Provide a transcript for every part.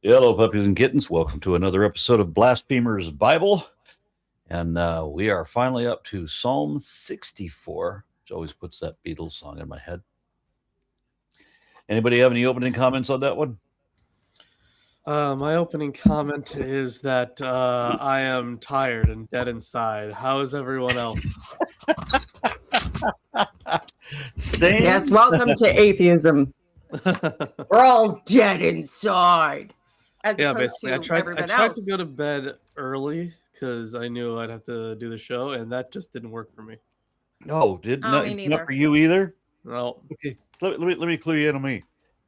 Hello, puppies and kittens. Welcome to another episode of Blasphemers Bible. And we are finally up to Psalm 64, which always puts that Beatles song in my head. Anybody have any opening comments on that one? My opening comment is that I am tired and dead inside. How is everyone else? Same. Yes, welcome to atheism. We're all dead inside. Yeah, basically. I tried to go to bed early because I knew I'd have to do the show, and that just didn't work for me. No, not for you either? No. Okay, let me clue you in on me.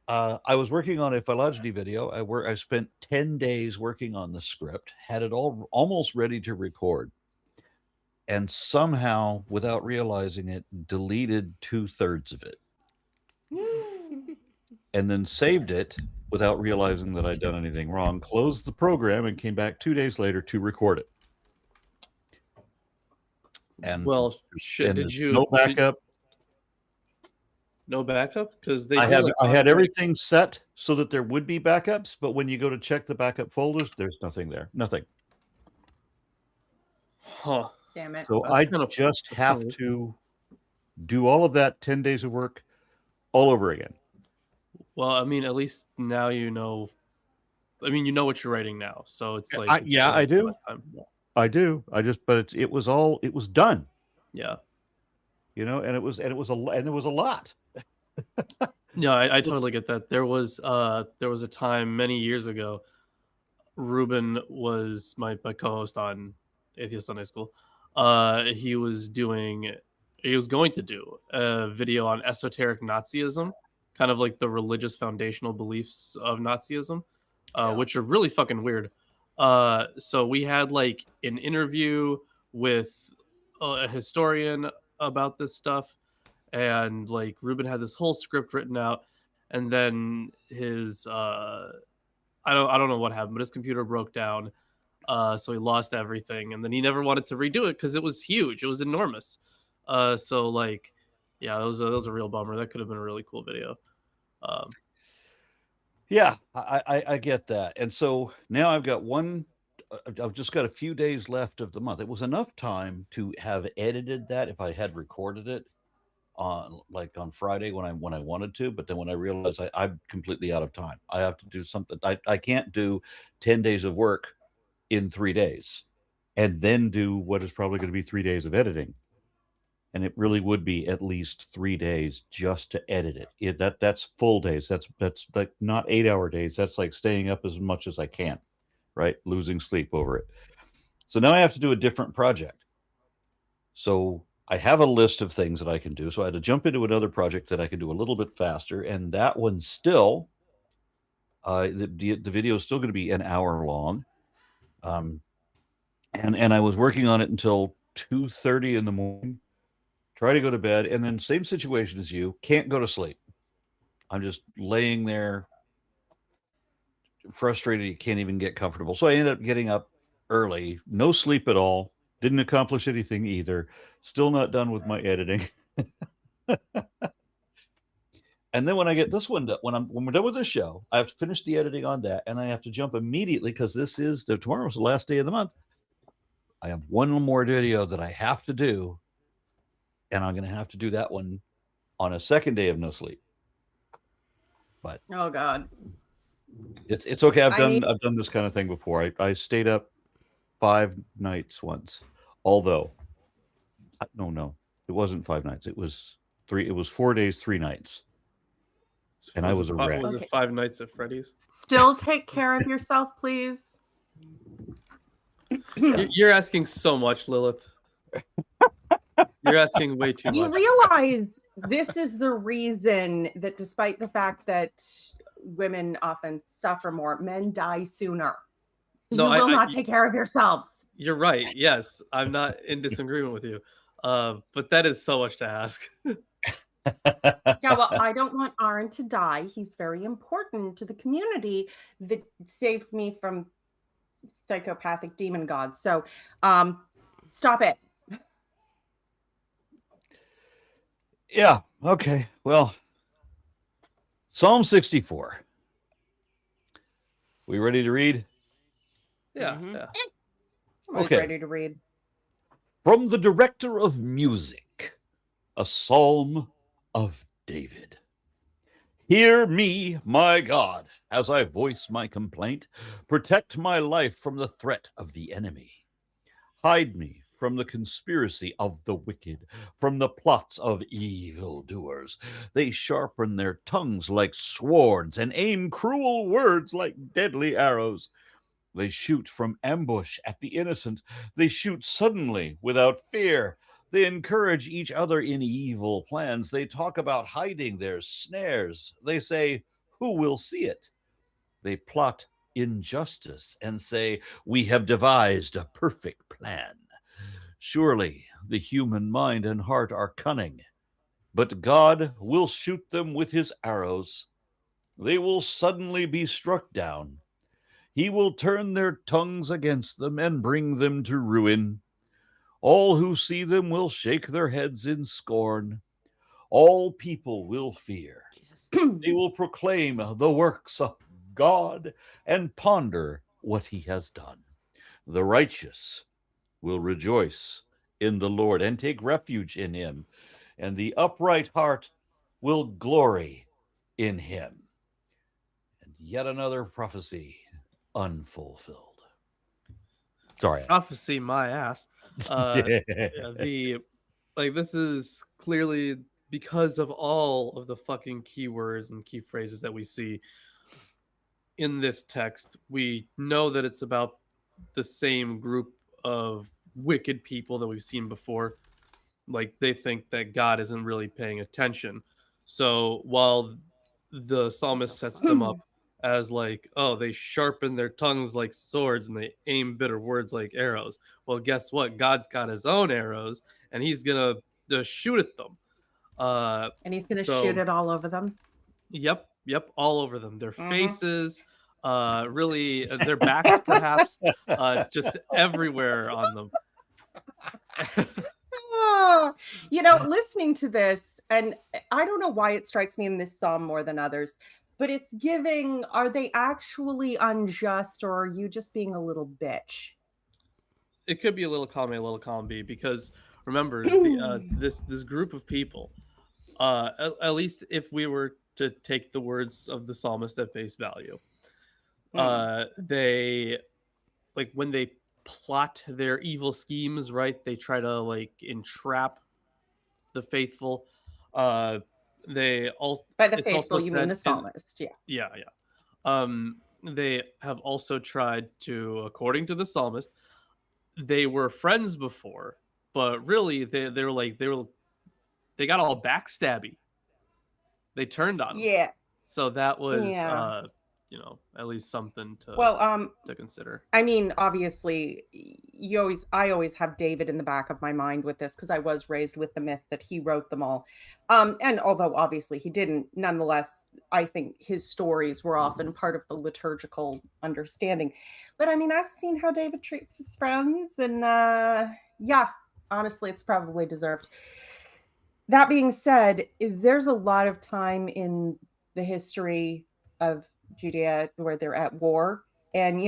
I was working on a phylogeny video. I spent 10 days working on the script, had it all almost ready to record, and somehow, without realizing it, deleted 2/3 of it. And then saved it without realizing that I'd done anything wrong, closed the program, and came back 2 days later to record it. And well, did you no backup? No backup? Because I had everything set so that there would be backups, but when you go to check the backup folders, there's nothing there. Nothing. Huh. Damn it. So I just have to do all of that 10 days of work all over again. Well, I mean, at least now you know. I mean, you know what you're writing now, so it's like I do. I do. But it was done. Yeah. You know, and it was a lot. Yeah, I totally get that. There was a time many years ago. Ruben was my co-host on Atheist Sunday School. He was going to do a video on esoteric Nazism, kind of like the religious foundational beliefs of Nazism, which are really fucking weird. So we had like an interview with a historian about this stuff, and like Ruben had this whole script written out, and then his I don't know what happened, but his computer broke down, so he lost everything, and then he never wanted to redo it because it was huge, it was enormous. So like, yeah, that was a real bummer. That could have been a really cool video. Yeah, I get that. And so now I've just got a few days left of the month. It was enough time to have edited that if I had recorded it on Friday when I wanted to, but then when I realized I'm completely out of time. I have to do something. I can't do 10 days of work in 3 days and then do what is probably going to be 3 days of editing. And it really would be at least 3 days just to edit it. That's full days. That's like not 8-hour days. That's like staying up as much as I can, right? Losing sleep over it. So now I have to do a different project. So I have a list of things that I can do. So I had to jump into another project that I can do a little bit faster. And that one still, the video is still going to be an hour long. And I was working on it until 2:30 in the morning. Try to go to bed, and then same situation as you, can't go to sleep. I'm just laying there frustrated. You can't even get comfortable. So I ended up getting up early, no sleep at all. Didn't accomplish anything either. Still not done with my editing. And then when I get this one done, when we're done with this show, I have to finish the editing on that, and I have to jump immediately because tomorrow's the last day of the month. I have one more video that I have to do, and I'm going to have to do that one on a second day of no sleep. But oh god, it's okay. I've done this kind of thing before. I stayed up 5 nights once. Although, no, it wasn't 5 nights. It was 3. It was 4 days, 3 nights. And I was a wreck. Was it 5 nights at Freddy's? Still take care of yourself, please. You're asking so much, Lilith. You're asking way too much. You realize this is the reason that despite the fact that women often suffer more, men die sooner. No, you will not take care of yourselves. You're right. Yes, I'm not in disagreement with you. But that is so much to ask. Yeah, well, I don't want Aaron to die. He's very important to the community that saved me from psychopathic demon gods. So stop it. Yeah. Okay. Well, Psalm 64. We ready to read? Yeah, Mhm. yeah. I'm always Okay. ready to read. From the director of music, a psalm of David. Hear me, my God, as I voice my complaint. Protect my life from the threat of the enemy. Hide me from the conspiracy of the wicked, from the plots of evildoers. They sharpen their tongues like swords and aim cruel words like deadly arrows. They shoot from ambush at the innocent. They shoot suddenly without fear. They encourage each other in evil plans. They talk about hiding their snares. They say, "Who will see it?" They plot injustice and say, "We have devised a perfect plan." Surely the human mind and heart are cunning, but God will shoot them with his arrows. They will suddenly be struck down. He will turn their tongues against them and bring them to ruin. All who see them will shake their heads in scorn. All people will fear. Jesus. They will proclaim the works of God and ponder what he has done. The righteous will rejoice in the Lord and take refuge in him, and the upright heart will glory in him. And yet another prophecy unfulfilled. Sorry. Prophecy, my ass. Yeah, this is clearly because of all of the fucking keywords and key phrases that we see in this text. We know that it's about the same group of wicked people that we've seen before. Like, they think that God isn't really paying attention. So while the psalmist sets them up as like, oh, they sharpen their tongues like swords and they aim bitter words like arrows. Well, guess what? God's got his own arrows and he's gonna just shoot at them. And he's going to So- shoot it all over them. Yep, all over them. Their Mhm. faces, really, their backs, perhaps, just everywhere on them. Ah, listening to this, and I don't know why it strikes me in this psalm more than others, but it's giving, are they actually unjust, or are you just being a little bitch? It could be a little column A, a little column B, because remember this group of people. At least if we were to take the words of the psalmist at face value, they, like, when they plot their evil schemes, right? They try to like entrap the faithful. They all By the it's also faithful, you mean the said in- psalmist. Yeah. yeah. They have also tried to, according to the psalmist, they were friends before, but really they got all backstabby. They turned on him. Yeah. So that was Yeah. at least something to Well, to consider. I mean, obviously, I always have David in the back of my mind with this because I was raised with the myth that he wrote them all. And although obviously he didn't, nonetheless, I think his stories were often part of the liturgical understanding. But I mean, I've seen how David treats his friends, and yeah, honestly, it's probably deserved. That being said, there's a lot of time in the history of Judea where they're at war, and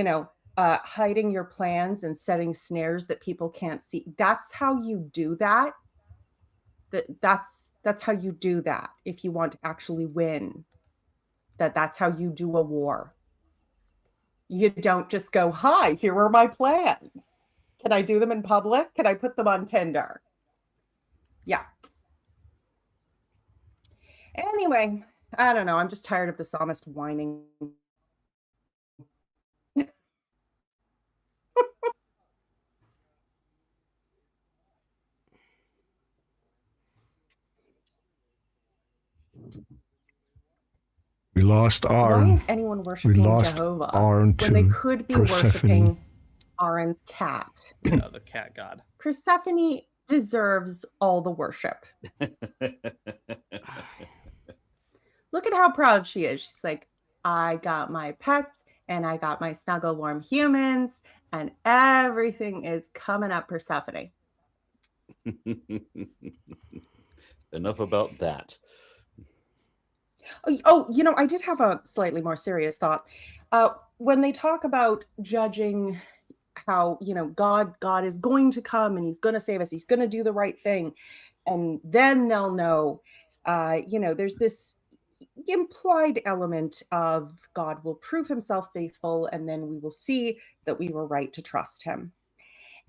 hiding your plans and setting snares that people can't see. That's how you do that. That's how you do that if you want to actually win. That's how you do a war. You don't just go, "Hi, here are my plans. Can I do them in public? Can I put them on Tinder?" Yeah. Anyway, I don't know. I'm just tired of the psalmist whining. We lost Why Aaron. is anyone worshiping lost Jehovah Aaron when they to could be Persephone. worshiping Aaron's cat? Yeah, the cat god. Persephone deserves all the worship. Look at how proud she is. She's like, "I got my pets and I got my snuggle warm humans and everything is coming up Persephone." Enough about that. Oh, I did have a slightly more serious thought. when they talk about judging how, God is going to come and he's going to save us, he's going to do the right thing, and then they'll know, there's this implied element of God will prove himself faithful, and then we will see that we were right to trust him.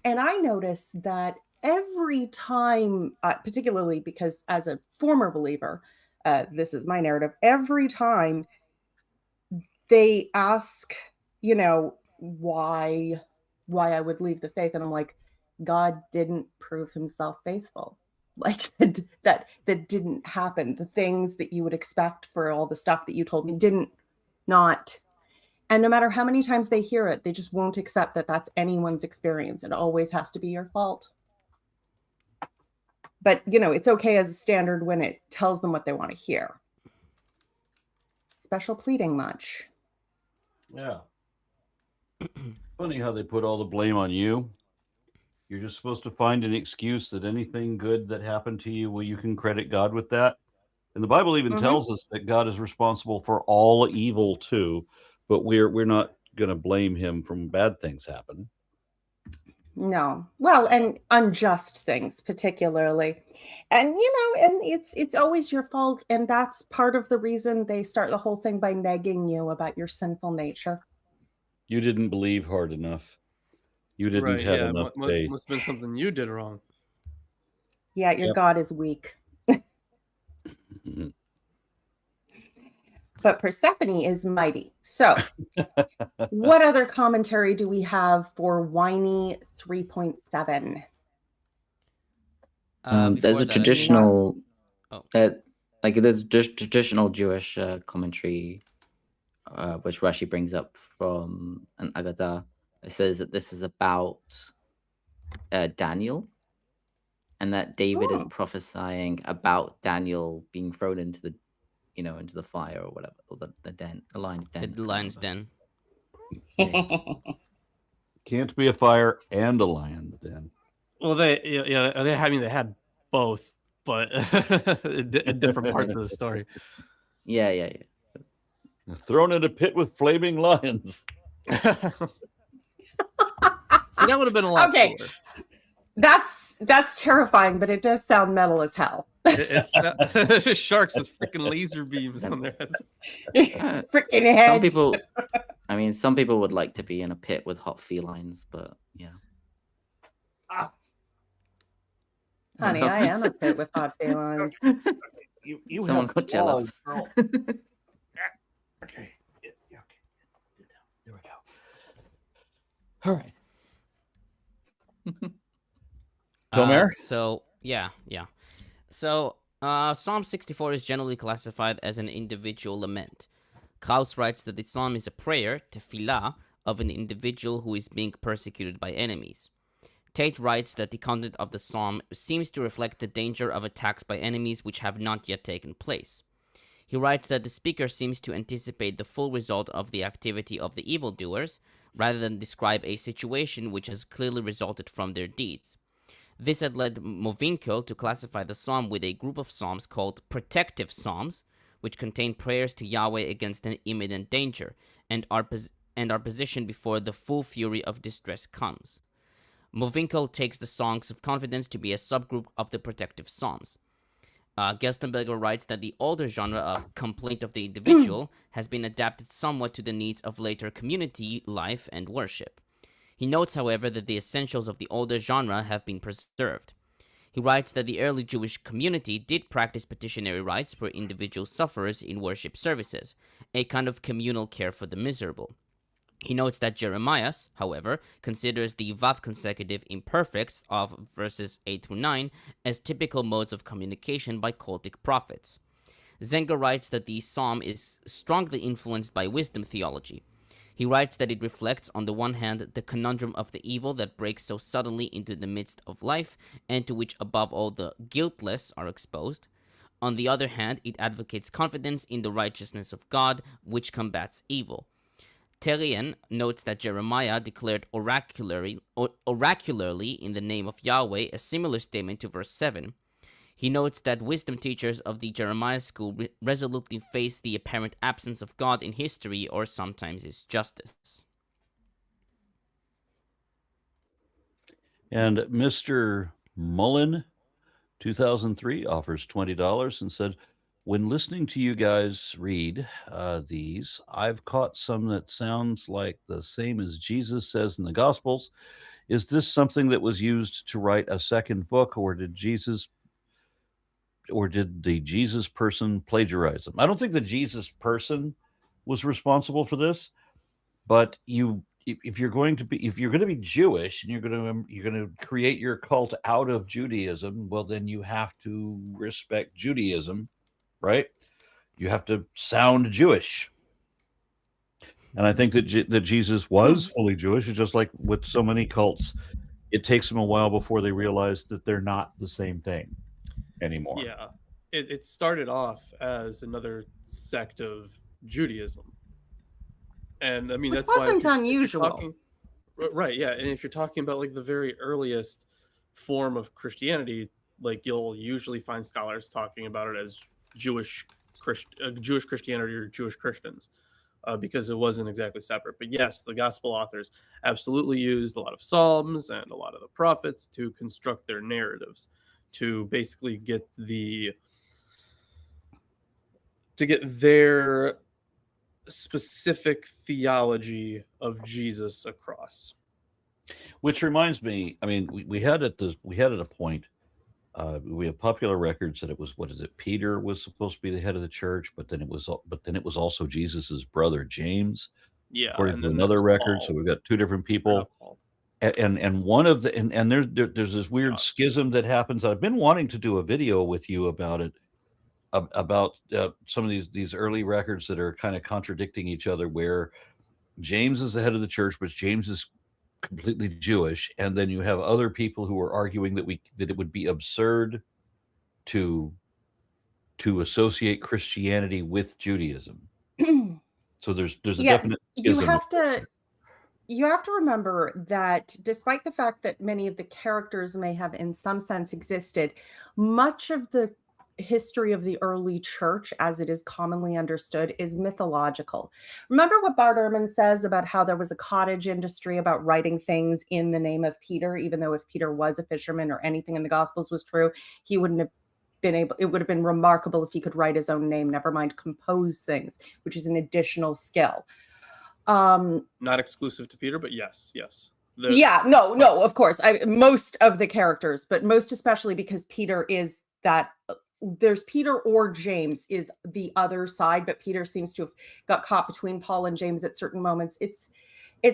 And I notice that every time, particularly because as a former believer, this is my narrative, every time they ask, why I would leave the faith, and I'm like, God didn't prove himself faithful. Like that didn't happen. The things that you would expect for all the stuff that you told me didn't not. And no matter how many times they hear it, they just won't accept that that's anyone's experience. It always has to be your fault. But, it's okay as a standard when it tells them what they want to hear. Special pleading much. Yeah. Funny how they put all the blame on you. You're just supposed to find an excuse that anything good that happened to you, well, you can credit God with that. And the Bible even tells us that God is responsible for all evil too, but we're not going to blame him from bad things happen. No. Well, and unjust things particularly. And and it's always your fault, and that's part of the reason they start the whole thing by negging you about your sinful nature. You didn't believe hard enough. You didn't have enough faith. Must have been something you did wrong. Yeah, your God is weak. But Persephone is mighty. So, what other commentary do we have for whiny 3.7? There's a traditional, there's just traditional Jewish commentary, which Rashi brings up from an Agadah. It says that this is about Daniel, and that David is prophesying about Daniel being thrown into the, into the fire or whatever, or the den, the lion's den. The lion's den. Yeah. Can't be a fire and a lion's den. Well, they had both, but in different parts of the story. Yeah. Thrown in a pit with flaming lions. See, that would have been a lot cooler. That's terrifying, but it does sound metal as hell. Sharks with freaking laser beams on their heads. Freaking heads. Some people would like to be in a pit with hot felines, but yeah. Honey, I am a pit with hot felines. You Someone got jealous. Okay. Yeah, okay. There we go. All right. Tomer? So Psalm 64 is generally classified as an individual lament. Krauss writes that the psalm is a prayer, tefillah, of an individual who is being persecuted by enemies. Tate writes that the content of the psalm seems to reflect the danger of attacks by enemies which have not yet taken place. He writes that the speaker seems to anticipate the full result of the activity of the evildoers, rather than describe a situation which has clearly resulted from their deeds. This had led Movinkel to classify the psalm with a group of psalms called protective psalms, which contain prayers to Yahweh against an imminent danger, and are positioned before the full fury of distress comes. Movinkel takes the songs of confidence to be a subgroup of the protective psalms. Gerstenberger writes that the older genre of complaint of the individual has been adapted somewhat to the needs of later community life and worship. He notes, however, that the essentials of the older genre have been preserved. He writes that the early Jewish community did practice petitionary rites for individual sufferers in worship services, a kind of communal care for the miserable. He notes that Jeremiah, however, considers the Vav consecutive imperfects of verses 8 through 9 as typical modes of communication by cultic prophets. Zenger writes that the psalm is strongly influenced by wisdom theology. He writes that it reflects, on the one hand, the conundrum of the evil that breaks so suddenly into the midst of life, and to which, above all, the guiltless are exposed. On the other hand, it advocates confidence in the righteousness of God, which combats evil. Terrien notes that Jeremiah declared oracularly in the name of Yahweh, a similar statement to verse 7. He notes that wisdom teachers of the Jeremiah school resolutely face the apparent absence of God in history or sometimes his justice. And Mr. Mullen, 2003, offers $20 and said, when listening to you guys read these, I've caught some that sounds like the same as Jesus says in the Gospels. Is this something that was used to write a second book, or did the Jesus person plagiarize them? I don't think the Jesus person was responsible for this, but if you're going to be Jewish and you're going to create your cult out of Judaism, well, then you have to respect Judaism, right? You have to sound Jewish. And I think that Jesus was fully Jewish. It's just like with so many cults, it takes them a while before they realize that they're not the same thing anymore. Yeah, it started off as another sect of Judaism, and I mean Which that's wasn't why unusual. Right? Yeah, and if you're talking about like the very earliest form of Christianity, like you'll usually find scholars talking about it as Jewish Christianity or Jewish Christians. Because it wasn't exactly separate. But yes, the gospel authors absolutely used a lot of Psalms and a lot of the prophets to construct their narratives, to basically get their specific theology of Jesus across. Which reminds me, I mean, we had at a point, we have popular records that it was, Peter was supposed to be the head of the church, but then it was also Jesus's brother James. Yeah, according to another record. So we've got two different people, and one of the and there's this weird schism that happens. I've been wanting to do a video with you about it, about some of these early records that are kind of contradicting each other, where James is the head of the church, but James is completely Jewish, and then you have other people who are arguing that it would be absurd to associate Christianity with Judaism. So there's a definite schism. You have to remember that despite the fact that many of the characters may have in some sense existed, much of the history of the early church, as it is commonly understood, is mythological. Remember what Bart Eerdmans says about how there was a cottage industry about writing things in the name of Peter, even though if Peter was a fisherman or anything in the Gospels was true, he wouldn't have been able, it would have been remarkable if he could write his own name, never mind compose things, which is an additional skill. Not exclusive to Peter, but yes. No, of course. Most of the characters, but most especially because Peter is that. There's Peter or James is the other side, but Peter seems to have got caught between Paul and James at certain moments. It's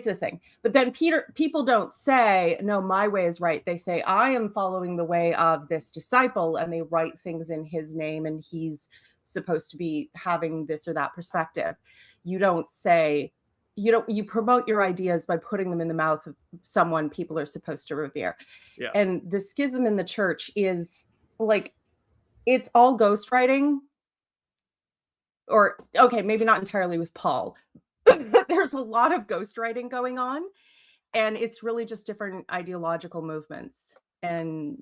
a thing. But then people don't say, no, my way is right. They say, I am following the way of this disciple, and they write things in his name, and he's supposed to be having this or that perspective. You don't say, you promote your ideas by putting them in the mouth of someone people are supposed to revere. Yeah. And the schism in the church is like, it's all ghostwriting, or okay, maybe not entirely with Paul, but there's a lot of ghostwriting going on, and it's really just different ideological movements. And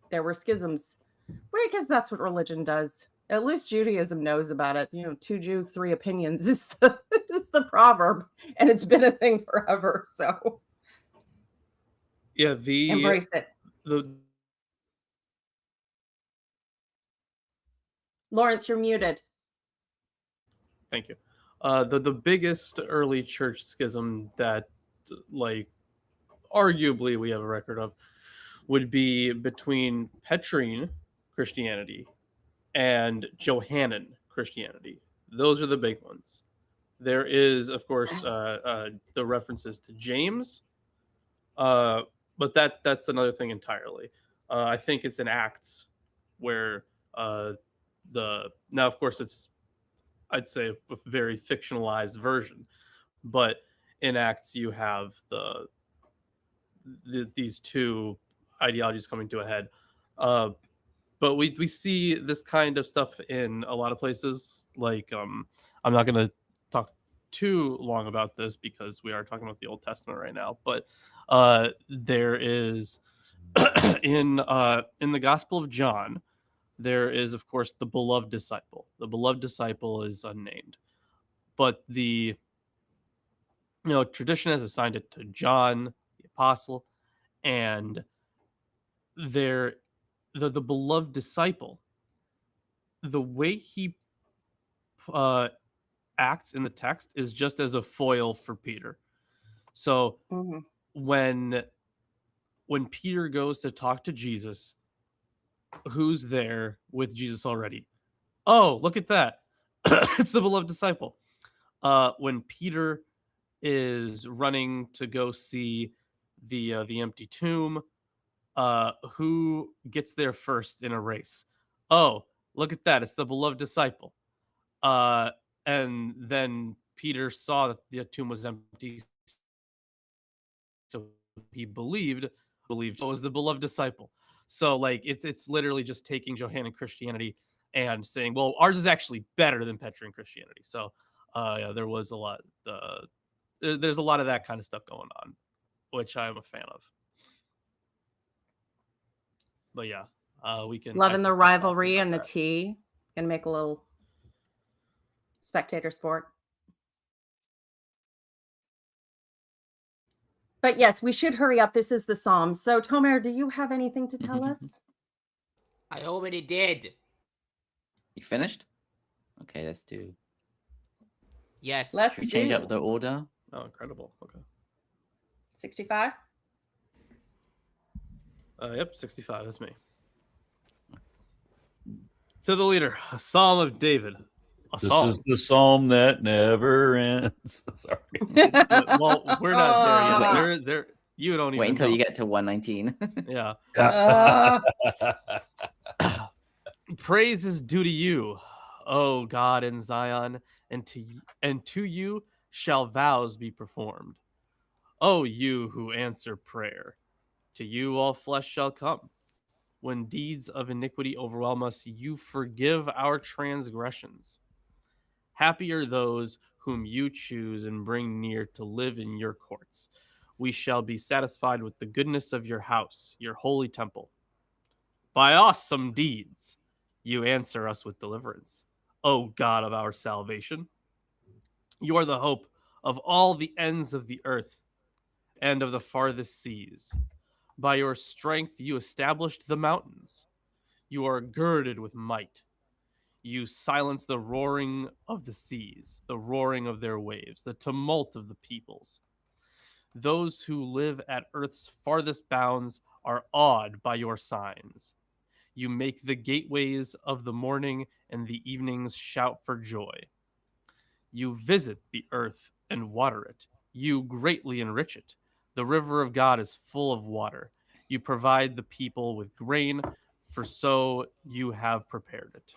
there were schisms, because that's what religion does. At least Judaism knows about it. 2 Jews, 3 opinions is the proverb, and it's been a thing forever. So yeah, embrace it. Lawrence, you're muted. Thank you. The biggest early church schism that, like, arguably we have a record of would be between Petrine Christianity and Johannine Christianity. Those are the big ones. There is, of course, the references to James, but that's another thing entirely. I think it's in Acts where now, of course, it's, I'd say, a very fictionalized version, but in Acts you have these two ideologies coming to a head. But we see this kind of stuff in a lot of places. Like, I'm not going to talk too long about this because we are talking about the Old Testament right now, but there is in the Gospel of John, there is, of course, the beloved disciple. The beloved disciple is unnamed, but the tradition has assigned it to John, the apostle, and the beloved disciple. The way he acts in the text is just as a foil for Peter. So when Peter goes to talk to Jesus, who's there with Jesus already? Oh, look at that. It's the beloved disciple. When Peter is running to go see the empty tomb, who gets there first in a race? Oh, look at that. It's the beloved disciple. And then Peter saw that the tomb was empty, so he believed it was the beloved disciple. So like it's literally just taking Johannine Christianity and saying, well, ours is actually better than Petrine Christianity. So yeah, there was a lot. There's a lot of that kind of stuff going on, which I'm a fan of. But yeah, we can loving the rivalry and the tea. Gonna make a little spectator sport. But yes, we should hurry up. This is the Psalms. So, Tomer, do you have anything to tell us? I already did. You finished? Okay, let's do. Yes. Let's Should we change up the order? Oh, incredible. Okay. 65? Yep, 65. That's me. To the leader, a Psalm of David. This is the psalm that never ends. Sorry. Well, we're not there yet. There, you don't even wait until know. you get to 119. Yeah. Praise is due to you, O God in Zion, and to you shall vows be performed. O you who answer prayer, to you all flesh shall come. When deeds of iniquity overwhelm us, you forgive our transgressions. Happy are those whom you choose and bring near to live in your courts. We shall be satisfied with the goodness of your house, your holy temple. By awesome deeds, you answer us with deliverance, O God of our salvation. You are the hope of all the ends of the earth and of the farthest seas. By your strength, you established the mountains. You are girded with might. You silence the roaring of the seas, the roaring of their waves, the tumult of the peoples. Those who live at earth's farthest bounds are awed by your signs. You make the gateways of the morning and the evenings shout for joy. You visit the earth and water it. You greatly enrich it. The river of God is full of water. You provide the people with grain, for so you have prepared it.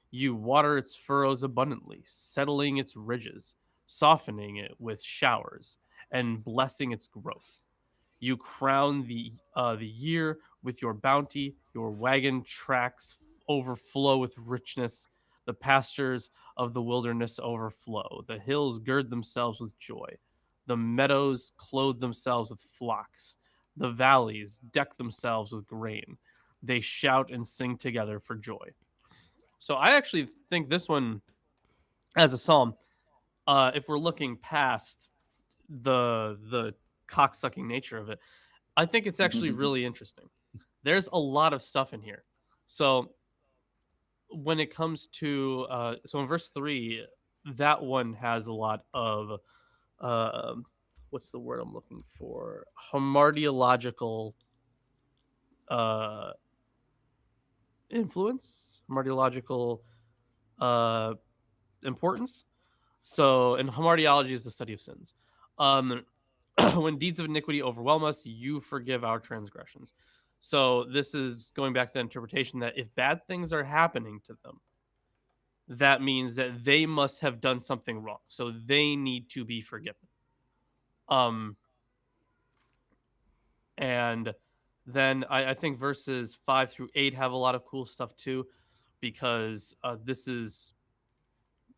You water its furrows abundantly, settling its ridges, softening it with showers, and blessing its growth. You crown the year with your bounty. Your wagon tracks overflow with richness. The pastures of the wilderness overflow. The hills gird themselves with joy. The meadows clothe themselves with flocks. The valleys deck themselves with grain. They shout and sing together for joy. So I actually think this one, as a psalm, if we're looking past the cocksucking nature of it, I think it's actually really interesting. There's a lot of stuff in here. So when it comes to so in verse 3, that one has a lot of what's the word I'm looking for? Hamartiological influence, hamartiological importance. So, and hamartiology is the study of sins. When deeds of iniquity overwhelm us, you forgive our transgressions. So this is going back to the interpretation that if bad things are happening to them, that means that they must have done something wrong. So they need to be forgiven. And then I think verses 5 through 8 have a lot of cool stuff too, because this is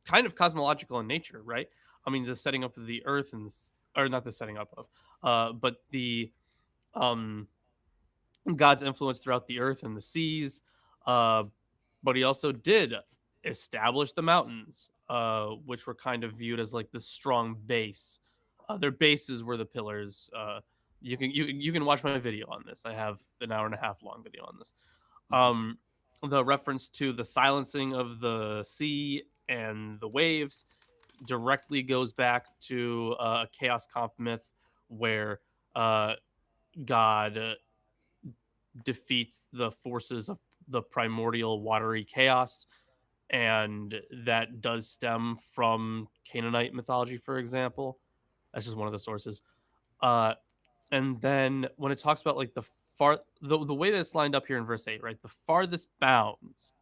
kind of cosmological in nature, right? I mean, the setting up of the earth and or not the setting up of, but the God's influence throughout the earth and the seas, but he also did establish the mountains, which were kind of viewed as like the strong base. Their bases were the pillars. You can watch my video on this. I have an 1.5 hour long video on this. The reference to the silencing of the sea and the waves directly goes back to a chaos conf myth where God defeats the forces of the primordial watery chaos, and that does stem from Canaanite mythology, for example. That's just one of the sources. And then when it talks about like the way that it's lined up here in verse 8, right? The farthest bounds,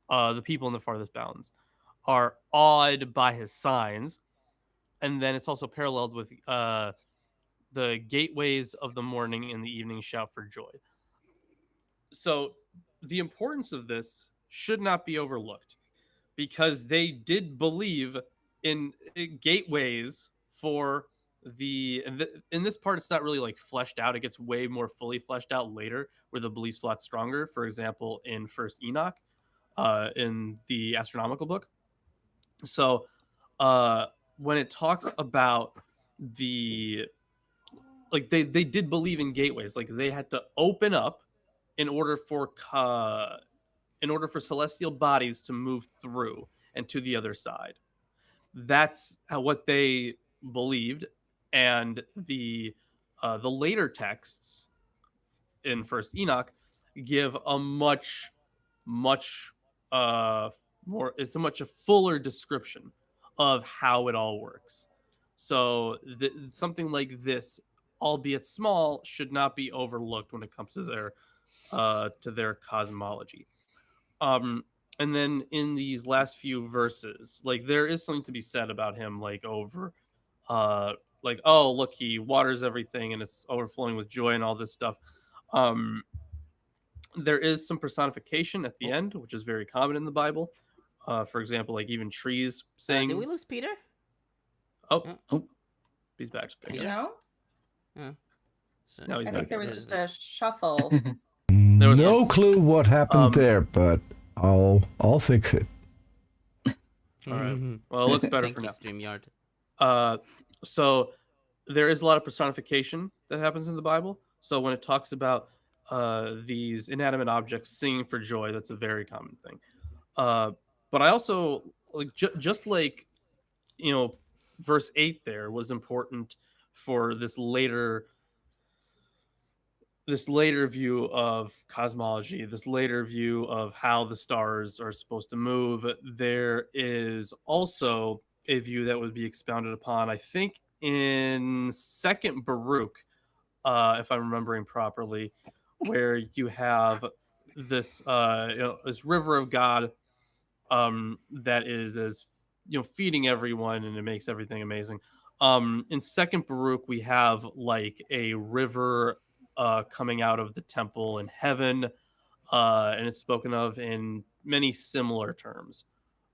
the people in the farthest bounds are awed by his signs. And then it's also paralleled with the gateways of the morning and the evening shout for joy. So the importance of this should not be overlooked, because they did believe in gateways for in this part. It's not really like fleshed out. It gets way more fully fleshed out later, where the belief's a lot stronger. For example, in First Enoch, in the astronomical book. So when it talks about the like they did believe in gateways, like they had to open up in order for celestial bodies to move through and to the other side. That's what they believed, and the later texts in First Enoch give a much more. It's a much fuller description of how it all works. So something like this, albeit small, should not be overlooked when it comes to their cosmology. And then in these last few verses, like there is something to be said about him, like over, like, oh, look, he waters everything and it's overflowing with joy and all this stuff. There is some personification at the end, which is very common in the Bible. For example, like even trees saying. Did we lose Peter? Oh, he's back. No? Oh. So, No, he's I back. think there was just a shuffle. There was No some- clue what happened there, but I'll fix it. All right. Well, it looks better Thank for you, now. StreamYard. So there is a lot of personification that happens in the Bible. So when it talks about these inanimate objects singing for joy, that's a very common thing. But I also like just like, you know, verse 8 there was important for this later view of cosmology, this later view of how the stars are supposed to move. There is also a view that would be expounded upon, I think, in Second Baruch, if I'm remembering properly, where you have this this river of God that is as feeding everyone, and it makes everything amazing. In Second Baruch, we have like a river coming out of the temple in heaven, and it's spoken of in many similar terms.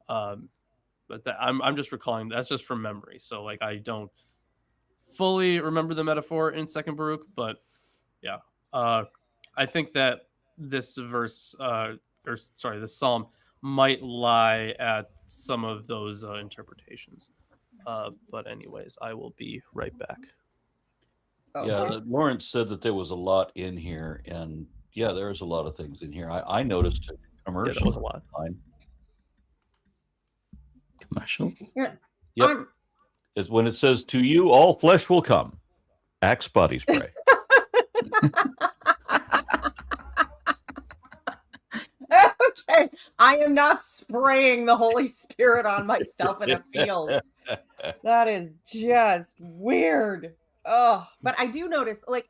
But I'm just recalling, that's just from memory. So like I don't fully remember the metaphor in Second Baruch, but yeah, I think that this verse, this psalm might lie at some of those interpretations. But anyways, I will be right back. Yeah, Lawrence said that there was a lot in here, and yeah, there's a lot of things in here. I noticed a commercial. Yeah, that was a lot. Commercials? Yeah. Yep. It's when it says, "To you all flesh will come." Axe body spray. Okay, I am not spraying the Holy Spirit on myself in a field. That is just weird. Oh, but I do notice, like,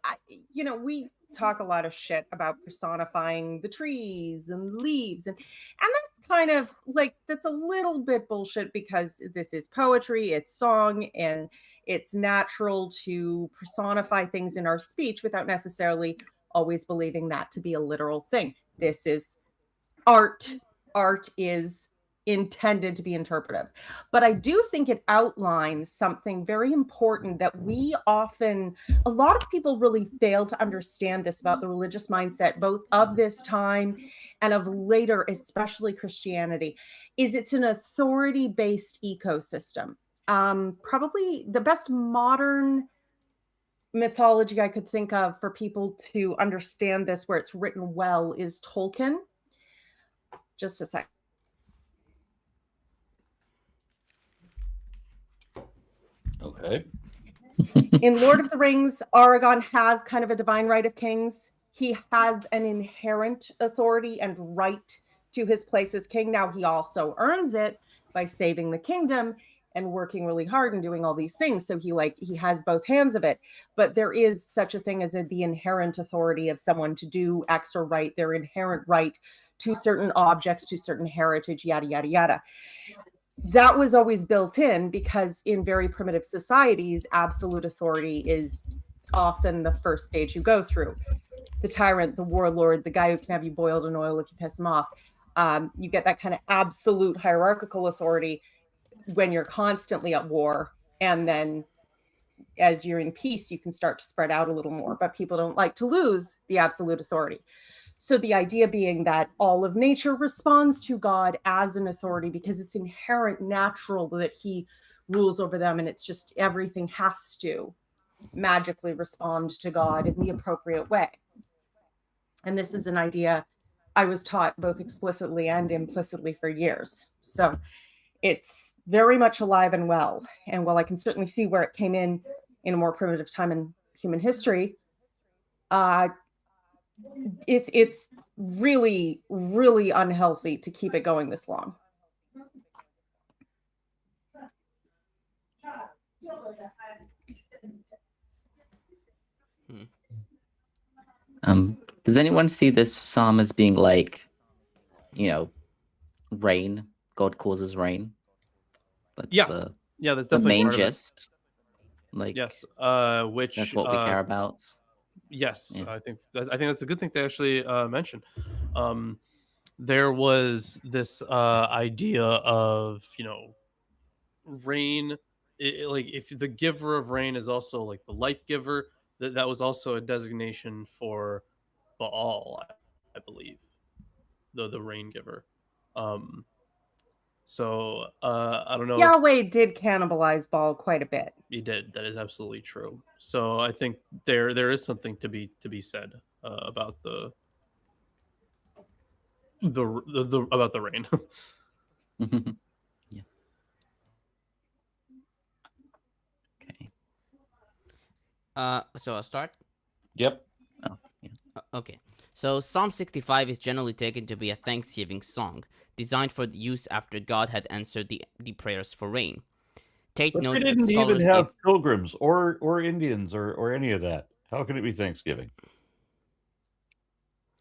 we talk a lot of shit about personifying the trees and leaves, and that's kind of like, that's a little bit bullshit, because this is poetry, it's song, and it's natural to personify things in our speech without necessarily always believing that to be a literal thing. This is art. Art is intended to be interpretive. But I do think it outlines something very important that a lot of people really fail to understand this about the religious mindset, both of this time and of later, especially Christianity, is it's an authority-based ecosystem. Probably the best modern mythology I could think of for people to understand this, where it's written well, is Tolkien. Just a sec. Okay. In Lord of the Rings, Aragorn has kind of a divine right of kings. He has an inherent authority and right to his place as king. Now, he also earns it by saving the kingdom and working really hard and doing all these things. So he has both hands of it. But there is such a thing as the inherent authority of someone to do X or right, their inherent right to certain objects, to certain heritage, yada, yada, yada. That was always built in because in very primitive societies, absolute authority is often the first stage you go through. The tyrant, the warlord, the guy who can have you boiled in oil if you piss him off. You get that kind of absolute hierarchical authority when you're constantly at war. And then as you're in peace, you can start to spread out a little more. But people don't like to lose the absolute authority. So the idea being that all of nature responds to God as an authority because it's inherent, natural that he rules over them. And it's just everything has to magically respond to God in the appropriate way. And this is an idea I was taught both explicitly and implicitly for years. So it's very much alive and well. And while I can certainly see where it came in a more primitive time in human history, it's really, really unhealthy to keep it going this long. Does anyone see this psalm as being like, rain? God causes rain. That's that's the definitely main part of it. gist. Like, Yes, which that's what we care about. Yes, Yeah. I think that's a good thing to actually mention. There was this idea of rain, like if the giver of rain is also like the life giver, that was also a designation for Baal, I believe, the rain giver. So I don't know. Yahweh did cannibalize Baal quite a bit. He did. That is absolutely true. So I think there is something to be said about the about the rain. Yeah. Okay. So I'll start. Yep. Oh, yeah. Okay. So Psalm 65 is generally taken to be a thanksgiving song, designed for use after God had answered the prayers for rain. Tate But notes they that didn't even scholars have give... pilgrims or Indians or any of that. How can it be Thanksgiving?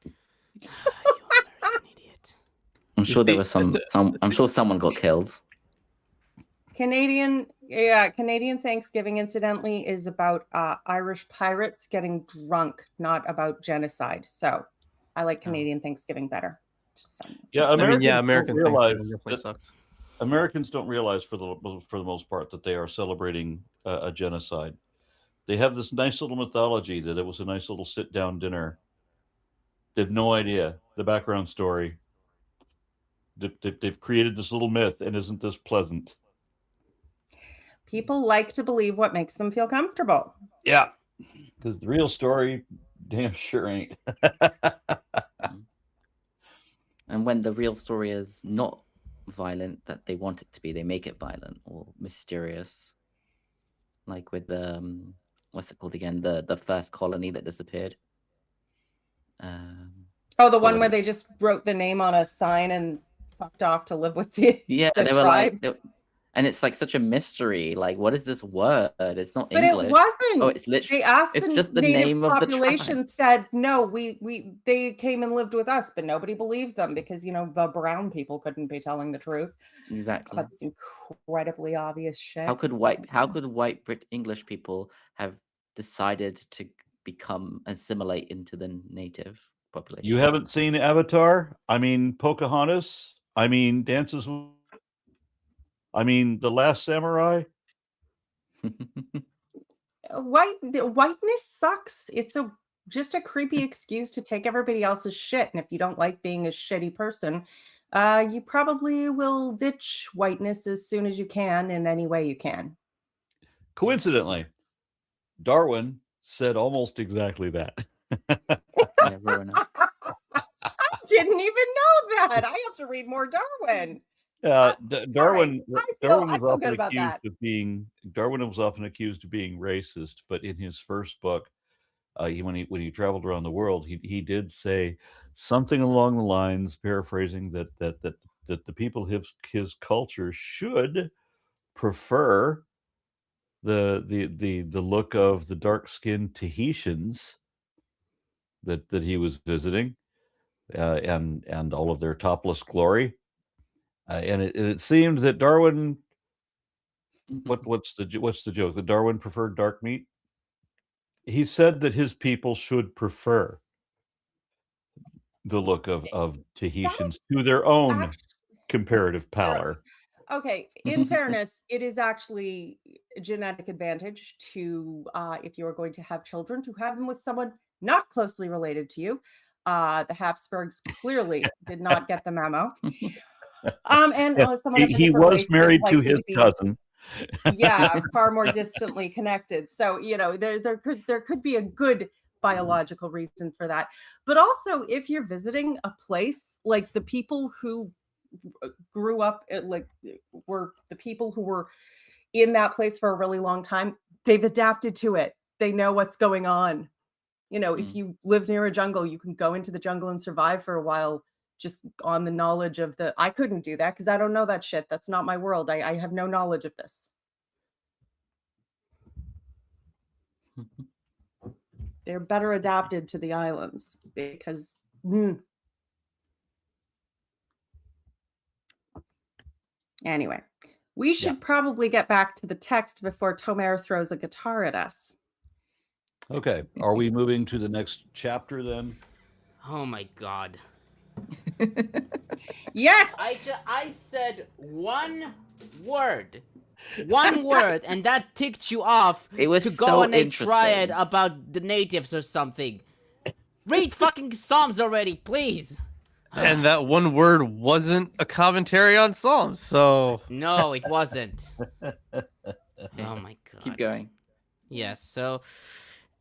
You American idiot. I'm sure there was some. I'm sure someone got killed. Canadian Thanksgiving, incidentally, is about Irish pirates getting drunk, not about genocide. So I like Canadian Thanksgiving better. Yeah, American Thanksgiving definitely sucks. Americans don't realize for the most part that they are celebrating a genocide. They have this nice little mythology that it was a nice little sit-down dinner. They have no idea the background story. They've created this little myth, and isn't this pleasant? People like to believe what makes them feel comfortable. Yeah, because the real story damn sure ain't. And when the real story is not violent that they want it to be, they make it violent or mysterious. Like with the what's it called again? The first colony that disappeared. The one where they just wrote the name on a sign and fucked off to live with the they tribe. were like, and it's like such a mystery. Like, what is this word? It's not English. But it wasn't. Oh, it's literally. They asked it's the just the native name of the population. tribe. Said no. They came and lived with us, but nobody believed them because the brown people couldn't be telling the truth. Exactly. About this incredibly obvious shit. How could white Brit English people have decided to assimilate into the native population? You haven't seen Avatar? I mean, Pocahontas? I mean, Dances I mean, The Last Samurai. The whiteness sucks. It's just a creepy excuse to take everybody else's shit. And if you don't like being a shitty person, you probably will ditch whiteness as soon as you can in any way you can. Coincidentally, Darwin said almost exactly that. Yeah, Rowan. I didn't even know that. I have to read more Darwin. Darwin feel was often good about accused that. of being racist, but in his first book, when he traveled around the world, he did say something along the lines, paraphrasing, that the people of his culture should prefer the look of the dark-skinned Tahitians that he was visiting, and all of their topless glory. And it seemed that Darwin, what's the joke? That Darwin preferred dark meat. He said that his people should prefer the look of Tahitians to their own comparative pallor. Okay, in fairness, it is actually a genetic advantage to, if you are going to have children, to have them with someone not closely related to you. The Habsburgs clearly did not get the memo. And someone of a He different was race is married to likely his be, cousin. yeah, far more distantly connected. So, there could be a good biological reason for that. But also, if you're visiting a place, like the people who grew up were the people who were in that place for a really long time, they've adapted to it. They know what's going on. If you live near a jungle, you can go into the jungle and survive for a while just on the knowledge of I couldn't do that because I don't know that shit. That's not my world. I have no knowledge of this. They're better adapted to the islands because anyway, we should probably get back to the text before Tomer throws a guitar at us. Okay, are we moving to the next chapter then? Oh my god. Yes! I said one word. One word, and that ticked you off It was to go so on a triad interesting. about the natives or something. Read fucking Psalms already, please. And that one word wasn't a commentary on Psalms, so... No, it wasn't. Oh my god. Keep going. Yes, so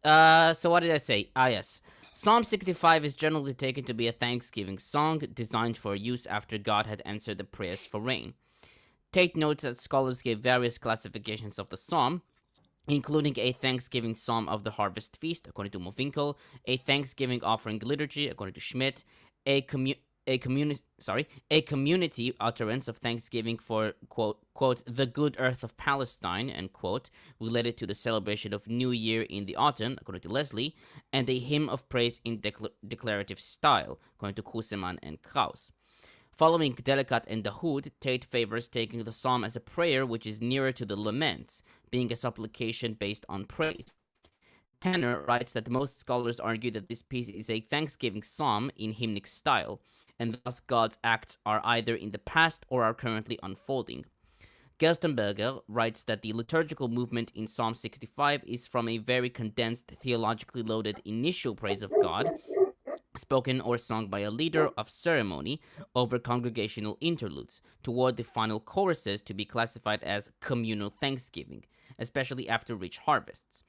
what did I say? Yes. Psalm 65 is generally taken to be a thanksgiving song designed for use after God had answered the prayers for rain. Tate notes that scholars gave various classifications of the psalm, including a Thanksgiving Psalm of the Harvest Feast, according to Movinkel, a Thanksgiving Offering Liturgy, according to Schmidt, a community utterance of thanksgiving for, quote, the good earth of Palestine, end quote, related to the celebration of New Year in the autumn, according to Leslie, and a hymn of praise in declarative style, according to Kuseman and Krauss. Following Delikat and Dahoud, Tate favors taking the psalm as a prayer which is nearer to the laments, being a supplication based on praise. Tanner writes that most scholars argue that this piece is a thanksgiving psalm in hymnic style, and thus God's acts are either in the past or are currently unfolding. Gerstenberger writes that the liturgical movement in Psalm 65 is from a very condensed, theologically loaded initial praise of God, spoken or sung by a leader of ceremony over congregational interludes, toward the final choruses to be classified as communal thanksgiving, especially after rich harvests.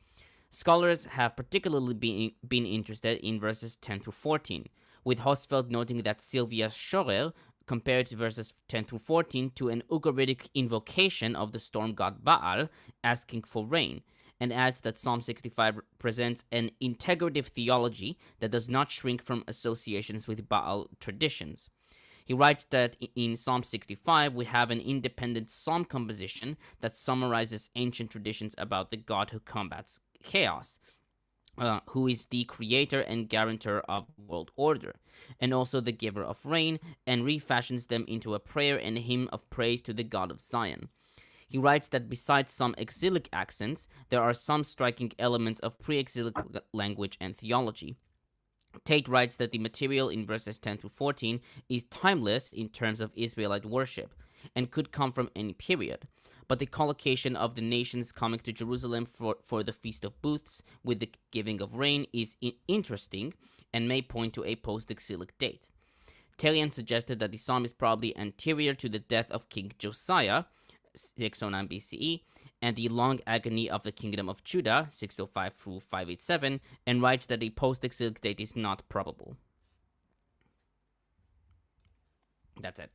Scholars have particularly been interested in verses 10 through 14, with Hosfeld noting that Sylvia Schorer compared verses 10 through 14 to an Ugaritic invocation of the storm god Baal asking for rain, and adds that Psalm 65 presents an integrative theology that does not shrink from associations with Baal traditions. He writes that in Psalm 65 we have an independent psalm composition that summarizes ancient traditions about the God who combats chaos, who is the creator and guarantor of world order, and also the giver of rain, and refashions them into a prayer and a hymn of praise to the God of Zion. He writes that besides some exilic accents, there are some striking elements of pre-exilic language and theology. Tate writes that the material in verses 10 through 14 is timeless in terms of Israelite worship. and could come from any period. But the collocation of the nations coming to Jerusalem for the Feast of Booths with the giving of rain is interesting and may point to a post-exilic date. Talian suggested that the psalm is probably anterior to the death of King Josiah, 609 BCE, and the long agony of the kingdom of Judah, 605 through 587, and writes that a post-exilic date is not probable. That's it.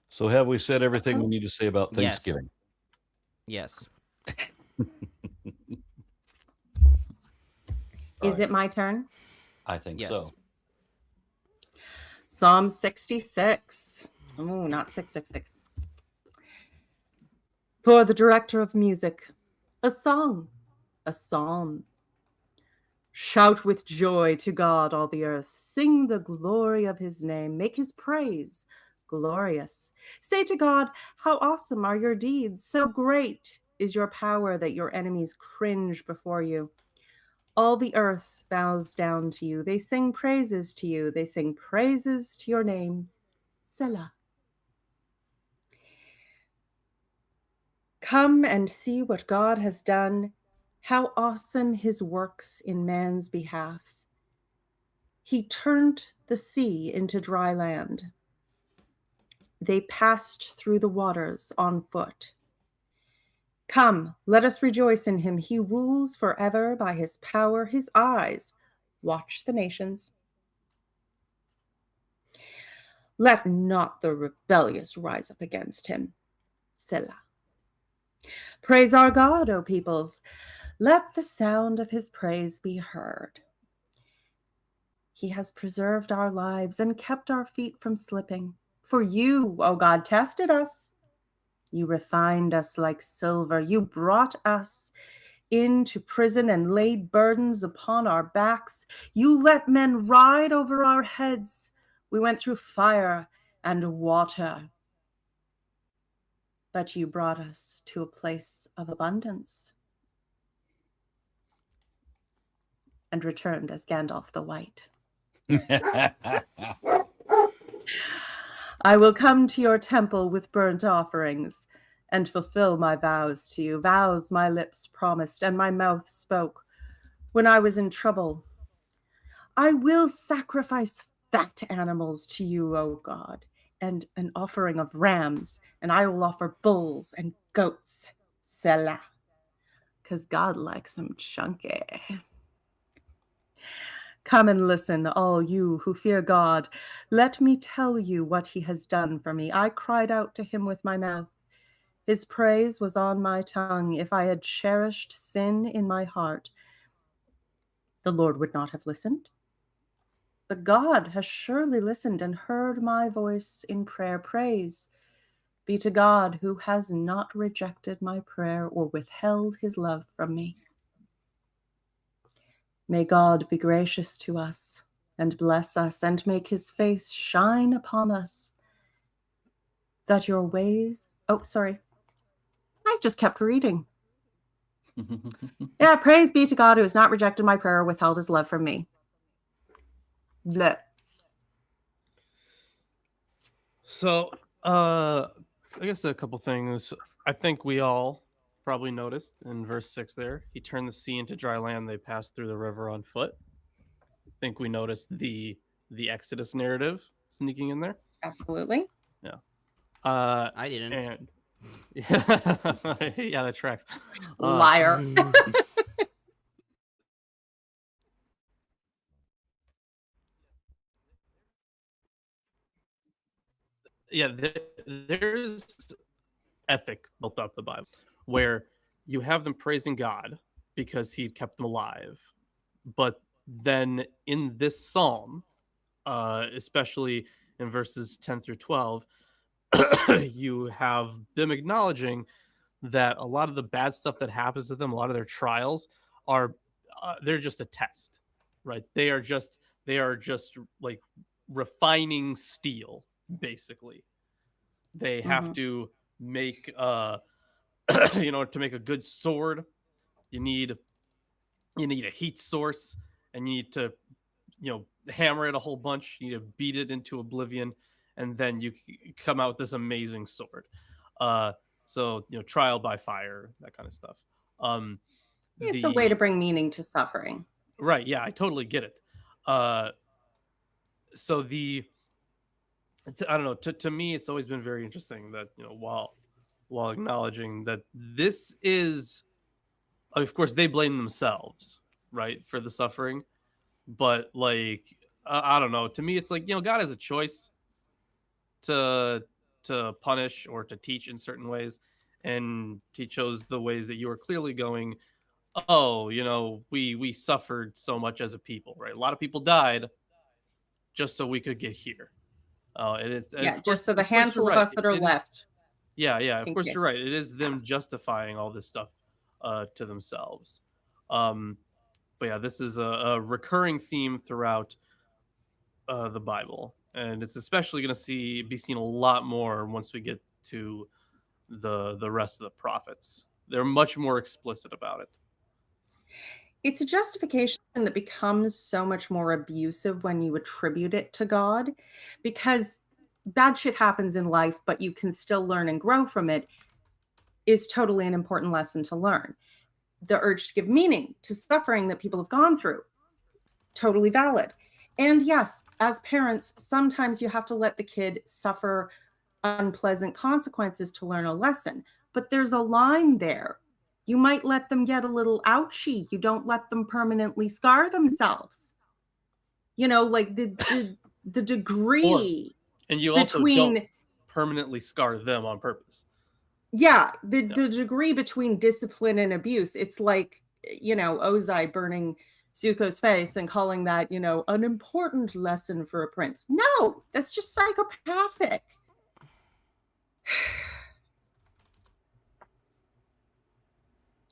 So have we said everything we need to say about Yes. Thanksgiving? Yes. Is it my turn? I think Yes. so. Psalm 66. Oh, not 666. For the director of music, a song, a psalm. Shout with joy to God, all the earth. Sing the glory of his name. Make his praise glorious. Say to God, how awesome are your deeds. So great is your power that your enemies cringe before you. All the earth bows down to you. They sing praises to you. They sing praises to your name. Selah. Come and see what God has done, how awesome his works in man's behalf. He turned the sea into dry land. They passed through the waters on foot. Come, let us rejoice in him. He rules forever by his power. His eyes watch the nations. Let not the rebellious rise up against him. Selah. Praise our God, O peoples. Let the sound of his praise be heard. He has preserved our lives and kept our feet from slipping. For you, O God, tested us. You refined us like silver. You brought us into prison and laid burdens upon our backs. You let men ride over our heads. We went through fire and water. But you brought us to a place of abundance and returned as Gandalf the White. I will come to your temple with burnt offerings and fulfill my vows to you, vows my lips promised and my mouth spoke when I was in trouble. I will sacrifice fat animals to you, O God, and an offering of rams, and I will offer bulls and goats. Selah. Because God likes them chunky. Come and listen, all you who fear God. Let me tell you what he has done for me. I cried out to him with my mouth. His praise was on my tongue. If I had cherished sin in my heart, the Lord would not have listened. But God has surely listened and heard my voice in prayer. Praise be to God who has not rejected my prayer or withheld his love from me. May God be gracious to us and bless us and make his face shine upon us, that your ways... Oh, sorry. I just kept reading. Yeah, praise be to God who has not rejected my prayer or withheld his love from me. Blech. So, I guess a couple things. I think we all probably noticed in verse 6 there. He turned the sea into dry land. They passed through the river on foot. I think we noticed the Exodus narrative sneaking in there. Absolutely. Yeah. I didn't. And yeah, that tracks. Liar. Yeah, there's ethic built up the Bible where you have them praising God because he kept them alive. But then in this psalm, especially in verses 10 through 12, you have them acknowledging that a lot of the bad stuff that happens to them, a lot of their trials are they're just a test, right? They are just like refining steel, basically. They have to make to make a good sword, you need a heat source, and you need to hammer it a whole bunch, you need to beat it into oblivion, and then you come out with this amazing sword. So trial by fire, that kind of stuff. It's a way to bring meaning to suffering. Right, yeah, I totally get it. So I don't know, to me it's always been very interesting that while acknowledging that this is, of course they blame themselves, right, for the suffering, but like I don't know, to me it's like, God has a choice to punish or to teach in certain ways, and he chose the ways that you are clearly going, we suffered so much as a people, right? A lot of people died just so we could get here. Just so the handful of us that are left. Yeah, of course you're right. It is them justifying all this stuff to themselves. But yeah, this is a recurring theme throughout the Bible, and it's especially going to be seen a lot more once we get to the rest of the prophets. They're much more explicit about it. It's a justification that becomes so much more abusive when you attribute it to God, because bad shit happens in life, but you can still learn and grow from it is totally an important lesson to learn. The urge to give meaning to suffering that people have gone through, totally valid. And yes, as parents, sometimes you have to let the kid suffer unpleasant consequences to learn a lesson, but there's a line there. You might let them get a little ouchy. You don't let them permanently scar themselves. Like the degree. And you also don't permanently scar them on purpose. Yeah, the degree between discipline and abuse. It's like, Ozai burning Zuko's face and calling that, an important lesson for a prince. No, that's just psychopathic.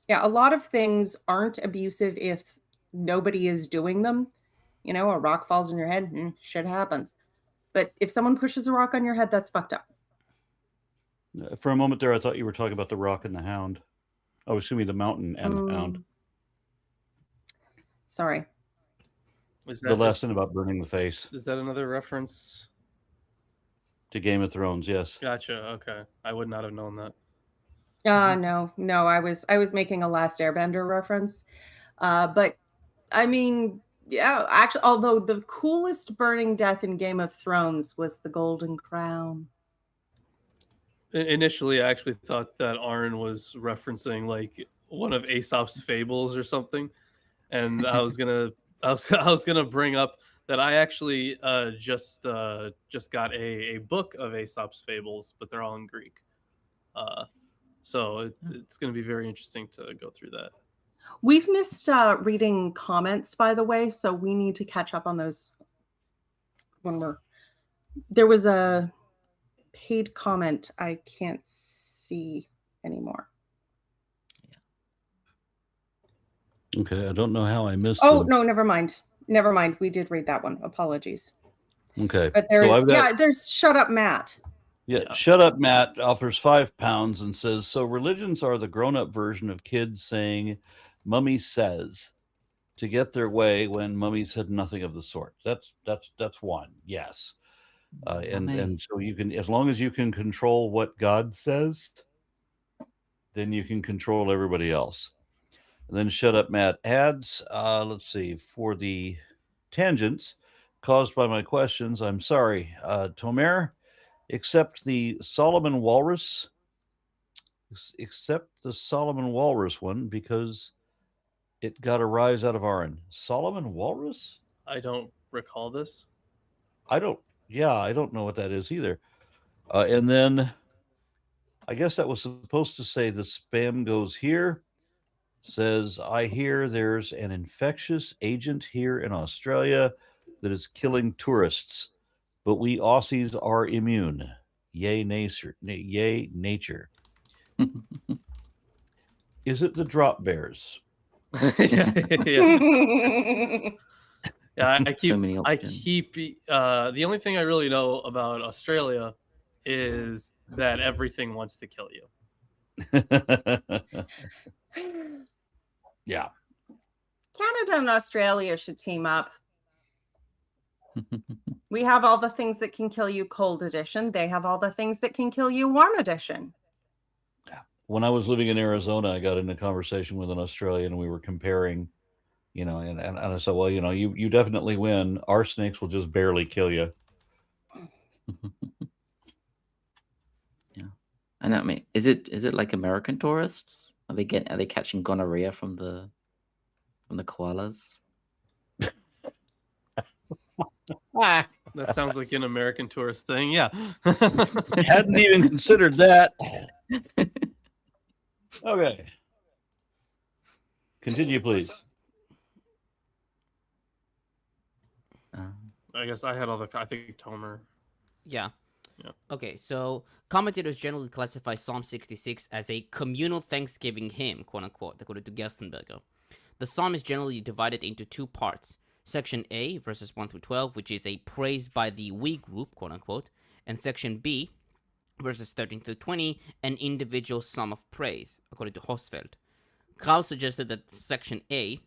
Yeah, a lot of things aren't abusive if nobody is doing them. A rock falls on your head, shit happens. But if someone pushes a rock on your head, that's fucked up. For a moment there, I thought you were talking about the rock and the hound. I was assuming the mountain and the hound. Sorry. The lesson about burning the face. Is that another reference to Game of Thrones? Yes. Gotcha. Okay, I would not have known that. No. I was making a Last Airbender reference, but I mean, yeah. Actually, although the coolest burning death in Game of Thrones was the Golden Crown. Initially, I actually thought that Arn was referencing like one of Aesop's fables or something, and I was gonna bring up that I actually just got a book of Aesop's fables, but they're all in Greek. So it's going to be very interesting to go through that. We've missed reading comments, by the way, so we need to catch up on those there was a paid comment I can't see anymore. Okay, I don't know how I missed them. No, never mind. We did read that one. Apologies. Okay. But there's Shut Up Matt. Yeah, Shut Up Matt offers £5 and says, so religions are the grown-up version of kids saying, Mummy says, to get their way when Mummy said nothing of the sort. That's one, yes. And so you can, as long as you can control what God says, then you can control everybody else. And then Shut Up Matt adds, let's see, for the tangents caused by my questions, I'm sorry, Tomer, except the Solomon Walrus one, because it got a rise out of Aaron. Solomon Walrus? I don't recall this. I don't know what that is either. And then I guess that was supposed to say the spam goes here. Says, I hear there's an infectious agent here in Australia that is killing tourists, but we Aussies are immune. Yay, nature. Yay, nature. Is it the drop bears? Yeah. I keep the only thing I really know about Australia is that everything wants to kill you. Yeah. Canada and Australia should team up. We have all the things that can kill you cold edition. They have all the things that can kill you warm edition. When I was living in Arizona, I got in a conversation with an Australian, and we were comparing, and I said, well, you definitely win. Our snakes will just barely kill you. Yeah. And I mean, is it like American tourists? Are they catching gonorrhea from the koalas? That sounds like an American tourist thing. Yeah. Hadn't even considered that. Okay. Continue, please. I guess I had all the. I think Tomer. Yeah. Yeah. Okay, so commentators generally classify Psalm 66 as a communal thanksgiving hymn, quote unquote, according to Gerstenberger. The psalm is generally divided into two parts. Section A, verses 1 through 12, which is a praise by the we group, quote unquote, and section B, verses 13 through 20, an individual psalm of praise, according to Hosfeld. Krauss suggested that section A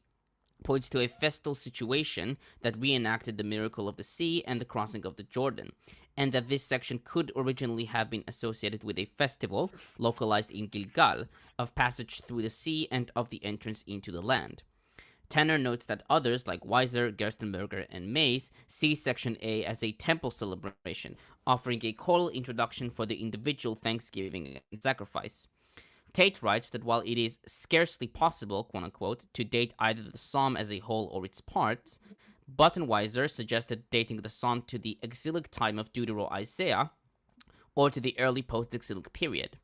points to a festal situation that reenacted the miracle of the sea and the crossing of the Jordan, and that this section could originally have been associated with a festival, localized in Gilgal, of passage through the sea and of the entrance into the land. Tanner notes that others, like Weiser, Gerstenberger, and Mays, see Section A as a temple celebration, offering a choral introduction for the individual thanksgiving and sacrifice. Tate writes that while it is scarcely possible, quote-unquote, to date either the psalm as a whole or its parts, Buttenweiser suggested dating the psalm to the exilic time of Deutero-Isaiah or to the early post-exilic period.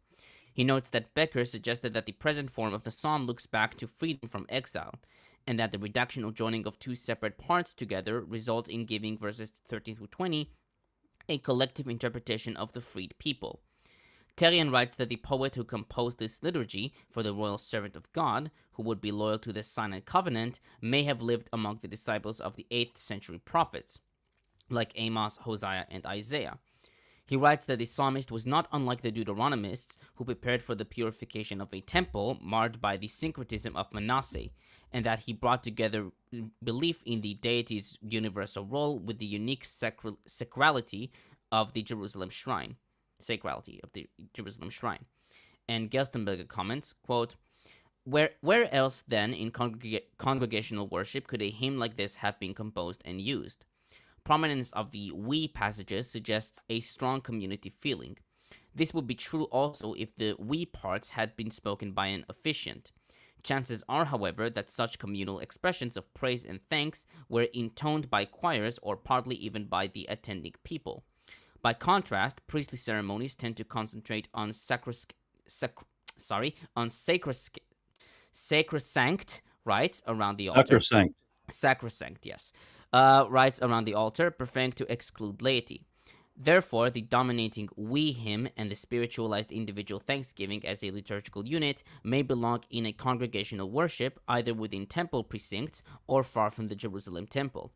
He notes that Becker suggested that the present form of the psalm looks back to freedom from exile, and that the reduction or joining of two separate parts together results in giving verses 13 through 20 a collective interpretation of the freed people. Terrian writes that the poet who composed this liturgy for the royal servant of God, who would be loyal to the Sinai covenant, may have lived among the disciples of the 8th century prophets, like Amos, Hosea, and Isaiah. He writes that the psalmist was not unlike the Deuteronomists, who prepared for the purification of a temple marred by the syncretism of Manasseh, and that he brought together belief in the deity's universal role with the unique sacrality of the Jerusalem shrine. And Gerstenberger comments, quote, Where else then in congregational worship could a hymn like this have been composed and used? Prominence of the we passages suggests a strong community feeling. This would be true also if the we parts had been spoken by an officiant. Chances are, however, that such communal expressions of praise and thanks were intoned by choirs or partly even by the attending people. By contrast, priestly ceremonies tend to concentrate on sacrosanct rites around the altar. Sacrosanct, yes. Rites around the altar, preferring to exclude laity. Therefore, the dominating we hymn and the spiritualized individual thanksgiving as a liturgical unit may belong in a congregational worship either within temple precincts or far from the Jerusalem temple.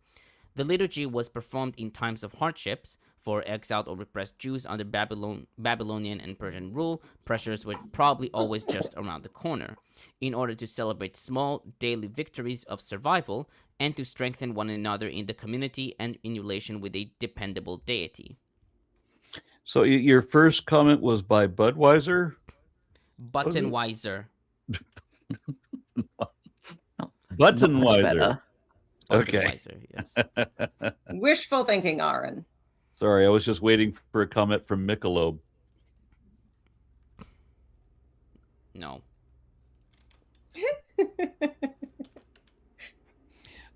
The liturgy was performed in times of hardships. For exiled or repressed Jews under Babylonian and Persian rule, pressures were probably always just around the corner, in order to celebrate small daily victories of survival and to strengthen one another in the community and in relation with a dependable deity. So your first comment was by Budweiser? Buttenweiser. Buttenweiser. Okay. Buttenweiser, yes. Wishful thinking, Aaron. Sorry, I was just waiting for a comment from Michelob. No.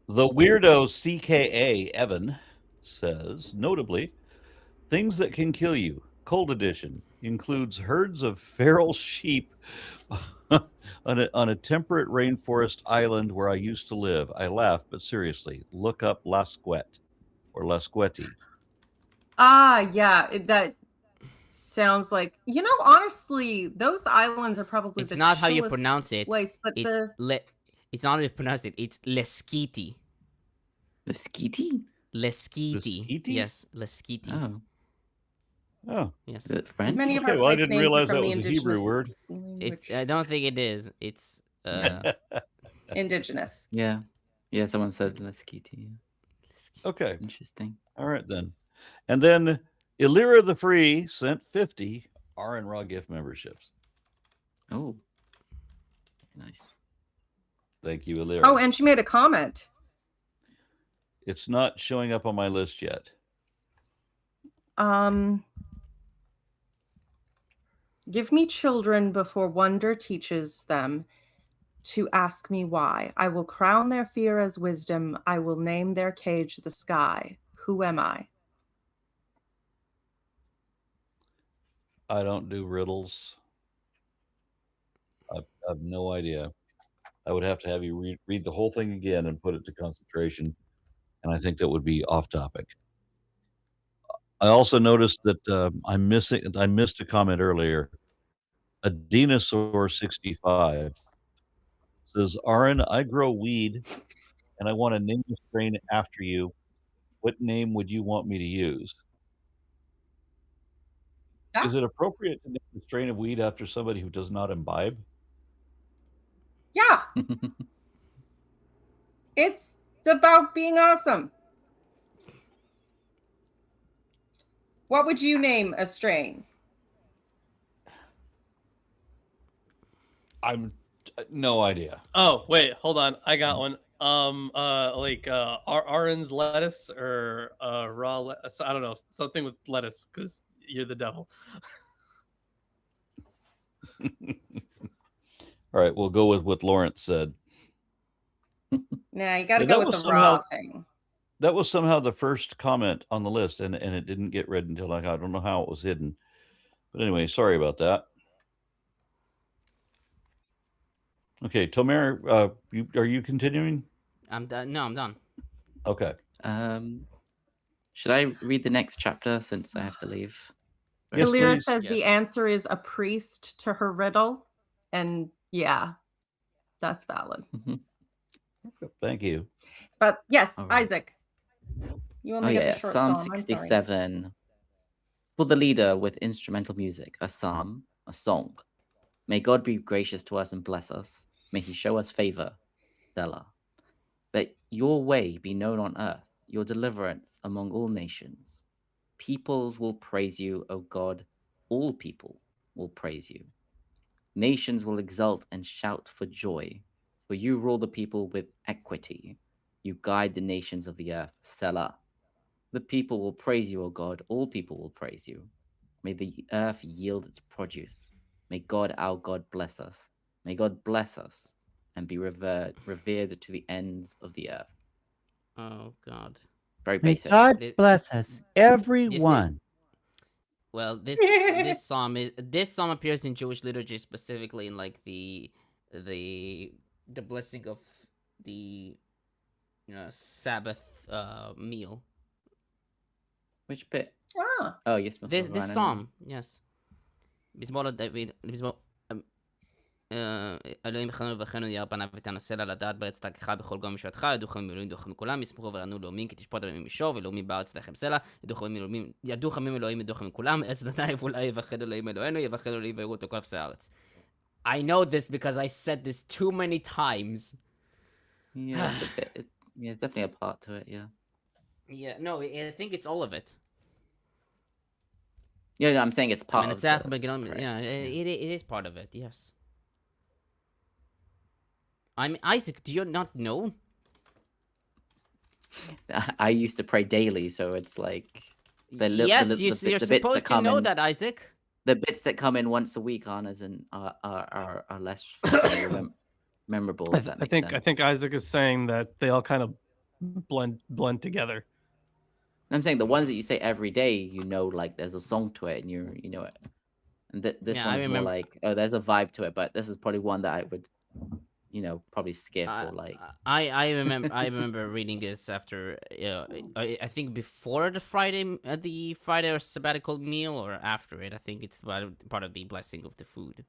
The weirdo CKA Evan says, notably, things that can kill you. Cold edition includes herds of feral sheep on a temperate rainforest island where I used to live. I laugh, but seriously, look up Lasquette or Lasquetti. Yeah, that sounds like, honestly, those islands are probably it's the not how you chillest pronounce it. place, but It's it's not how you pronounce it. It's Leskiti. Leskiti? Leskiti. Yes, Leskiti. Oh, yes. is it French? many of our Okay, well, I place didn't names are realize from that the was a indigenous Hebrew word. I don't think it is. It's indigenous. Yeah, someone said Leskiti. Okay. Interesting. All right, then. And then Illyra the Free sent 50 R and Raw gift memberships. Oh, nice. Thank you, Illyra. Oh, and she made a comment. It's not showing up on my list yet. Give me children before wonder teaches them to ask me why. I will crown their fear as wisdom. I will name their cage the sky. Who am I? I don't do riddles. I have no idea. I would have to have you read the whole thing again and put it to concentration. And I think that would be off topic. I also noticed that I missed a comment earlier. A Dinosaur 65 says, Aaron, I grow weed and I want to name the strain after you. What name would you want me to use? Is it appropriate to name the strain of weed after somebody who does not imbibe? Yeah. It's about being awesome. What would you name a strain? I'm no idea. Oh, wait, hold on. I got one. Aaron's lettuce or raw lettuce. I don't know, something with lettuce because you're the devil. All right, we'll go with what Lawrence said. Nah, you got to Yeah, go with the raw thing. That was somehow the first comment on the list, and it didn't get read until I don't know how it was hidden. But anyway, sorry about that. Okay, Tomer, are you continuing? I'm done. No, I'm done. Okay. Should I read the next chapter since I have to leave? Yes, Illyra please. says Yes. the answer is a priest to her riddle. And yeah, that's valid. Thank you. But yes, All right. Isaac. You only get the short Psalm psalm. I'm sorry. 67. For the leader with instrumental music, a psalm, a song. May God be gracious to us and bless us. May he show us favor, Stella. That your way be known on earth, your deliverance among all nations. Peoples will praise you, O God. All people will praise you. Nations will exult and shout for joy, for you rule the people with equity. You guide the nations of the earth, Selah. The people will praise you, O God. All people will praise you. May the earth yield its produce. May God, our God, bless us. May God bless us and be revered to the ends of the earth. Oh God. Very May basic. God bless us, everyone. Well, this psalm appears in Jewish liturgy, specifically in like the blessing of the Sabbath meal. Which bit? Ah. Oh, yes. This psalm, yes. אלוהים יחנו וברכנו יאר פניו ותנסה לה לדעת בארץ תגך בכל גום משועתך, ידעו חמים אלוהים ידעו חמים כולם, יסמכו ורענו לאומים כי תשפוט עליהם מישור, ולאומים בארץ לחם סלע, ידעו חמים אלוהים ידעו חמים כולם, ארץ נתנה יבולה יבחד אלוהים אלוהינו, יבחד אלוהים ויראו אותו כל אפסי הארץ. I know this because I said this too many times. Yeah, it's a bit. Yeah, it's definitely a part to it. Yeah. Yeah, no, I think it's all of it. Yeah, no, I'm saying it's part I mean, of it's it. yeah, it is part of it. Yes. I mean, Isaac, do you not know? I used to pray daily, so it's like You're supposed to know that, Isaac. The bits that come in once a week are less memorable. I think Isaac is saying that they all kind of blend together. I'm saying the ones that you say every day, like there's a song to it, and you know it. And this one's more like, oh, there's a vibe to it, but this is probably one that I would, probably skip or like. I remember reading this after, I think before the Friday or sabbatical meal, or after it. I think it's part of the blessing of the food.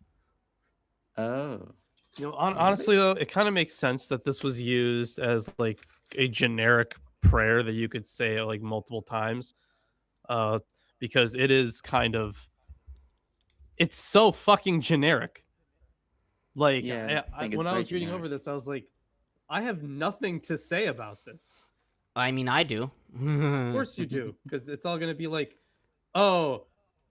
Oh. Honestly though, it kind of makes sense that this was used as like a generic prayer that you could say like multiple times, because it's so fucking generic. Like, yeah, when I was reading over this, I was like, I have nothing to say about this. I mean, I do. Of course you do, because it's all gonna be like, oh,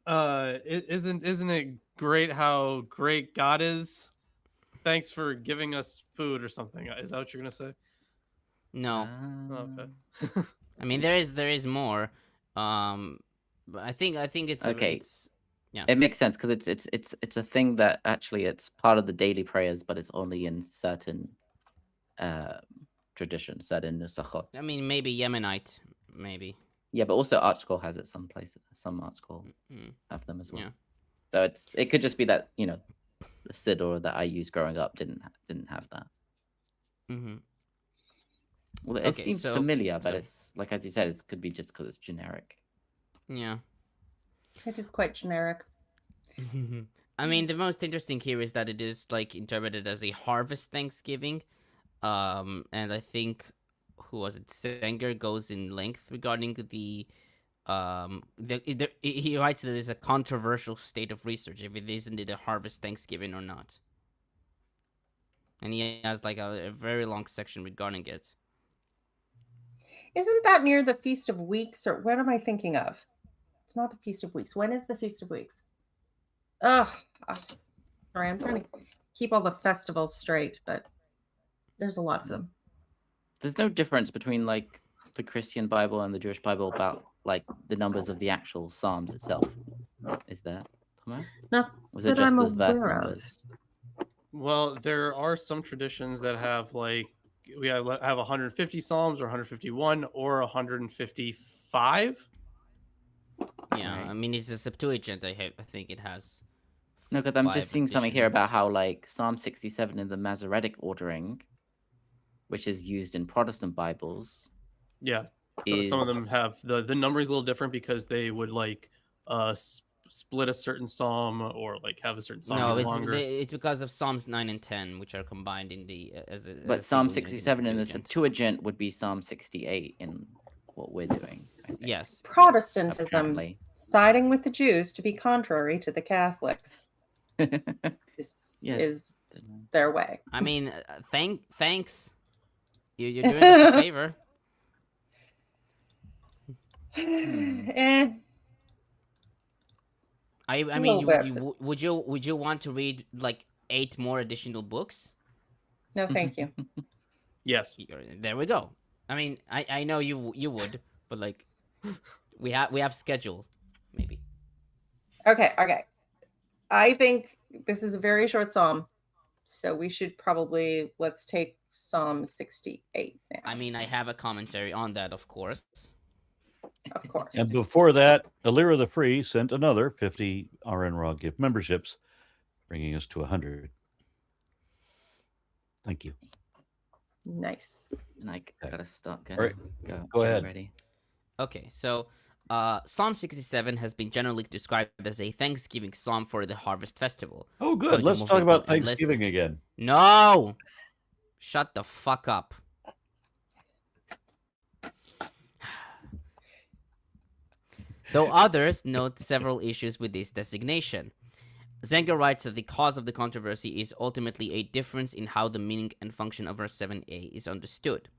isn't it great how great God is? Thanks for giving us food or something. Is that what you're gonna say? No. Oh, okay. I mean, there is more. But I think it's Okay. it's yeah. It makes sense because it's a thing that actually it's part of the daily prayers, but it's only in certain traditions, certain nusachot. I mean, maybe Yemenite, maybe. Yeah, but also Art Scroll has it some places. Some Art Scroll Mm, have them as well. yeah. So it could just be that the Siddur that I used growing up didn't have that. Mm-hmm. Well, it Okay, seems so- familiar, but so- it's like as you said, it could be just because it's generic. Yeah. It is quite generic. I mean, the most interesting here is that it is like interpreted as a harvest Thanksgiving, and I think who was it? Sanger goes in length regarding the he writes that it's a controversial state of research if it isn't it a harvest Thanksgiving or not, and he has like a very long section regarding it. Isn't that near the Feast of Weeks, or what am I thinking of? It's not the Feast of Weeks. When is the Feast of Weeks? Ugh. Sorry, I'm trying to keep all the festivals straight, but there's a lot of them. There's no difference between like the Christian Bible and the Jewish Bible about like the numbers of the actual Psalms itself. Is there? Thomas? Not Was it that just I'm the verse aware of. numbers? Well, there are some traditions that have like we have 150 psalms or 151 or 155. Yeah, Right. I mean it's a Septuagint. I think it has. No, because I'm 5 just seeing something here additions. about how like Psalm 67 in the Masoretic ordering, which is used in Protestant Bibles. Yeah, so some of them is- have the numbering is a little different because they would like split a certain psalm or like have a certain psalm No, be it's longer. it's because of Psalms 9 and 10, which are combined in the as a But as a Psalm single unit 67 in the Septuagint. Septuagint would be Psalm 68 in what we're doing. I think, Yes. Protestantism apparently. siding with the Jews to be contrary to the Catholics. This Yes. is their way. I mean, thanks. You're doing us a favor. Eh, I A mean, little would you want to read like 8 more additional books? no, thank you. Yes. There we go. I mean, I know you would, but like we have scheduled maybe. Okay. I think this is a very short psalm, so we should probably let's take Psalm 68 now. I mean, I have a commentary on that, of course. Of course. And before that, Alira the Free sent another 50 RN Raw gift memberships, bringing us to 100. Thank you. Nice. And I gotta start All right, go go getting ahead. ready. Okay, so Psalm 67 has been generally described as a Thanksgiving psalm for the Harvest Festival. Oh, good. According to Let's talk Movement about and Thanksgiving Leslie. again. No! Shut the fuck up. Though others note several issues with this designation. Zenger writes that the cause of the controversy is ultimately a difference in how the meaning and function of verse 7a is understood.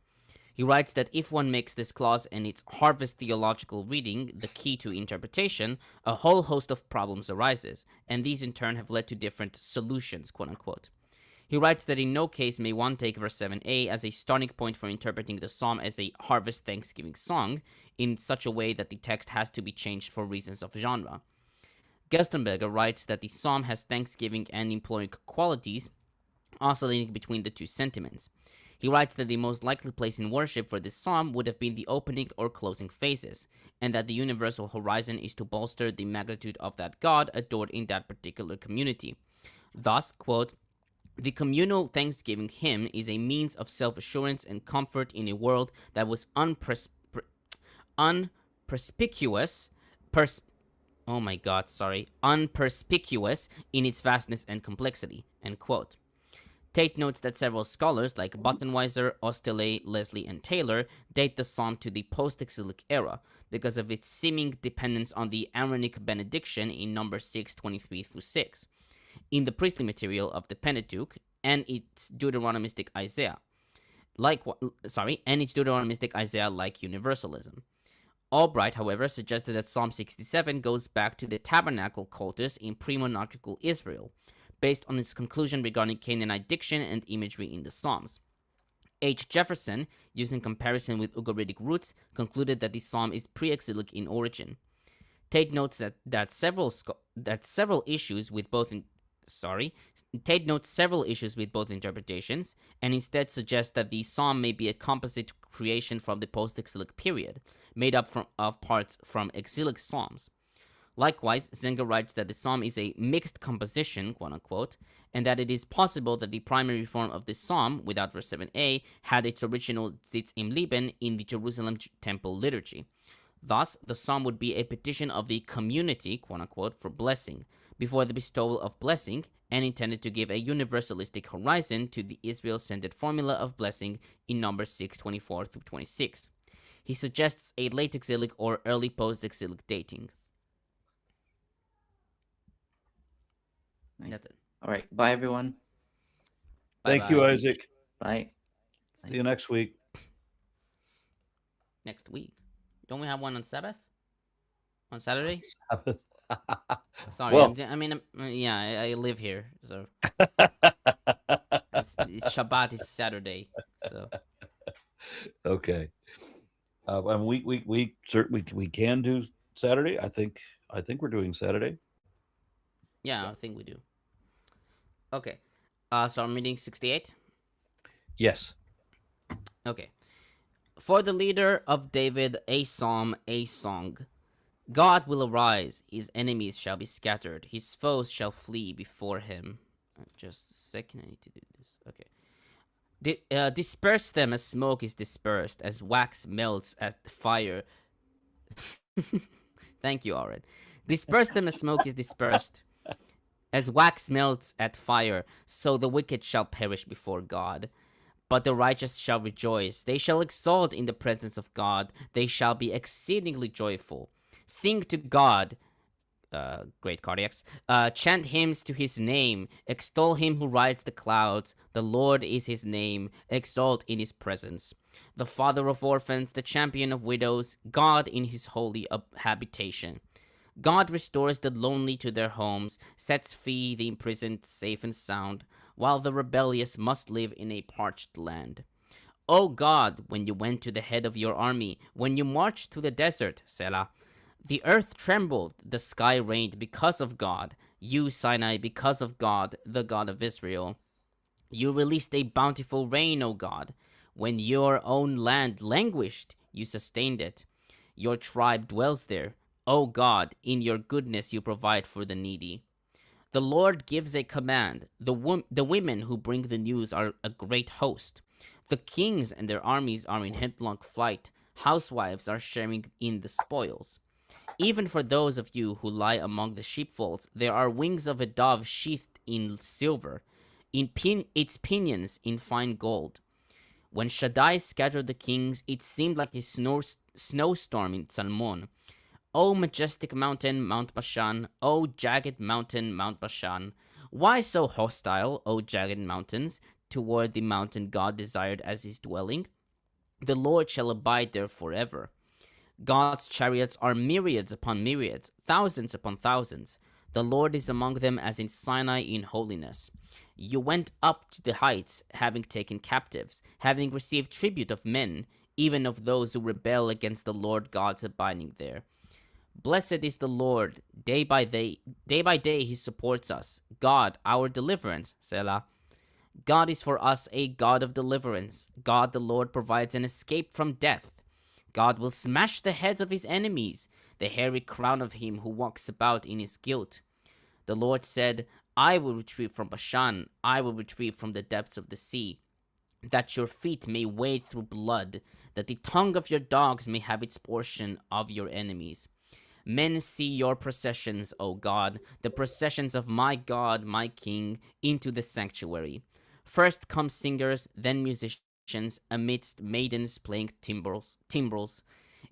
He writes that if one makes this clause and its harvest theological reading the key to interpretation, a whole host of problems arises, and these in turn have led to different solutions, quote unquote. He writes that in no case may one take verse 7a as a starting point for interpreting the psalm as a harvest thanksgiving song in such a way that the text has to be changed for reasons of genre. Gerstenberger writes that the psalm has thanksgiving and imploring qualities, oscillating between the two sentiments. He writes that the most likely place in worship for this psalm would have been the opening or closing phases, and that the universal horizon is to bolster the magnitude of that God adored in that particular community. Thus, quote, the communal thanksgiving hymn is a means of self-assurance and comfort in a world that was unperspicuous in its vastness and complexity, end quote. Tate notes that several scholars like Buttenweiser, Ostele, Leslie, and Taylor date the psalm to the post-exilic era because of its seeming dependence on the Aaronic benediction in Numbers 6:23-6, in the priestly material of the Pentateuch, and its Deuteronomistic Isaiah. and its Deuteronomistic Isaiah-like universalism. Albright, however, suggested that Psalm 67 goes back to the tabernacle cultus in pre-monarchical Israel, based on its conclusion regarding Canaanite diction and imagery in the Psalms. H. Jefferson, using comparison with Ugaritic roots, concluded that the psalm is pre-exilic in origin. Tate notes that several issues with both interpretations, and instead suggests that the psalm may be a composite creation from the post-exilic period, made up of parts from exilic psalms. Likewise, Zenger writes that the psalm is a mixed composition, quote-unquote, and that it is possible that the primary form of the psalm, without verse 7a, had its original Zitz im Leben in the Jerusalem temple liturgy. Thus, the psalm would be a petition of the community, quote-unquote, for blessing, before the bestowal of blessing, and intended to give a universalistic horizon to the Israel-centered formula of blessing in Numbers 6:24 through 26. He suggests a late exilic or early post-exilic dating. Nice. That's it. All right. Bye, everyone. Thank you, Bye-bye. Isaac. Bye. See you next week. Next week. Don't we have one on Sabbath? On Saturday? Sorry. Well- I live here, so Shabbat is Saturday. So Okay. And we certainly we can do Saturday. I think we're doing Saturday. yeah, I think we do. Okay. So I'm reading 68. Yes. Okay. For the leader of David, a psalm, a song. God will arise, his enemies shall be scattered, his foes shall flee before him. Just a second, I need to do this. Okay. Disperse them as smoke is dispersed, as wax melts at the fire. Thank you, Aaron. Disperse them as smoke is dispersed, as wax melts at fire, so the wicked shall perish before God. But the righteous shall rejoice. They shall exult in the presence of God. They shall be exceedingly joyful. Sing to God, great cardiacs. Chant hymns to his name. Extol him who rides the clouds. The Lord is his name. Exalt in his presence. The father of orphans, the champion of widows, God in his holy habitation. God restores the lonely to their homes, sets free the imprisoned safe and sound, while the rebellious must live in a parched land. O God, when you went to the head of your army, when you marched through the desert, Selah, the earth trembled, the sky rained because of God, you, Sinai, because of God, the God of Israel. You released a bountiful rain, O God. When your own land languished, you sustained it. Your tribe dwells there. O God, in your goodness you provide for the needy. The Lord gives a command. The women who bring the news are a great host. The kings and their armies are in headlong flight. Housewives are sharing in the spoils. Even for those of you who lie among the sheepfolds, there are wings of a dove sheathed in silver, its pinions in fine gold. When Shaddai scattered the kings, it seemed like a snowstorm in Salmon. O majestic mountain, Mount Bashan, O jagged mountain, Mount Bashan, why so hostile, O jagged mountains, toward the mountain God desired as his dwelling? The Lord shall abide there forever. God's chariots are myriads upon myriads, thousands upon thousands. The Lord is among them as in Sinai in holiness. You went up to the heights, having taken captives, having received tribute of men, even of those who rebel against the Lord God's abiding there. Blessed is the Lord, day by day he supports us. God, our deliverance, Selah. God is for us a God of deliverance. God the Lord provides an escape from death. God will smash the heads of his enemies, the hairy crown of him who walks about in his guilt. The Lord said, I will retrieve from Bashan, I will retrieve from the depths of the sea, that your feet may wade through blood, that the tongue of your dogs may have its portion of your enemies. Men see your processions, O God, the processions of my God, my King, into the sanctuary. First come singers, then musicians, amidst maidens playing timbrels.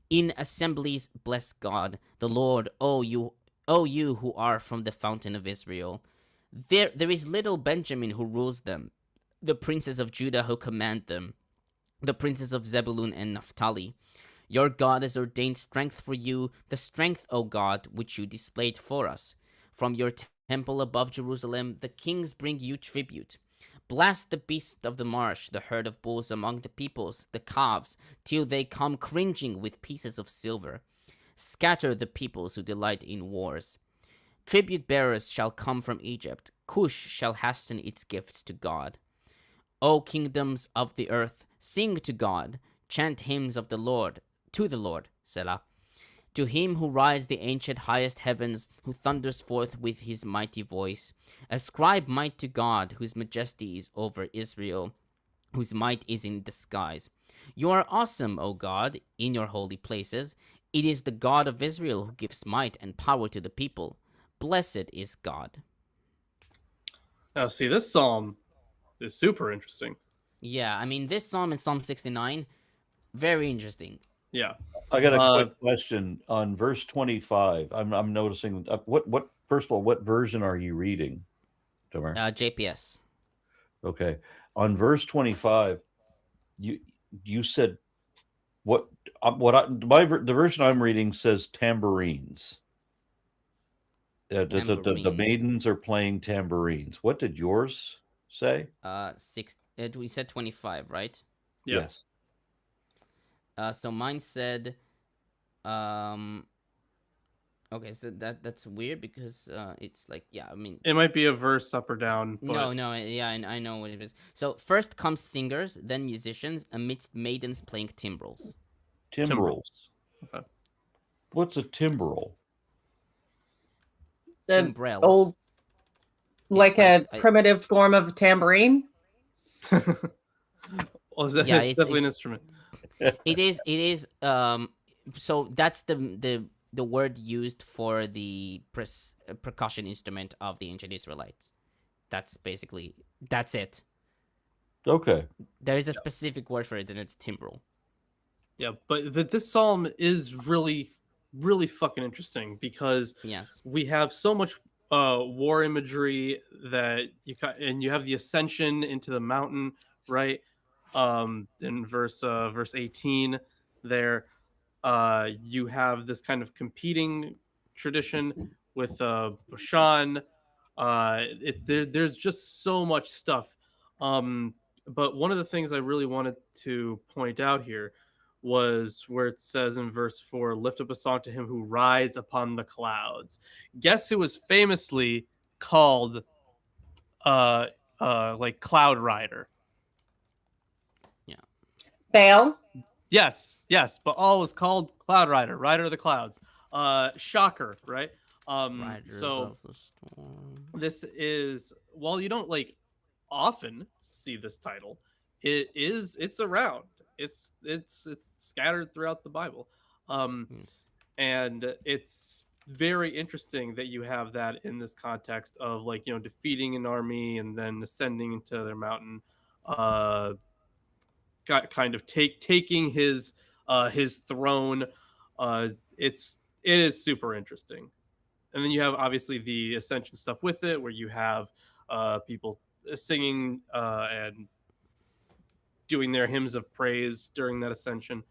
In assemblies, bless God, the Lord, O you who are from the fountain of Israel. There is little Benjamin who rules them, the princes of Judah who command them. the princes of Zebulun and Naphtali. Your God has ordained strength for you, the strength, O God, which you displayed for us. From your temple above Jerusalem, the kings bring you tribute. Blast the beasts of the marsh, the herd of bulls among the peoples, the calves, till they come cringing with pieces of silver. Scatter the peoples who delight in wars. Tribute bearers shall come from Egypt. Cush shall hasten its gifts to God. O kingdoms of the earth, sing to God. Chant hymns of the Lord, to the Lord, Selah. To him who rides the ancient highest heavens, who thunders forth with his mighty voice. Ascribe might to God, whose majesty is over Israel, whose might is in the skies. You are awesome, O God, in your holy places. It is the God of Israel who gives might and power to the people. Blessed is God. Now, see, this psalm is super interesting. Yeah, I mean, this psalm and Psalm 69, very interesting. Yeah. I got a quick question on verse 25. I'm noticing what first of all, what version are you reading, Tomer? JPS. Okay. On verse 25, you said the version I'm reading says tambourines. The maidens are playing tambourines. What did yours say? We said 25, right? Yeah. Yes. So mine said, okay, so that's weird because it's like, yeah, I mean, it might be a verse up or down. But... No, yeah, I know what it is. So first comes singers, then musicians, amidst maidens playing timbrels. Timbrels. Okay. What's a timbrel? Timbrels. Old, like a primitive form of tambourine. Well, it's definitely an instrument. It is. So that's the word used for the percussion instrument of the ancient Israelites. That's it. Okay. There is a specific word for it, and it's timbrel. Yeah, but this psalm is really, really fucking interesting because we have so much war imagery that you have the ascension into the mountain, right? In verse 18 there, you have this kind of competing tradition with Bashan. There's just so much stuff. But one of the things I really wanted to point out here was where it says in verse 4, lift up a song to him who rides upon the clouds. Guess who was famously called like Cloud Rider? Yeah. Baal? Yes, Baal was called Cloud Rider, Rider of the Clouds. Shocker, right? Riders of the Storm. This is, while you don't like often see this title, it's around. It's scattered throughout the Bible. And it's very interesting that you have that in this context of like, defeating an army and then ascending into their mountain, kind of taking his throne. It is super interesting. And then you have obviously the ascension stuff with it, where you have people singing and doing their hymns of praise during that ascension.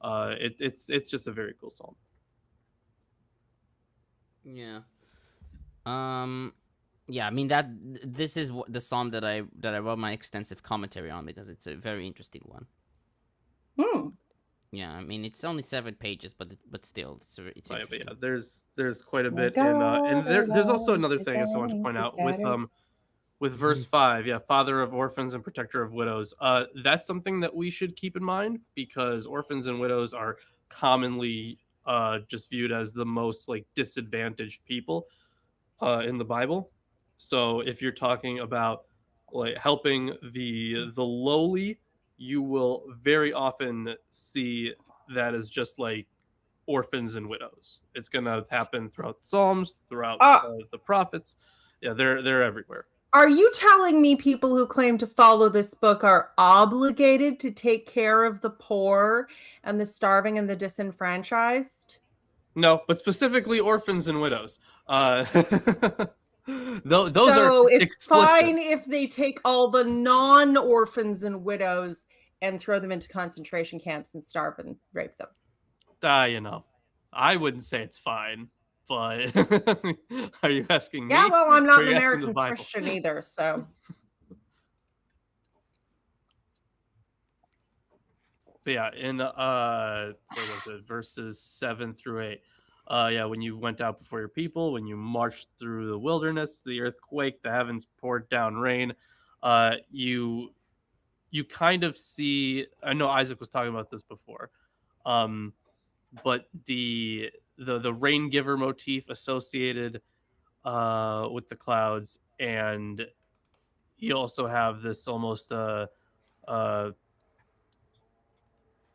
It's just a very cool psalm. Yeah. Yeah, I mean this is the psalm that I wrote my extensive commentary on because it's a very interesting one. Yeah, I mean it's only 7 pages, but still it's interesting. Yeah, there's quite a bit, and there's also another thing I just want to point out with verse 5. Yeah, father of orphans and protector of widows. That's something that we should keep in mind because orphans and widows are commonly just viewed as the most like disadvantaged people in the Bible. So if you're talking about like helping the lowly, you will very often see that as just like orphans and widows. It's gonna happen throughout the Psalms, throughout the prophets. Yeah, they're everywhere. Are you telling me people who claim to follow this book are obligated to take care of the poor and the starving and the disenfranchised? No, but specifically orphans and widows. Those so are it's explicit. fine if they take all the non-orphans and widows and throw them into concentration camps and starve and rape them. You know, I wouldn't say it's fine, but are you asking me? Yeah, well, I'm not or are an you asking the American Bible? Christian either, so. But yeah, in what was it, verses 7 through 8. Yeah, when you went out before your people, when you marched through the wilderness, the earthquake, the heavens poured down rain. You kind of see. I know Isaac was talking about this before, but the rain giver motif associated with the clouds, and you also have this almost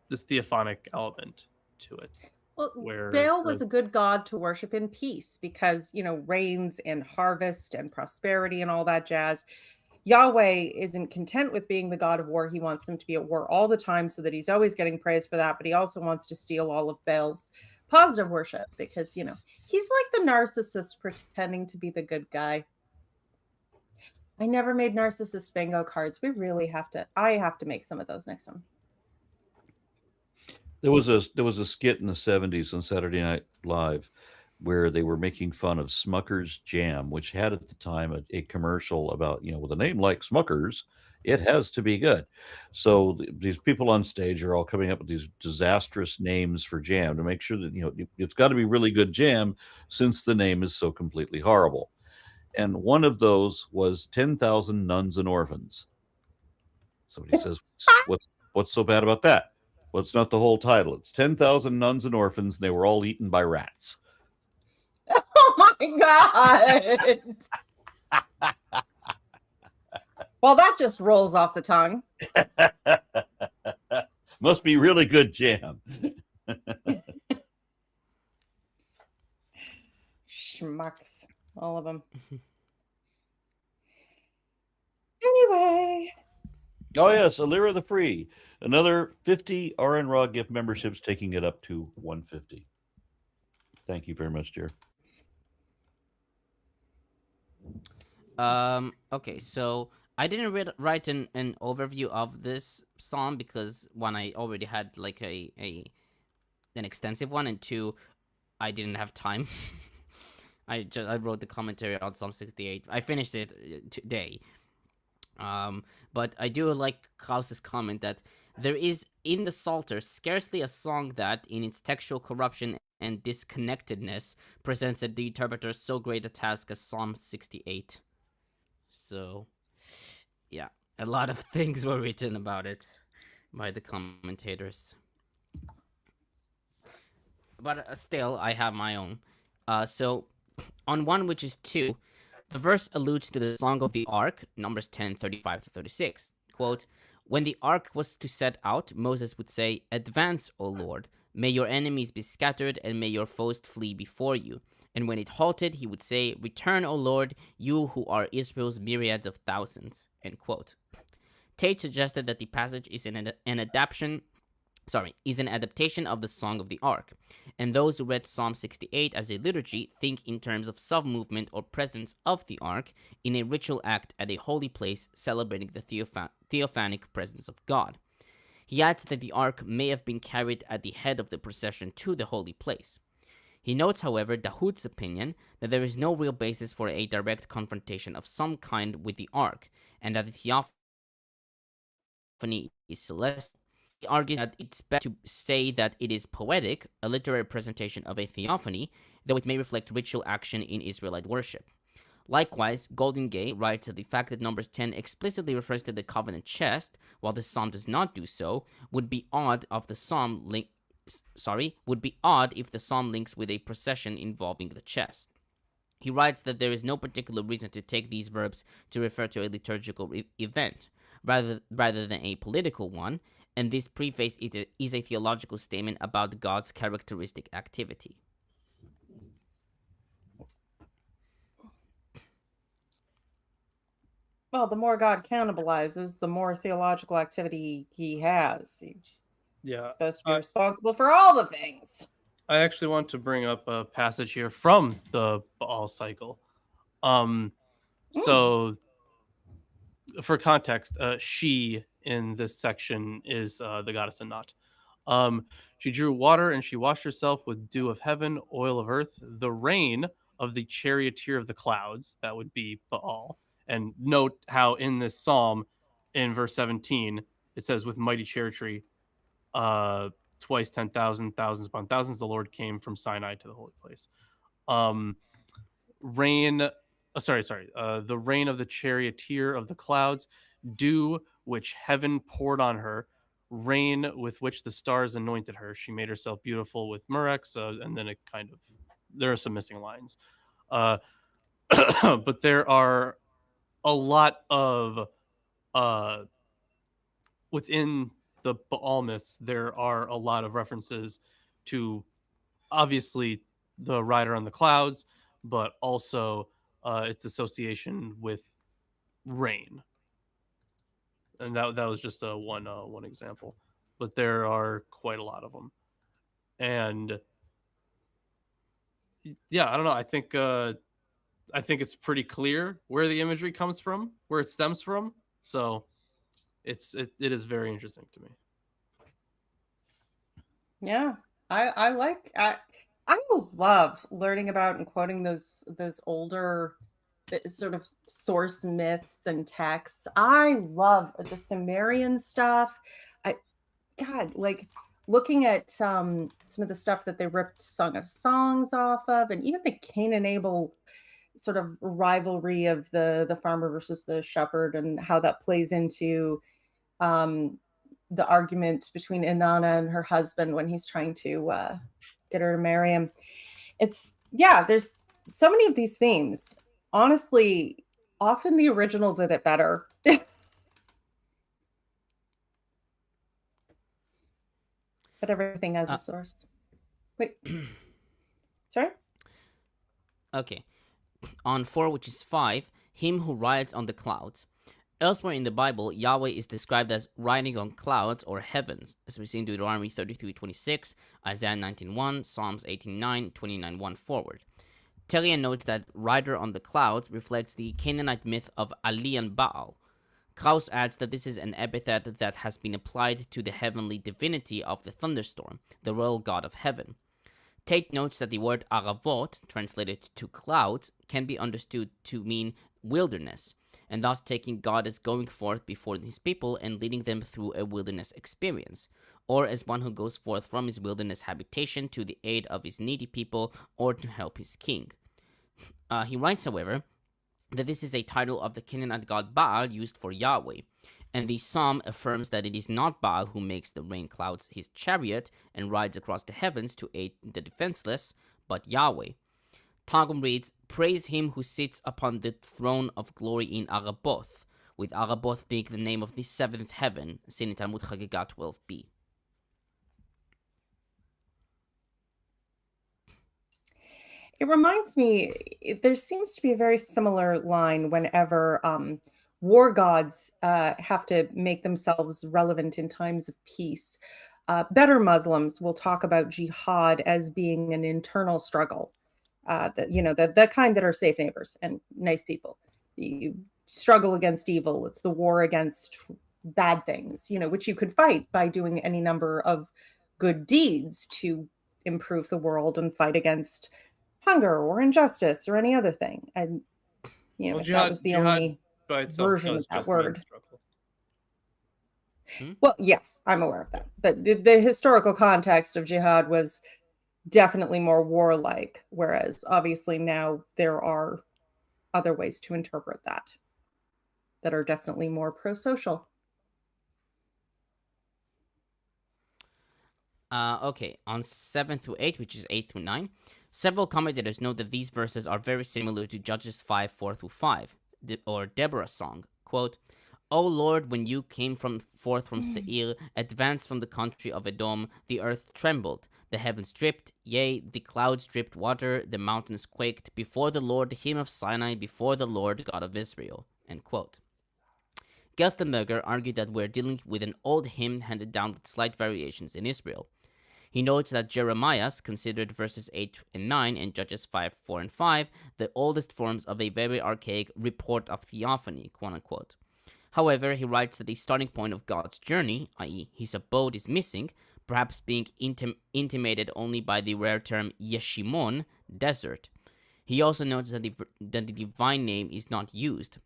this theophanic element to it. Well, Where Baal was a good god to worship in peace because, rains and harvest and prosperity and all that jazz. Yahweh isn't content with being the god of war. He wants them to be at war all the time so that he's always getting praise for that. But he also wants to steal all of Baal's positive worship because, he's like the narcissist pretending to be the good guy. I never made narcissist bingo cards. I have to make some of those next time. There was a skit in the 70s on Saturday Night Live where they were making fun of Smucker's Jam, which had at the time a commercial about, with a name like Smucker's, it has to be good. So these people on stage are all coming up with these disastrous names for jam to make sure that, it's got to be really good jam since the name is so completely horrible. And one of those was 10,000 Nuns and Orphans. Somebody says, what's so bad about that? Well, it's not the whole title. It's 10,000 Nuns and Orphans, and they were all eaten by rats. Oh my God. Well, that just rolls off the tongue. Must be really good jam. Schmucks. All of them. Anyway. Oh, yes, Alira the Free. Another 50 RN Raw gift memberships, taking it up to 150. Thank you very much, Jer. Okay, so I didn't write an overview of this psalm because one, I already had like an extensive one, and two, I didn't have time. I wrote the commentary on Psalm 68. I finished it today. But I do like Klaus's comment that there is in the Psalter scarcely a song that, in its textual corruption and disconnectedness, presented the interpreter so great a task as Psalm 68. So, yeah, a lot of things were written about it by the commentators. But still, I have my own. So, on one which is 2, the verse alludes to the Song of the Ark, Numbers 10:35-36. Quote, "When the ark was to set out, Moses would say, 'Advance, O Lord, may your enemies be scattered, and may your foes flee before you.' And when it halted, he would say, 'Return, O Lord, you who are Israel's myriads of thousands.'" End quote. Tate suggested that the passage is an adaptation of the Song of the Ark, and those who read Psalm 68 as a liturgy think in terms of sub-movement or presence of the Ark in a ritual act at a holy place celebrating the theophanic presence of God. He adds that the Ark may have been carried at the head of the procession to the holy place. He notes, however, Dahoud's opinion that there is no real basis for a direct confrontation of some kind with the Ark, and that the theophany is celestial. He argues that it's better to say that it is poetic, a literary presentation of a theophany, though it may reflect ritual action in Israelite worship. Likewise, Goldingay writes that the fact that Numbers 10 explicitly refers to the covenant chest, while the psalm does not do so, would be odd if the psalm links with a procession involving the chest. He writes that there is no particular reason to take these verbs to refer to a liturgical event, rather than a political one, and this preface is a theological statement about God's characteristic activity. Well, the more God cannibalizes, the more theological activity he has. He's supposed to be responsible for all the things. I actually want to bring up a passage here from the Baal cycle. So, for context, she in this section is the goddess Anat. She drew water and she washed herself with dew of heaven, oil of earth, the rain of the charioteer of the clouds. That would be Baal. And note how in this psalm, in verse 17, it says, with mighty chariotry, twice 10,000, thousands upon thousands, the Lord came from Sinai to the holy place. The rain of the charioteer of the clouds, dew which heaven poured on her, rain with which the stars anointed her. She made herself beautiful with murex, and then it kind of, there are some missing lines. But there are a lot of, within the Baal myths, there are a lot of references to, obviously, the rider on the clouds, but also its association with rain. And that was just one example, but there are quite a lot of them. And yeah, I don't know. I think it's pretty clear where the imagery comes from, where it stems from. So it is very interesting to me. Yeah, I love learning about and quoting those older sort of source myths and texts. I love the Sumerian stuff. God, like looking at some of the stuff that they ripped Song of Songs off of, and even the Cain and Abel sort of rivalry of the farmer versus the shepherd, and how that plays into the argument between Inanna and her husband when he's trying to get her to marry him. There's so many of these themes. Honestly, often the original did it better. But everything has a source. Wait. Sorry? Okay. On 4, which is 5, him who rides on the clouds. Elsewhere in the Bible, Yahweh is described as riding on clouds or heavens, as we see in Deuteronomy 33:26, Isaiah 19:1, Psalms 18:9, 29:1 forward. Tellian notes that rider on the clouds reflects the Canaanite myth of Alian Baal. Krauss adds that this is an epithet that has been applied to the heavenly divinity of the thunderstorm, the royal god of heaven. Tate notes that the word aravot, translated to clouds, can be understood to mean wilderness, and thus taking God as going forth before his people and leading them through a wilderness experience, or as one who goes forth from his wilderness habitation to the aid of his needy people or to help his king. He writes, however, that this is a title of the Canaanite god Baal used for Yahweh, and the psalm affirms that it is not Baal who makes the rain clouds his chariot and rides across the heavens to aid the defenseless, but Yahweh. Targum reads, praise him who sits upon the throne of glory in Araboth, with Araboth being the name of the seventh heaven, seen in Talmud Chagiga 12b. It reminds me, there seems to be a very similar line whenever war gods have to make themselves relevant in times of peace. Better Muslims will talk about jihad as being an internal struggle. The kind that are safe neighbors and nice people. You struggle against evil. It's the war against bad things, which you could fight by doing any number of good deeds to improve the world and fight against hunger or injustice or any other thing. And if that was the only version of that word. Well, yes, I'm aware of that. But the historical context of jihad was definitely more warlike, whereas obviously now there are other ways to interpret that are definitely more pro-social. Okay, on 7 through 8, which is 8 through 9, several commentators note that these verses are very similar to Judges 5, 4 through 5, or Deborah's song. Quote, O Lord, when you came forth from Seir, advanced from the country of Edom, the earth trembled, the heavens dripped, yea, the clouds dripped water, the mountains quaked, before the Lord, him of Sinai, before the Lord, God of Israel. End quote. Gerstenberger argued that we're dealing with an old hymn handed down with slight variations in Israel. He notes that Jeremiah's considered verses 8 and 9 and Judges 5, 4, and 5 the oldest forms of a very archaic report of theophany, quote-unquote. However, he writes that the starting point of God's journey, i.e., his abode, is missing, perhaps being intimated only by the rare term Yeshimon, desert. He also notes that the divine name is not used,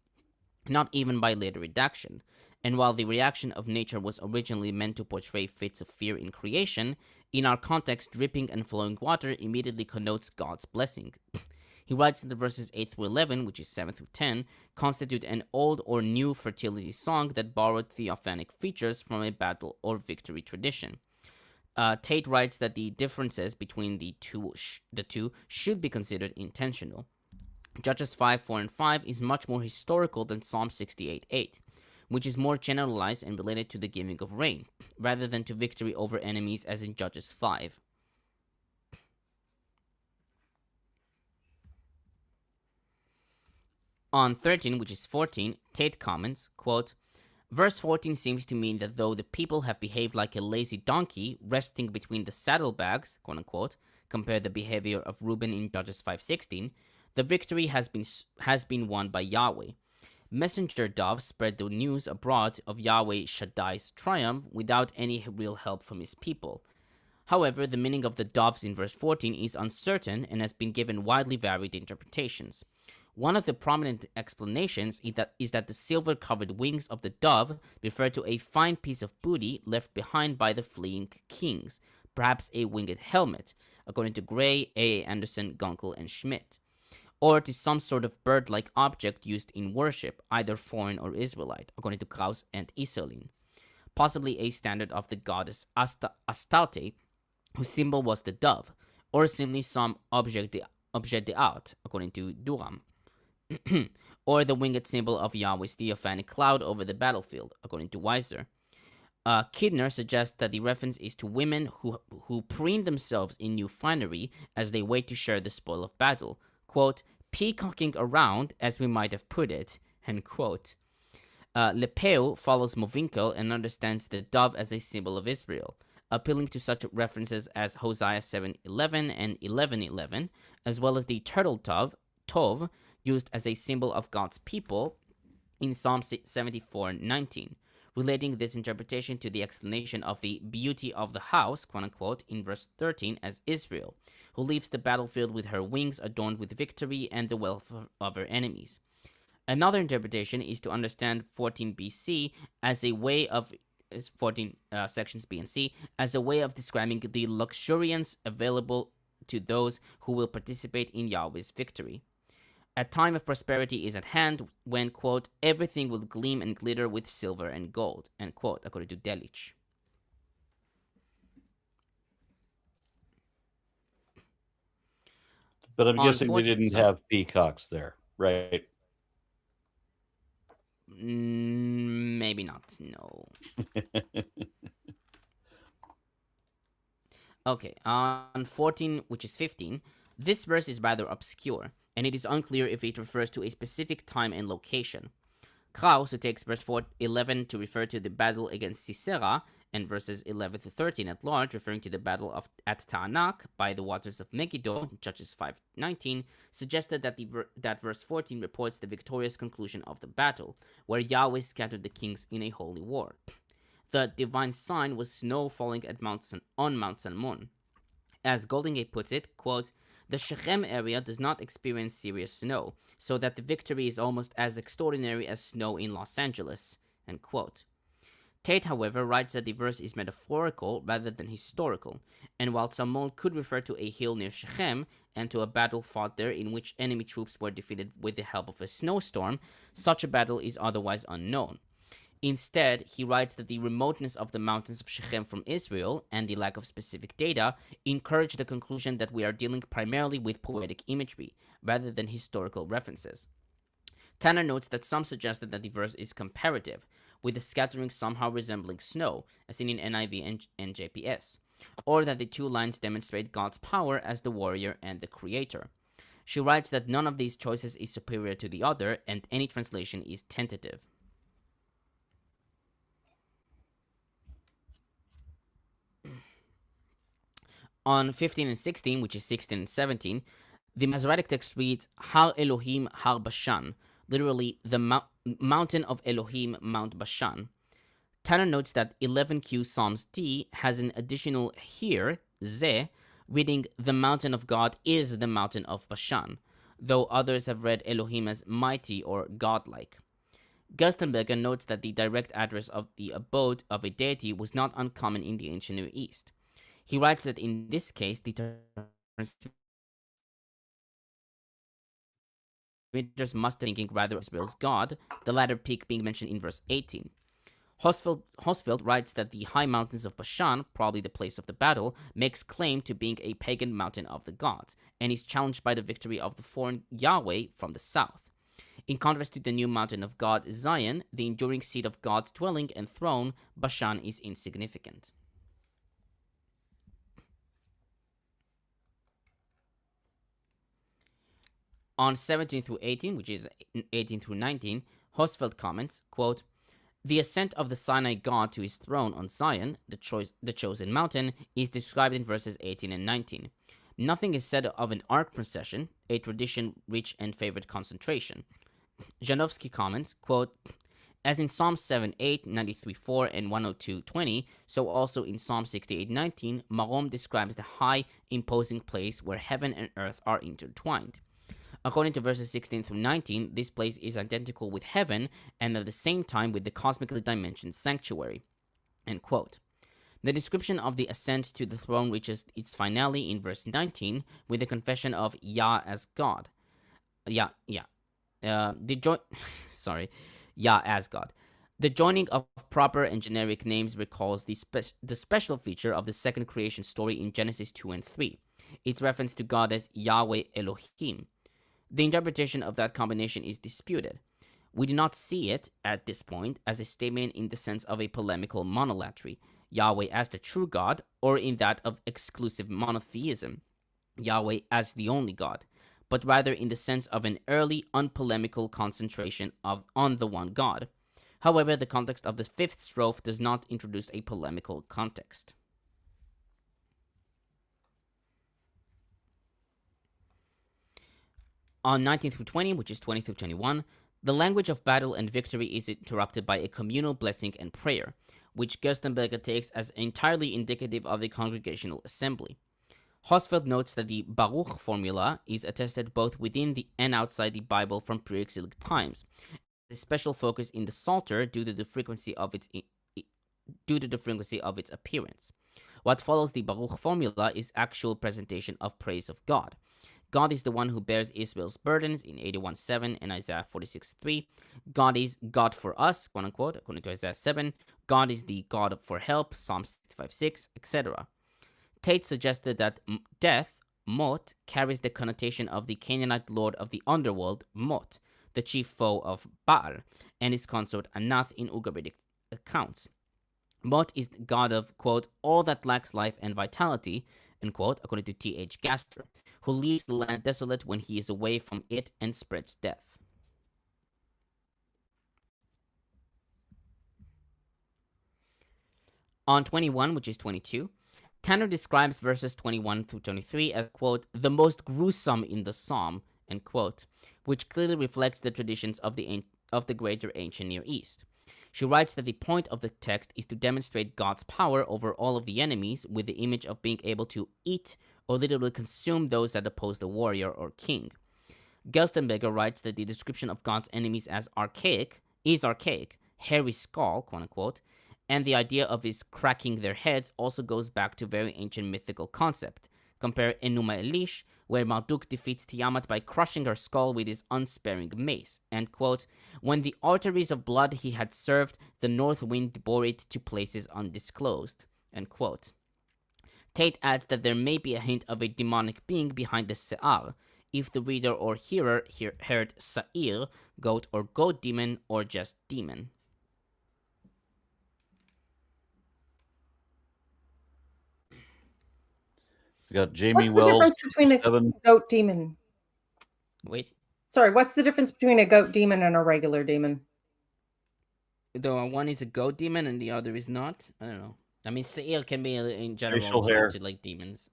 not even by later redaction. And while the reaction of nature was originally meant to portray fits of fear in creation, in our context, dripping and flowing water immediately connotes God's blessing. He writes that the verses 8 through 11, which is 7 through 10, constitute an old or new fertility song that borrowed theophanic features from a battle or victory tradition. Tate writes that the differences between the two should be considered intentional. Judges 5, 4, and 5 is much more historical than Psalm 68:8, which is more generalized and related to the giving of rain, rather than to victory over enemies as in Judges 5. On 13, which is 14, Tate comments, quote, Verse 14 seems to mean that though the people have behaved like a lazy donkey, resting between the saddlebags, quote unquote, compare the behavior of Reuben in Judges 5:16, the victory has been won by Yahweh. Messenger doves spread the news abroad of Yahweh Shaddai's triumph without any real help from his people. However, the meaning of the doves in verse 14 is uncertain and has been given widely varied interpretations. One of the prominent explanations is that the silver-covered wings of the dove refer to a fine piece of booty left behind by the fleeing kings, perhaps a winged helmet, according to Gray, A. Anderson, Gunkel, and Schmidt, or to some sort of bird-like object used in worship, either foreign or Israelite, according to Krauss and Iserlin, possibly a standard of the goddess Astarte, whose symbol was the dove, or simply some objet d'art, according to Durham, or the winged symbol of Yahweh's theophanic cloud over the battlefield, according to Weiser. Kidner suggests that the reference is to women who preen themselves in new finery as they wait to share the spoil of battle, quote, peacocking around, as we might have put it, end quote. Lepeu follows Movinkel and understands the dove as a symbol of Israel, appealing to such references as Hosea 7:11 and 11:11, as well as the turtle tov, used as a symbol of God's people in Psalm 74:19, relating this interpretation to the explanation of the beauty of the house, quote unquote, in verse 13 as Israel, who leaves the battlefield with her wings adorned with victory and the wealth of her enemies. Another interpretation is to understand 14 BC as a way of 14 sections B and C as a way of describing the luxuriance available to those who will participate in Yahweh's victory. A time of prosperity is at hand when, quote, everything will gleam and glitter with silver and gold, end quote, according to Delitzsch. But I'm guessing we didn't have peacocks there, right? Maybe not, no. Okay, on 14, which is 15, this verse is rather obscure, and it is unclear if it refers to a specific time and location. Krauss takes verse 11 to refer to the battle against Sisera, and verses 11 to 13 at large, referring to the battle at Ta'anak by the waters of Megiddo, Judges 5:19, suggested that verse 14 reports the victorious conclusion of the battle, where Yahweh scattered the kings in a holy war. The divine sign was snow falling on Mount Salmon. As Goldingay puts it, quote, the Shechem area does not experience serious snow, so that the victory is almost as extraordinary as snow in Los Angeles, end quote. Tate, however, writes that the verse is metaphorical rather than historical, and while Salmon could refer to a hill near Shechem and to a battle fought there in which enemy troops were defeated with the help of a snowstorm, such a battle is otherwise unknown. Instead, he writes that the remoteness of the mountains of Shechem from Israel and the lack of specific data encourage the conclusion that we are dealing primarily with poetic imagery rather than historical references. Tanner notes that some suggested that the verse is comparative, with the scattering somehow resembling snow, as seen in NIV and JPS, or that the two lines demonstrate God's power as the warrior and the creator. She writes that none of these choices is superior to the other, and any translation is tentative. On 15 and 16, which is 16 and 17, the Masoretic text reads, Har Elohim Har Bashan, literally the mountain of Elohim, Mount Bashan. Tanner notes that 11Q Psalms D has an additional here, ze, reading the mountain of God is the mountain of Bashan, though others have read Elohim as mighty or godlike. Gerstenberger notes that the direct address of the abode of a deity was not uncommon in the ancient Near East. He writes that in this case, the transmitters must be thinking rather of Israel's God, the latter peak being mentioned in verse 18. Hosfeld writes that the high mountains of Bashan, probably the place of the battle, makes claim to being a pagan mountain of the gods, and is challenged by the victory of the foreign Yahweh from the south. In contrast to the new mountain of God, Zion, the enduring seat of God's dwelling and throne, Bashan is insignificant. On 17 through 18, which is 18 through 19, Hosfeld comments, quote, "The ascent of the Sinai God to his throne on Zion, the chosen mountain, is described in verses 18 and 19. Nothing is said of an ark procession, a tradition rich and favored concentration." Janowski comments, quote, "As in Psalm 7:8, 93:4, and 102:20, so also in Psalm 68:19, Marom describes the high, imposing place where heaven and earth are intertwined. According to verses 16 through 19, this place is identical with heaven and at the same time with the cosmically dimensioned sanctuary." End quote. The description of the ascent to the throne reaches its finale in verse 19 with the confession of Yah as God. Yah as God. The joining of proper and generic names recalls the special feature of the second creation story in Genesis 2 and 3. Its reference to God as Yahweh Elohim. The interpretation of that combination is disputed. We do not see it, at this point, as a statement in the sense of a polemical monolatry, Yahweh as the true God, or in that of exclusive monotheism, Yahweh as the only God, but rather in the sense of an early, unpolemical concentration on the one God. However, the context of the fifth strophe does not introduce a polemical context. On 19 through 20, which is 20 through 21, the language of battle and victory is interrupted by a communal blessing and prayer, which Gerstenberger takes as entirely indicative of a congregational assembly. Hosfeld notes that the Baruch formula is attested both within and outside the Bible from pre-exilic times, a special focus in the Psalter due to the frequency of its appearance. What follows the Baruch formula is actual presentation of praise of God. God is the one who bears Israel's burdens in 81:7 and Isaiah 46:3. God is God for us, quote unquote, according to Isaiah 7. God is the God for help, Psalm 65:6, etc. Tate suggested that death, Mot, carries the connotation of the Canaanite lord of the underworld, Mot, the chief foe of Baal, and his consort Anath in Ugaritic accounts. Mot is the god of, quote, all that lacks life and vitality, end quote, according to T.H. Gaster, who leaves the land desolate when he is away from it and spreads death. On 21, which is 22, Tanner describes verses 21 through 23 as, quote, the most gruesome in the psalm, end quote, which clearly reflects the traditions of the greater ancient Near East. She writes that the point of the text is to demonstrate God's power over all of the enemies with the image of being able to eat or literally consume those that oppose the warrior or king. Gerstenberger writes that the description of God's enemies as archaic, hairy skull, quote unquote, and the idea of his cracking their heads also goes back to very ancient mythical concept. Compare Enuma Elish, where Marduk defeats Tiamat by crushing her skull with his unsparing mace, and, quote, when the arteries of blood he had served, the north wind bore it to places undisclosed, end quote. Tate adds that there may be a hint of a demonic being behind the Se'ar, if the reader or hearer heard Sa'ir, goat or goat demon, or just demon. We got Jamie What's Wells. the difference between a goat demon? Wait. Sorry, what's the difference between a goat demon and a regular demon? The one is a goat demon and the other is not? I don't know. I mean, Sa'ir can be in general Facial referred hair. to like demons.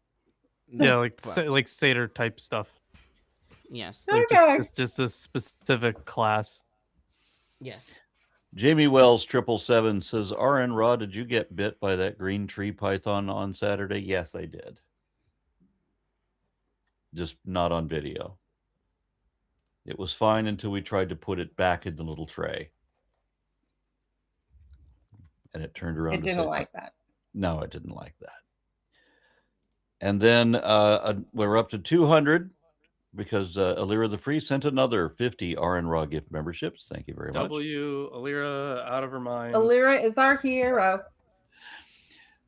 Yeah, like Seder type stuff. Yes. Like Okay. just a specific class. Yes. Jamie Wells 777 says, RN Raw, did you get bit by that green tree python on Saturday? Yes, I did. Just not on video. It was fine until we tried to put it back in the little tray. And it turned around. It didn't like that. No, it didn't like that. And then we're up to 200 because Alira the Free sent another 50 RN Raw gift memberships. Thank you very much. Alira out of her mind. Alira is our hero.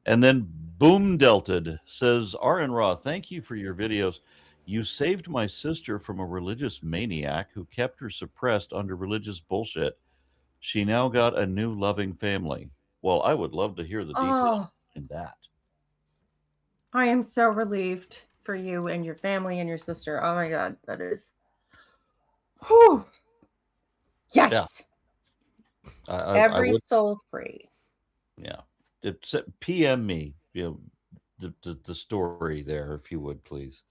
And then Boom Delted says, RN Raw, thank you for your videos. You saved my sister from a religious maniac who kept her suppressed under religious bullshit. She now got a new loving family. Well, I would love to hear the details in that. I am so relieved for you and your family and your sister. Oh my God, that is. Whew. Yes. Yeah. Every soul free. Yeah. PM me, the story there, if you would, please.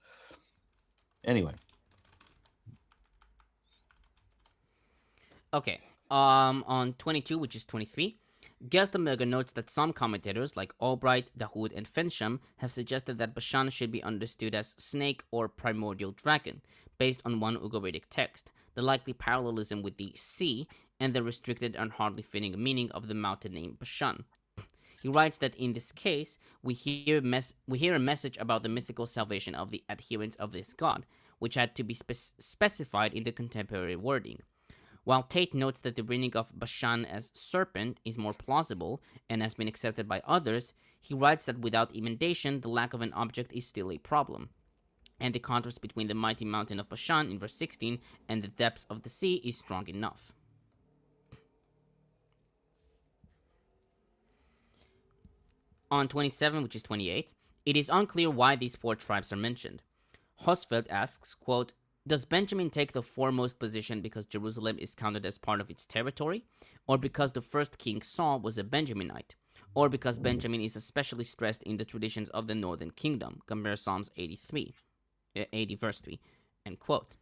Anyway. Okay. On 22, which is 23, Gerstenberger notes that some commentators, like Albright, Dahoud, and Fensham, have suggested that Bashan should be understood as snake or primordial dragon, based on one Ugaritic text, the likely parallelism with the sea, and the restricted and hardly fitting meaning of the mountain name Bashan. He writes that in this case, we hear a message about the mythical salvation of the adherents of this god, which had to be specified in the contemporary wording. While Tate notes that the reading of Bashan as serpent is more plausible and has been accepted by others, he writes that without emendation, the lack of an object is still a problem. And the contrast between the mighty mountain of Bashan in verse 16 and the depths of the sea is strong enough. On 27, which is 28, it is unclear why these 4 tribes are mentioned. Hosfeld asks, quote, does Benjamin take the foremost position because Jerusalem is counted as part of its territory, or because the first king Saul was a Benjaminite, or because Benjamin is especially stressed in the traditions of the northern kingdom? Compare Psalms 80 verse 3, end quote.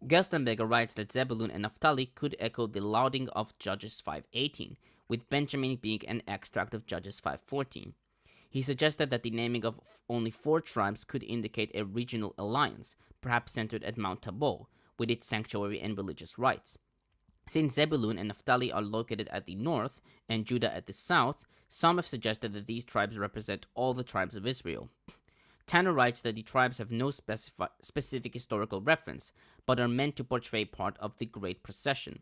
Gerstenberger writes that Zebulun and Naphtali could echo the lauding of Judges 5:18, with Benjamin being an extract of Judges 5:14. He suggested that the naming of only 4 tribes could indicate a regional alliance, perhaps centered at Mount Tabor, with its sanctuary and religious rites. Since Zebulun and Naphtali are located at the north and Judah at the south, some have suggested that these tribes represent all the tribes of Israel. Tanner writes that the tribes have no specific historical reference, but are meant to portray part of the great procession.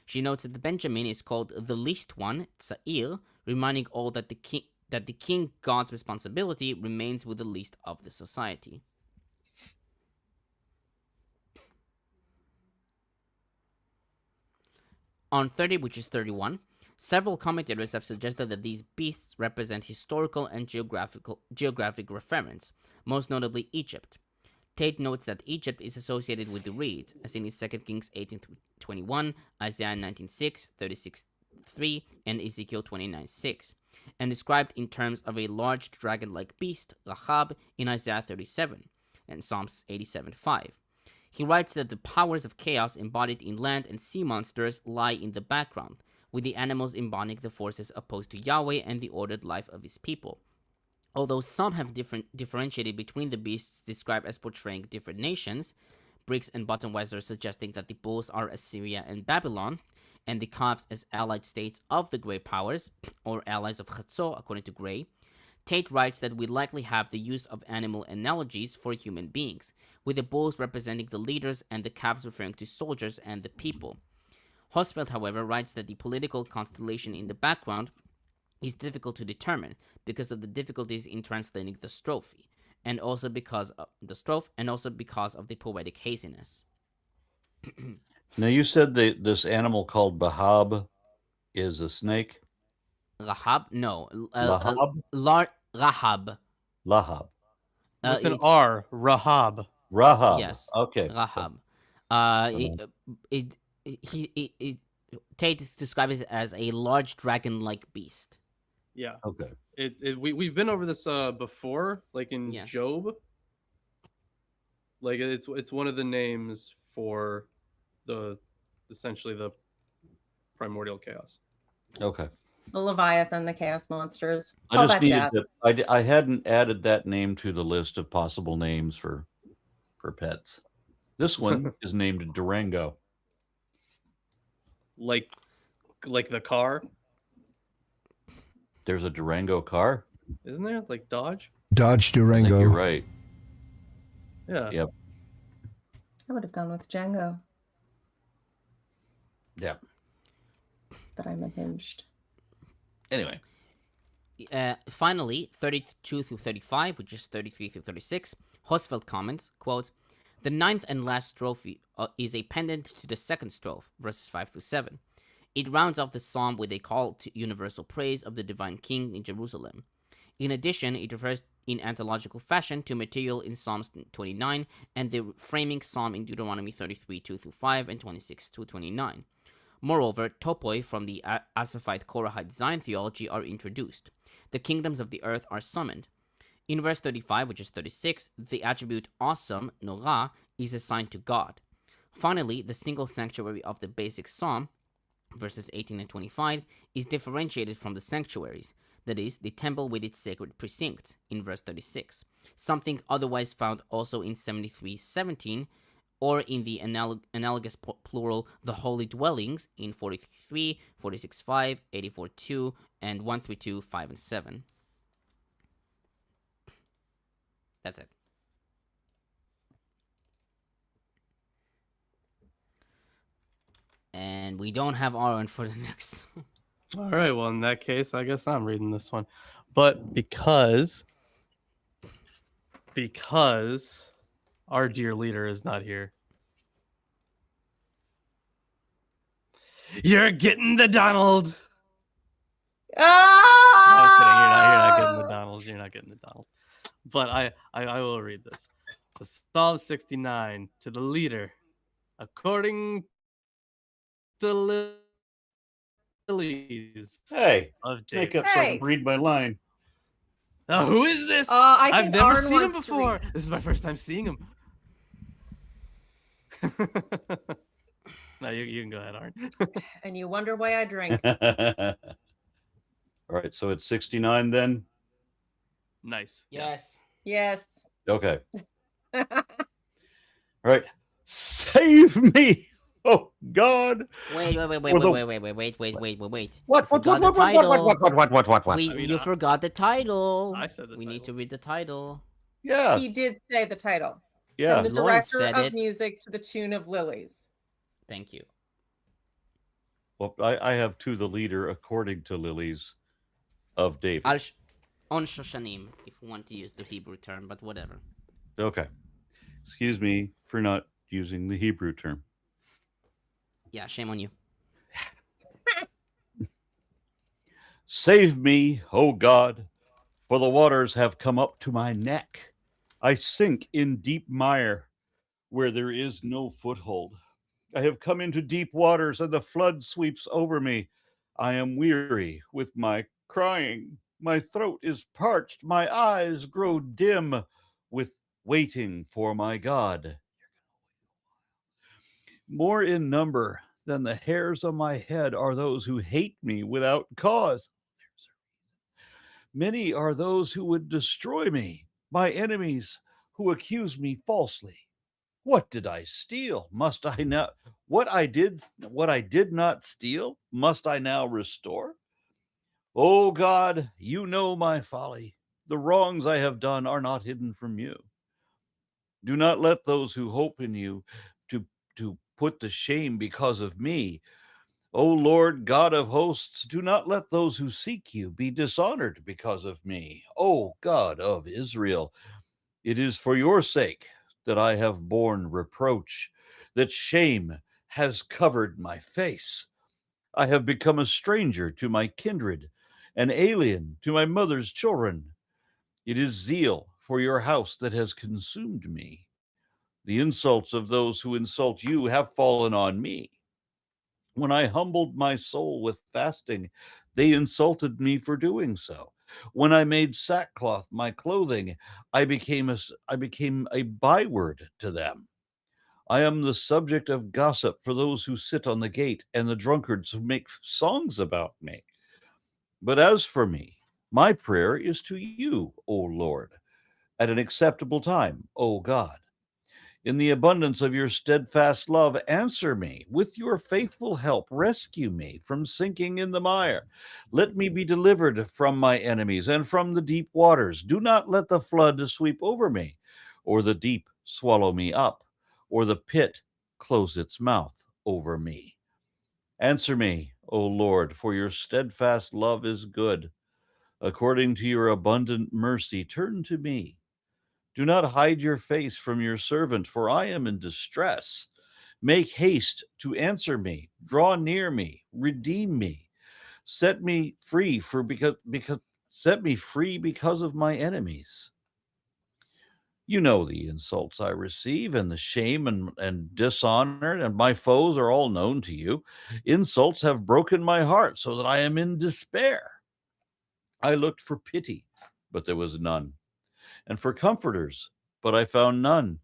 She notes that the Benjamin is called the least one, Tza'ir, reminding all that the king god's responsibility remains with the least of the society. On 30, which is 31, several commentators have suggested that these beasts represent historical and geographic reference, most notably Egypt. Tate notes that Egypt is associated with the reeds, as in 2 Kings 18:21, Isaiah 19:6, 36:3, and Ezekiel 29:6, and described in terms of a large dragon-like beast, Rahab, in Isaiah 37, and Psalms 87:5. He writes that the powers of chaos embodied in land and sea monsters lie in the background, with the animals embodying the forces opposed to Yahweh and the ordered life of his people. Although some have differentiated between the beasts described as portraying different nations, Briggs and Bottomweiser suggesting that the bulls are Assyria and Babylon, and the calves as allied states of the Grey powers, or allies of Chatzor, according to Gray, Tate writes that we likely have the use of animal analogies for human beings, with the bulls representing the leaders and the calves referring to soldiers and the people. Hosfeld, however, writes that the political constellation in the background is difficult to determine because of the difficulties in translating the strophe, and also because of the poetic haziness. Now, you said this animal called Bahab is a snake? Rahab? No. Lahab? Rahab. Lahab. With an R, Rahab. Rahab. Yes. Okay. Rahab. Tate describes it as a large dragon-like beast. Yeah. Okay. We've been over this before, like in Yes. Job. Like it's one of the names for essentially the primordial chaos. Okay. The Leviathan, the Chaos Monsters. I All just that needed jazz. to. I hadn't added that name to the list of possible names for pets. This one is named Durango. Like the car, There's a Durango car. isn't there? Like Dodge. Dodge I think Durango. you're right. Yeah. Yep. I would have gone with Django, Yeah. but I'm unhinged. Anyway. Finally, 32 through 35, which is 33 through 36, Hosfeld comments, quote, "The ninth and last strophe is a pendant to the second strophe, verses 5 through 7. It rounds off the psalm with a call to universal praise of the divine king in Jerusalem. In addition, it refers in anthological fashion to material in Psalms 29 and the framing psalm in Deuteronomy 33, 2 through 5 and 26 through 29. Moreover, topoi from the Asaphite Korahite Zion theology are introduced. The kingdoms of the earth are summoned. In verse 35, which is 36, the attribute awesome, Norah, is assigned to God. Finally, the single sanctuary of the basic psalm, verses 18 and 25, is differentiated from the sanctuaries, that is, the temple with its sacred precincts, in verse 36, something otherwise found also in 73:17, or in the analogous plural, the holy dwellings, in 43:3, 46:5, 84:2, and 132, 5, and 7. That's it. And we don't have Aaron for the next. All right. Well, in that case, I guess I'm reading this one, but because our dear leader is not here, you're getting the Donald. No, I'm kidding. You're not getting the Donald. You're not getting the Donald. But I will read this. So Psalm 69 to the leader, according to Lilies. Hey, of make David. up so I can read my line. Now, who is this? I I've think never Aaron seen him wants to before. read. This is my first time seeing him. No, you can go ahead, Aaron. And you wonder why I drink. All right, so it's 69 then? Nice. Yes. Yes. Okay. All right. Save me, oh God. Wait. Well, the- Wait. What? Forgot the title. What? You forgot the title. I said the We need to title. read the title. Yeah, He did say the title. yeah. From the Lauren director said of it. music to the tune of Lilies. Thank you. Well, I have to the leader according to Lilies of David. On Shoshanim, if you want to use the Hebrew term, but whatever. Okay. Excuse me for not using the Hebrew term. Yeah, shame on you. Save me, O God, for the waters have come up to my neck. I sink in deep mire where there is no foothold. I have come into deep waters, and the flood sweeps over me. I am weary with my crying. My throat is parched. My eyes grow dim with waiting for my God. More in number than the hairs on my head are those who hate me without cause. Many are those who would destroy me, my enemies who accuse me falsely. What did I steal? Must I not? What I did not steal, must I now restore? O God, you know my folly. The wrongs I have done are not hidden from you. Do not let those who hope in you to put to shame because of me. O Lord God of hosts, do not let those who seek you be dishonored because of me. O God of Israel, it is for your sake that I have borne reproach, that shame has covered my face. I have become a stranger to my kindred, an alien to my mother's children. It is zeal for your house that has consumed me. The insults of those who insult you have fallen on me. When I humbled my soul with fasting, they insulted me for doing so. When I made sackcloth my clothing, I became a byword to them. I am the subject of gossip for those who sit on the gate and the drunkards who make songs about me. But as for me, my prayer is to you, O Lord, at an acceptable time, O God. In the abundance of your steadfast love, answer me. With your faithful help, rescue me from sinking in the mire. Let me be delivered from my enemies and from the deep waters. Do not let the flood sweep over me, or the deep swallow me up, or the pit close its mouth over me. Answer me, O Lord, for your steadfast love is good. According to your abundant mercy, turn to me. Do not hide your face from your servant, for I am in distress. Make haste to answer me. Draw near me. Redeem me. Set me free because of my enemies. You know the insults I receive and the shame and dishonor, and my foes are all known to you. Insults have broken my heart so that I am in despair. I looked for pity, but there was none, and for comforters, but I found none.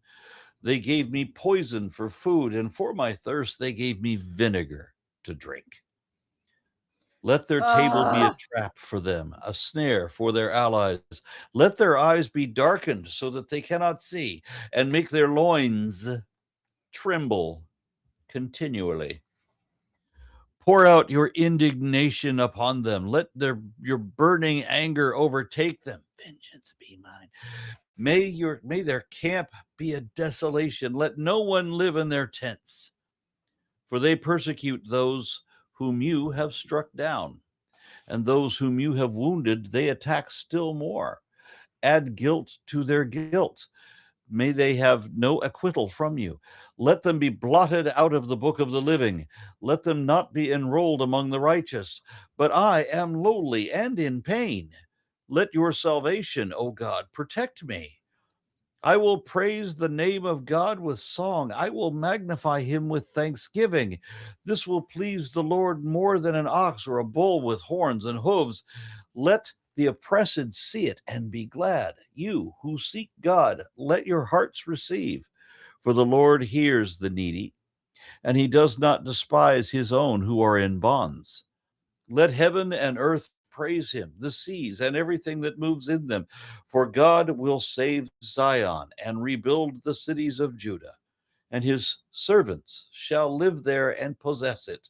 They gave me poison for food, and for my thirst they gave me vinegar to drink. Let their table be a trap for them, a snare for their allies. Let their eyes be darkened so that they cannot see, and make their loins tremble continually. Pour out your indignation upon them. Let your burning anger overtake them. Vengeance be mine. May their camp be a desolation. Let no one live in their tents. For they persecute those whom you have struck down, and those whom you have wounded they attack still more. Add guilt to their guilt. May they have no acquittal from you. Let them be blotted out of the book of the living. Let them not be enrolled among the righteous. But I am lowly and in pain. Let your salvation, O God, protect me. I will praise the name of God with song. I will magnify him with thanksgiving. This will please the Lord more than an ox or a bull with horns and hooves. Let the oppressed see it and be glad. You who seek God, let your hearts receive. For the Lord hears the needy, and he does not despise his own who are in bonds. Let heaven and earth praise him, the seas and everything that moves in them. For God will save Zion and rebuild the cities of Judah, and his servants shall live there and possess it.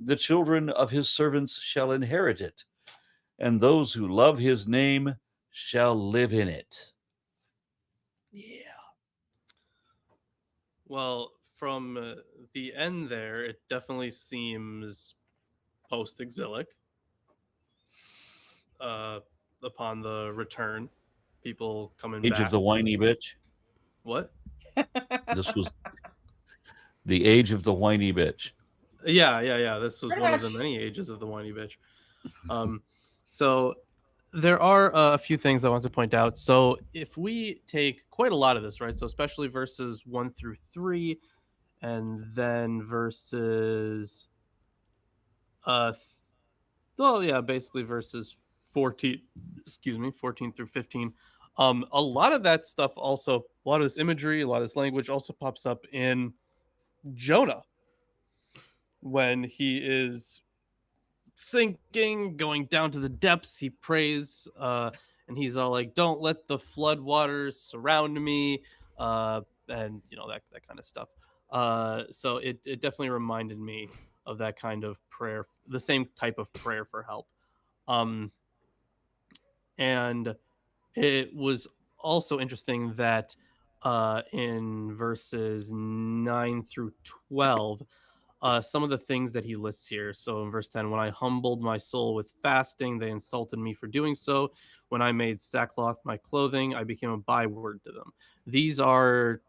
The children of his servants shall inherit it, and those who love his name shall live in it. Yeah. Well, from the end there, it definitely seems post-exilic. Upon the return, people coming Age back. of the whiny bitch. What? This was the age of the whiny bitch. Yeah. This was Pretty one of the much. many ages of the whiny bitch. So there are a few things I want to point out. So if we take quite a lot of this, right? So especially verses 1 through 3, and then verses, basically verses 14 through 15. A lot of that stuff also, a lot of this imagery, a lot of this language also pops up in Jonah when he is sinking, going down to the depths. He prays, and he's all like, "Don't let the flood waters surround me," and that kind of stuff. So it definitely reminded me of that kind of prayer, the same type of prayer for help. And it was also interesting that in verses 9 through 12, some of the things that he lists here. So in verse 10, when I humbled my soul with fasting, they insulted me for doing so. When I made sackcloth my clothing, I became a byword to them. These are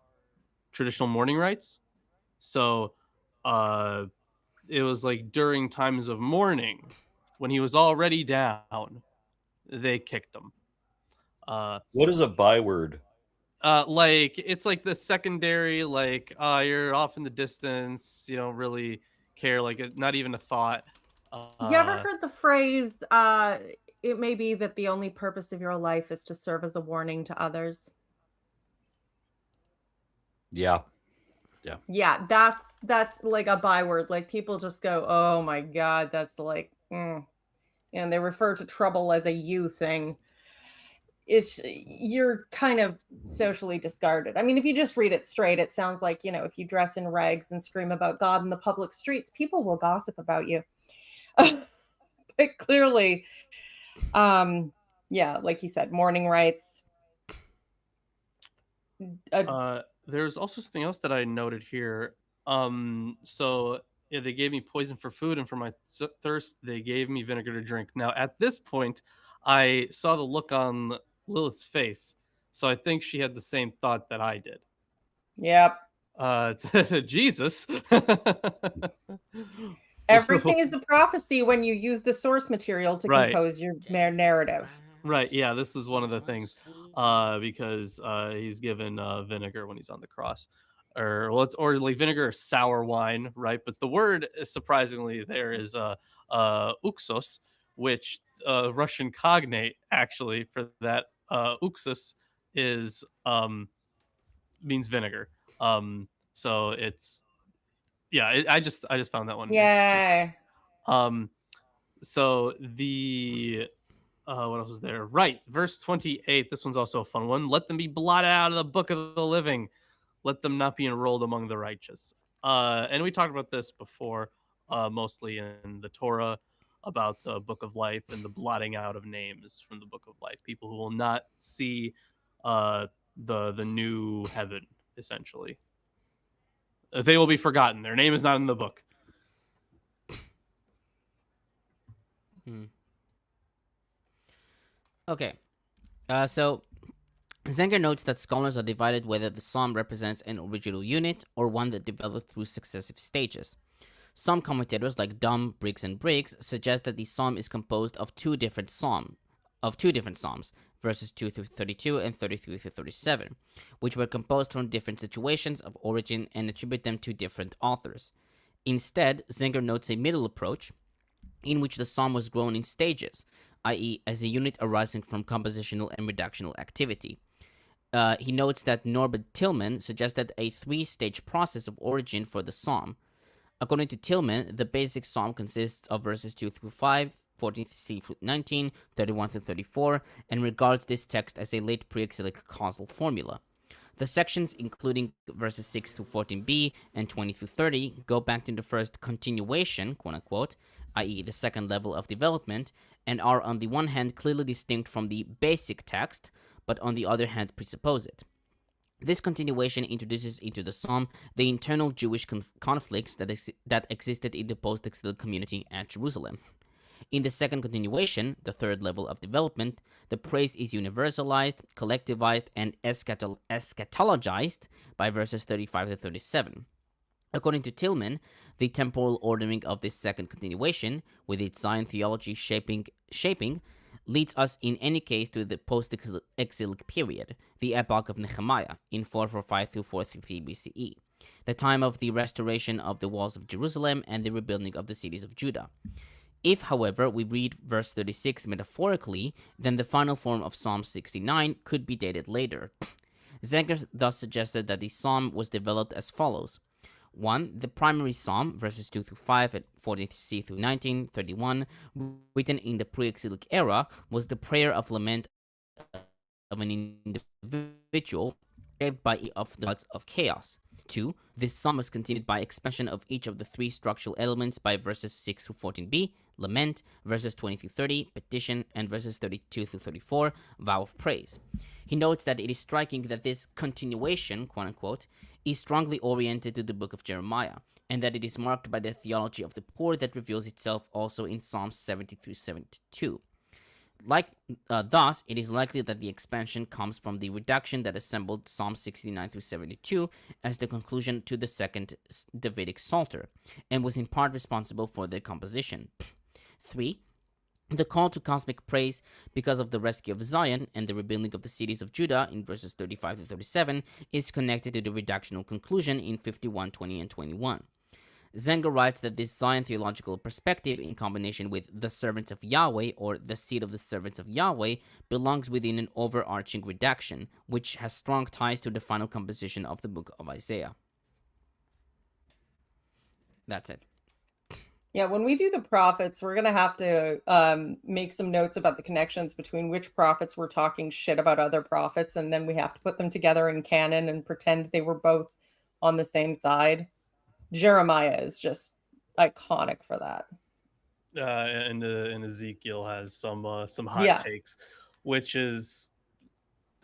traditional mourning rites. So it was like during times of mourning, when he was already down, they kicked him. What is a byword? Like it's like the secondary, like you're off in the distance, you don't really care, like not even a thought. You ever heard the phrase it may be that the only purpose of your life is to serve as a warning to others. Yeah. Yeah, that's like a byword. Like people just go, "Oh my God, that's like," and they refer to trouble as a you thing. You're kind of socially discarded. I mean, if you just read it straight, it sounds like, if you dress in rags and scream about God in the public streets, people will gossip about you. But clearly, yeah, like you said, mourning rites. There's also something else that I noted here. So yeah, they gave me poison for food, and for my thirst, they gave me vinegar to drink. Now, at this point, I saw the look on Lilith's face, so I think she had the same thought that I did. Yep. Jesus. Everything is a prophecy when you use the source material to Right. compose your narrative. Right. Yeah, this is one of the things, because he's given vinegar when he's on the cross, or like vinegar or sour wine, right? But the word surprisingly there is uxos, which Russian cognate actually for that uxos is means vinegar. So it's I just found that one. Yeah. So the what else was there? Right, verse 28. This one's also a fun one. Let them be blotted out of the book of the living. Let them not be enrolled among the righteous. And we talked about this before, mostly in the Torah, about the book of life and the blotting out of names from the book of life. People who will not see the new heaven, essentially. They will be forgotten. Their name is not in the book. Okay. So Zenger notes that scholars are divided whether the psalm represents an original unit or one that developed through successive stages. Some commentators, like Dom, Briggs, and Briggs, suggest that the psalm is composed of two different psalms, verses 2 through 32 and 33 through 37, which were composed from different situations of origin and attribute them to different authors. Instead, Zenger notes a middle approach, in which the psalm was grown in stages, i.e., as a unit arising from compositional and redactional activity. He notes that Norbert Tillman suggested a three-stage process of origin for the psalm. According to Tillman, the basic psalm consists of verses 2 through 5, 14 through 19, 31 through 34, and regards this text as a late pre-exilic causal formula. The sections, including verses 6 through 14b and 20 through 30, go back to the first continuation, quote-unquote, i.e. the second level of development, and are on the one hand clearly distinct from the basic text, but on the other hand presuppose it. This continuation introduces into the psalm the internal Jewish conflicts that existed in the post-exilic community at Jerusalem. In the second continuation, the third level of development, the praise is universalized, collectivized, and eschatologized by verses 35 to 37. According to Tillman, the temporal ordering of this second continuation, with its Zion theology shaping, leads us in any case to the post-exilic period, the epoch of Nehemiah, in 445 through 433 BCE, the time of the restoration of the walls of Jerusalem and the rebuilding of the cities of Judah. If, however, we read verse 36 metaphorically, then the final form of Psalm 69 could be dated later. Zenger thus suggested that the psalm was developed as follows. 1. The primary psalm, verses 2 through 5 and 14c through 19, 31, written in the pre-exilic era, was the prayer of lament of an individual shaped by of the gods of chaos. 2. This psalm was continued by expansion of each of the three structural elements by verses 6 through 14b, lament, verses 20 through 30, petition, and verses 32 through 34, vow of praise. He notes that it is striking that this continuation, quote-unquote, is strongly oriented to the book of Jeremiah, and that it is marked by the theology of the poor that reveals itself also in Psalms 70 through 72. Thus, it is likely that the expansion comes from the reduction that assembled Psalms 69 through 72 as the conclusion to the second Davidic Psalter, and was in part responsible for their composition. 3. The call to cosmic praise because of the rescue of Zion and the rebuilding of the cities of Judah in verses 35 to 37 is connected to the redactional conclusion in 51, 20, and 21. Zenger writes that this Zion theological perspective, in combination with the servants of Yahweh or the seed of the servants of Yahweh, belongs within an overarching redaction, which has strong ties to the final composition of the book of Isaiah. That's it. Yeah, when we do the prophets, we're going to have to make some notes about the connections between which prophets were talking shit about other prophets, and then we have to put them together in canon and pretend they were both on the same side. Jeremiah is just iconic for that. And Ezekiel has some hot takes, which is,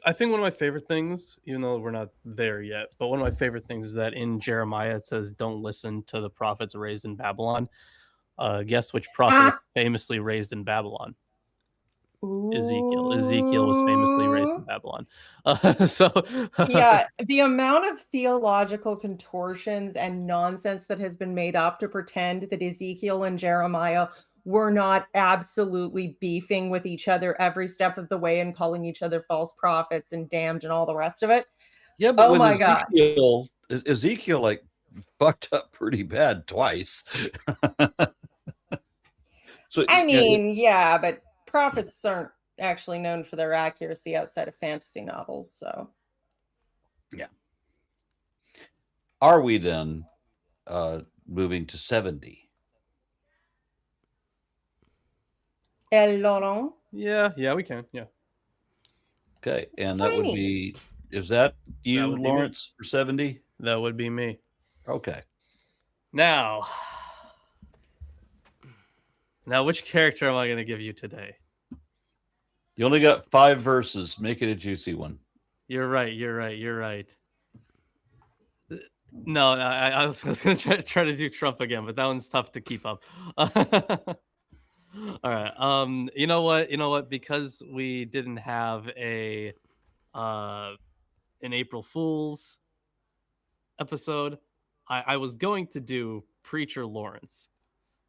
I think, one of my favorite things, even though we're not there yet, but one of my favorite things is that in Jeremiah it says, don't listen to the prophets raised in Babylon. Guess which prophet famously raised in Babylon? Ezekiel. Ezekiel was famously raised in Babylon. Yeah, the amount of theological contortions and nonsense that has been made up to pretend that Ezekiel and Jeremiah were not absolutely beefing with each other every step of the way and calling each other false prophets and damned and all the rest of it. Yeah, but oh my God. Ezekiel like fucked up pretty bad twice. So I mean, yeah, but prophets aren't actually known for their accuracy outside of fantasy novels, so. Yeah. Are we then moving to 70? Laurent? Yeah, we can. Yeah. Okay, and that would be, is that you, Lawrence, for 70? That would be me. Okay. Now, which character am I going to give you today? You only got 5 verses. Make it a juicy one. You're right. No, I was going to try to do Trump again, but that one's tough to keep up. All right. You know what? Because we didn't have an April Fool's episode, I was going to do Preacher Lawrence.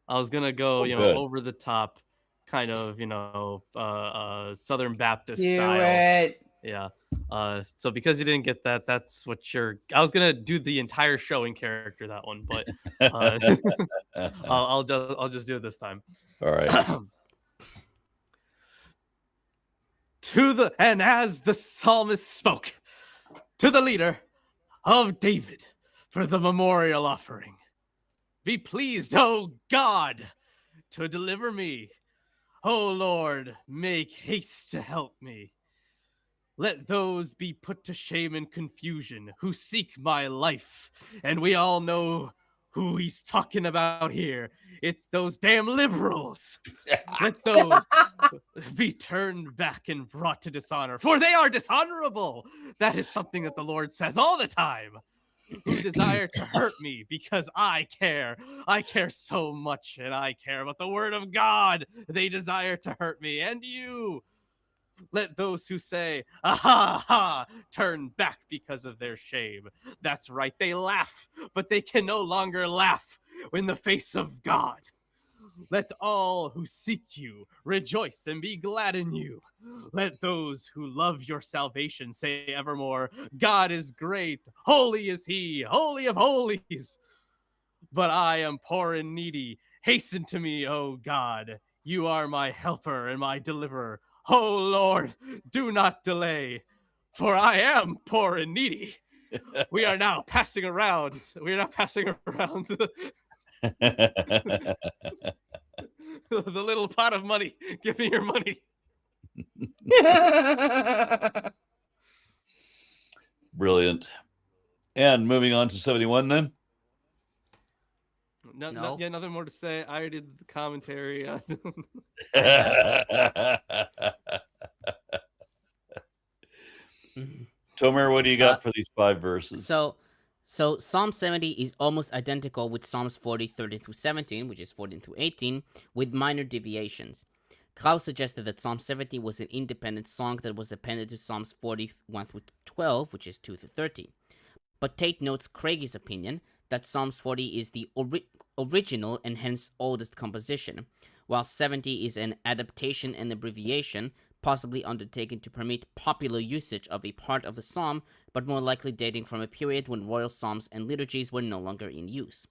I was gonna go, over the top, kind of, Southern Baptist style. It. Yeah. So because you didn't get that, that's what I was gonna do the entire show in character that one, but I'll just do it this time. All right. And as the psalmist spoke, to the leader of David for the memorial offering, be pleased, O God, to deliver me. O Lord, make haste to help me. Let those be put to shame and confusion who seek my life. And we all know who he's talking about here. It's those damn liberals. Let those be turned back and brought to dishonor, for they are dishonorable. That is something that the Lord says all the time. Who desire to hurt me because I care. I care so much, and I care about the word of God. They desire to hurt me, and you. Let those who say, "Aha, ha," turn back because of their shame. That's right, they laugh, but they can no longer laugh in the face of God. Let all who seek you rejoice and be glad in you. Let those who love your salvation say evermore, God is great, holy is he, holy of holies. But I am poor and needy. Hasten to me, O God. You are my helper and my deliverer. O Lord, do not delay, for I am poor and needy. We are now passing around. The little pot of money. Give me your money. Brilliant. And moving on to 71 then? No. Yeah, nothing more to say. I already did the commentary. Tomer, what do you got for these 5 verses? So Psalm 70 is almost identical with Psalms 40, 13 through 17, which is 14 through 18, with minor deviations. Krauss suggested that Psalm 70 was an independent song that was appended to Psalms 41 through 12, which is 2 through 13. But Tate notes Craigie's opinion that Psalms 40 is the original and hence oldest composition, while 70 is an adaptation and abbreviation, possibly undertaken to permit popular usage of a part of the psalm, but more likely dating from a period when royal psalms and liturgies were no longer in use.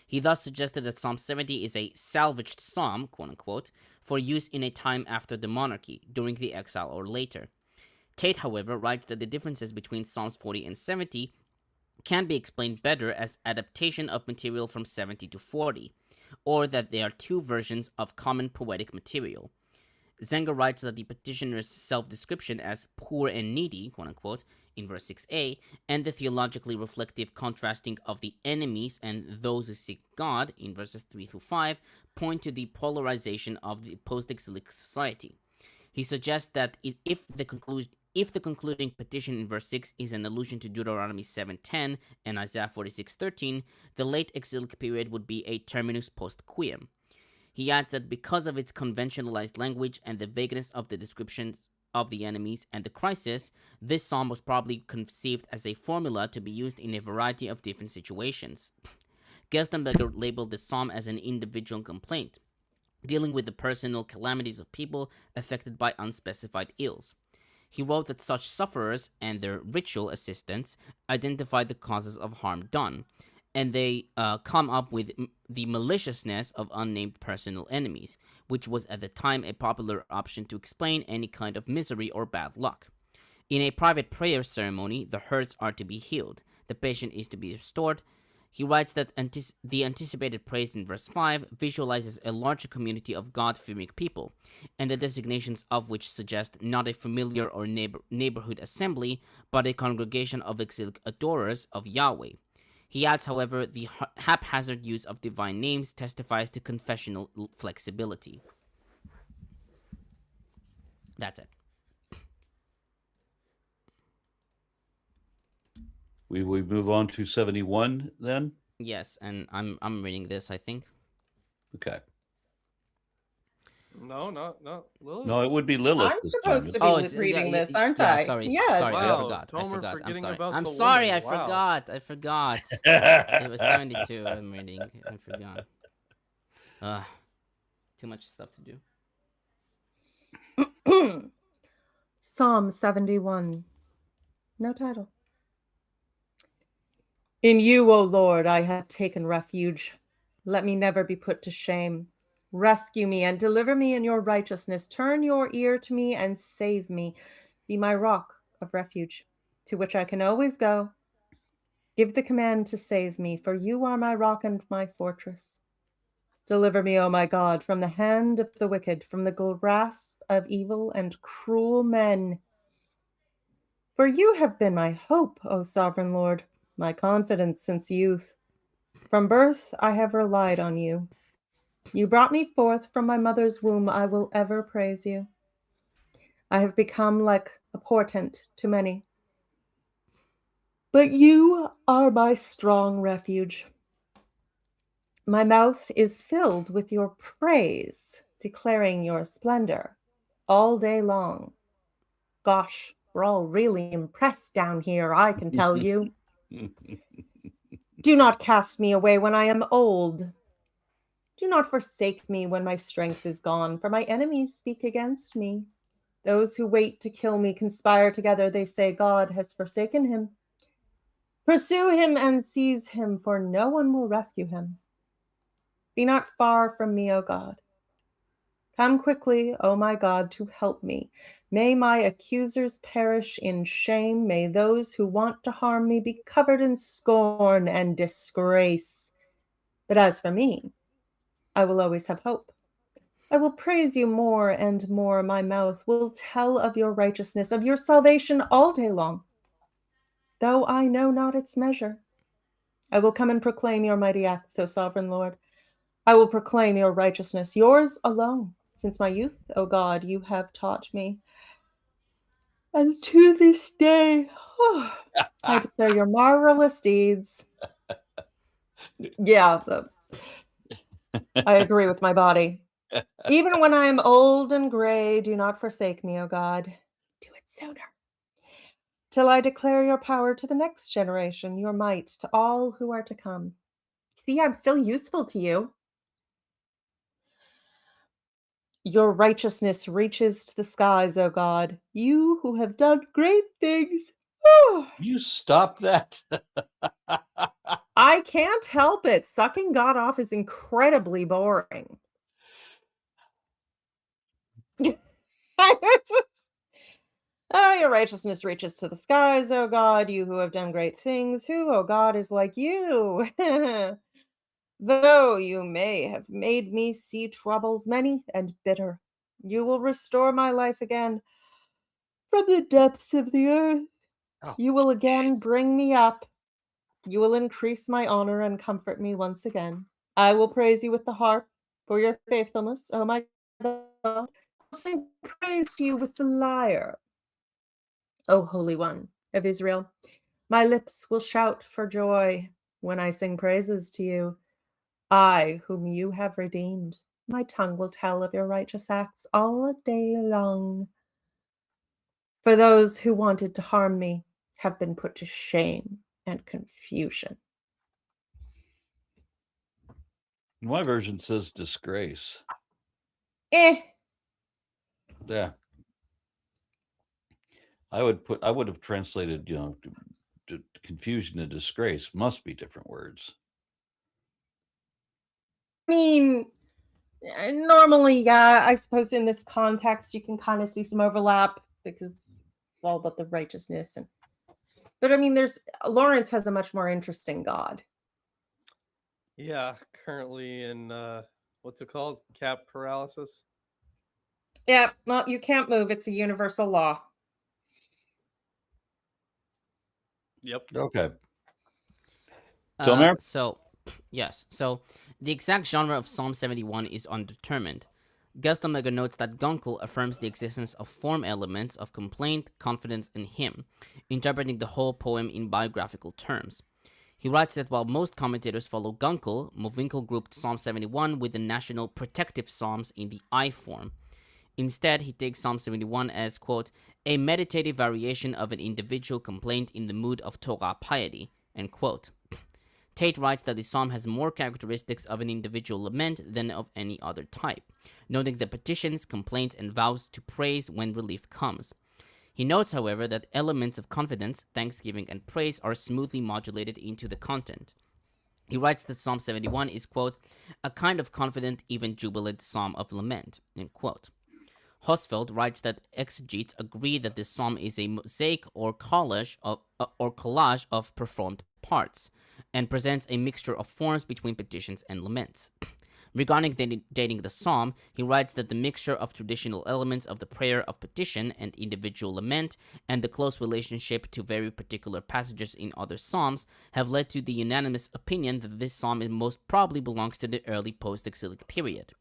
He thus suggested that Psalm 70 is a salvaged psalm, quote unquote, for use in a time after the monarchy, during the exile or later. Tate, however, writes that the differences between Psalms 40 and 70 can be explained better as adaptation of material from 70 to 40, or that they are two versions of common poetic material. Zenger writes that the petitioner's self-description as poor and needy, quote unquote, in verse 6a, and the theologically reflective contrasting of the enemies and those who seek God, in verses 3 through 5, point to the polarization of the post-exilic society. He suggests that if the concluding petition in verse 6 is an allusion to Deuteronomy 7:10 and Isaiah 46:13, the late exilic period would be a terminus post quiem. He adds that because of its conventionalized language and the vagueness of the descriptions of the enemies and the crisis, this psalm was probably conceived as a formula to be used in a variety of different situations. Gerstenberger labeled the psalm as an individual complaint, dealing with the personal calamities of people affected by unspecified ills. He wrote that such sufferers and their ritual assistants identify the causes of harm done, and they come up with the maliciousness of unnamed personal enemies, which was at the time a popular option to explain any kind of misery or bad luck. In a private prayer ceremony, the hurts are to be healed, the patient is to be restored. He writes that the anticipated praise in verse 5 visualizes a larger community of God-fearing people, and the designations of which suggest not a familiar or neighborhood assembly, but a congregation of exilic adorers of Yahweh. He adds, however, the haphazard use of divine names testifies to confessional flexibility. That's it. We move on to 71 then? Yes, and I'm reading this, I think. Okay. No, Lilith. No, it would be Lilith. I'm this supposed to time. be reading this, aren't yeah, I? Sorry, Yes. sorry, Wow, I forgot. Tomer I'm forgetting sorry. about I'm the sorry, woman. I Wow. forgot. It was 72 I'm reading. I forgot. Too much stuff to do. Psalm 71. No title. In you, O Lord, I have taken refuge. Let me never be put to shame. Rescue me and deliver me in your righteousness. Turn your ear to me and save me. Be my rock of refuge, to which I can always go. Give the command to save me, for you are my rock and my fortress. Deliver me, O my God, from the hand of the wicked, from the grasp of evil and cruel men. For you have been my hope, O sovereign Lord, my confidence since youth. From birth I have relied on you. You brought me forth from my mother's womb. I will ever praise you. I have become like a portent to many. But you are my strong refuge. My mouth is filled with your praise, declaring your splendor all day long. Gosh, we're all really impressed down here, I can tell you. Do not cast me away when I am old. Do not forsake me when my strength is gone, for my enemies speak against me. Those who wait to kill me conspire together. They say, God has forsaken him. Pursue him and seize him, for no one will rescue him. Be not far from me, O God. Come quickly, O my God, to help me. May my accusers perish in shame. May those who want to harm me be covered in scorn and disgrace. But as for me, I will always have hope. I will praise you more and more. My mouth will tell of your righteousness, of your salvation all day long. Though I know not its measure, I will come and proclaim your mighty acts, O sovereign Lord. I will proclaim your righteousness, yours alone. Since my youth, O God, you have taught me. And to this day, I declare your marvelous deeds. Yeah, I agree with my body. Even when I am old and gray, do not forsake me, O God. Do it sooner. Till I declare your power to the next generation, your might to all who are to come. See, I'm still useful to you. Your righteousness reaches to the skies, O God. You who have done great things. You stop that. I can't help it. Sucking God off is incredibly boring. Your righteousness reaches to the skies, O God, you who have done great things. Who, O God, is like you? Though you may have made me see troubles many and bitter, you will restore my life again from the depths of the earth. Oh. You will again bring me up. You will increase my honor and comfort me once again. I will praise you with the harp for your faithfulness, O my God. I'll sing praise to you with the lyre, O Holy One of Israel. My lips will shout for joy when I sing praises to you. I, whom you have redeemed, my tongue will tell of your righteous acts all day long. For those who wanted to harm me have been put to shame and confusion. My version says disgrace. Eh. Yeah. I would have translated, confusion and disgrace must be different words. I mean, normally, yeah, I suppose in this context you can kind of see some overlap because it's all about the righteousness but I mean Lawrence has a much more interesting God. Yeah, currently in what's it called? Cap paralysis. Yeah, well, you can't move. It's a universal law. Yep. Okay. Tomer? So, yes. So, the exact genre of Psalm 71 is undetermined. Gerstenberger notes that Gunkel affirms the existence of form elements of complaint, confidence, and hymn, interpreting the whole poem in biographical terms. He writes that while most commentators follow Gunkel, Mowinckel grouped Psalm 71 with the national protective psalms in the I form. Instead, he takes Psalm 71 as, quote, a meditative variation of an individual complaint in the mood of Torah piety, end quote. Tate writes that the psalm has more characteristics of an individual lament than of any other type, noting the petitions, complaints, and vows to praise when relief comes. He notes, however, that elements of confidence, thanksgiving, and praise are smoothly modulated into the content. He writes that Psalm 71 is, quote, a kind of confident, even jubilant psalm of lament, end quote. Hosfeld writes that exegetes agree that this psalm is a mosaic or collage of performed parts, and presents a mixture of forms between petitions and laments. Regarding dating the psalm, he writes that the mixture of traditional elements of the prayer of petition and individual lament, and the close relationship to very particular passages in other psalms, have led to the unanimous opinion that this psalm most probably belongs to the early post-exilic period.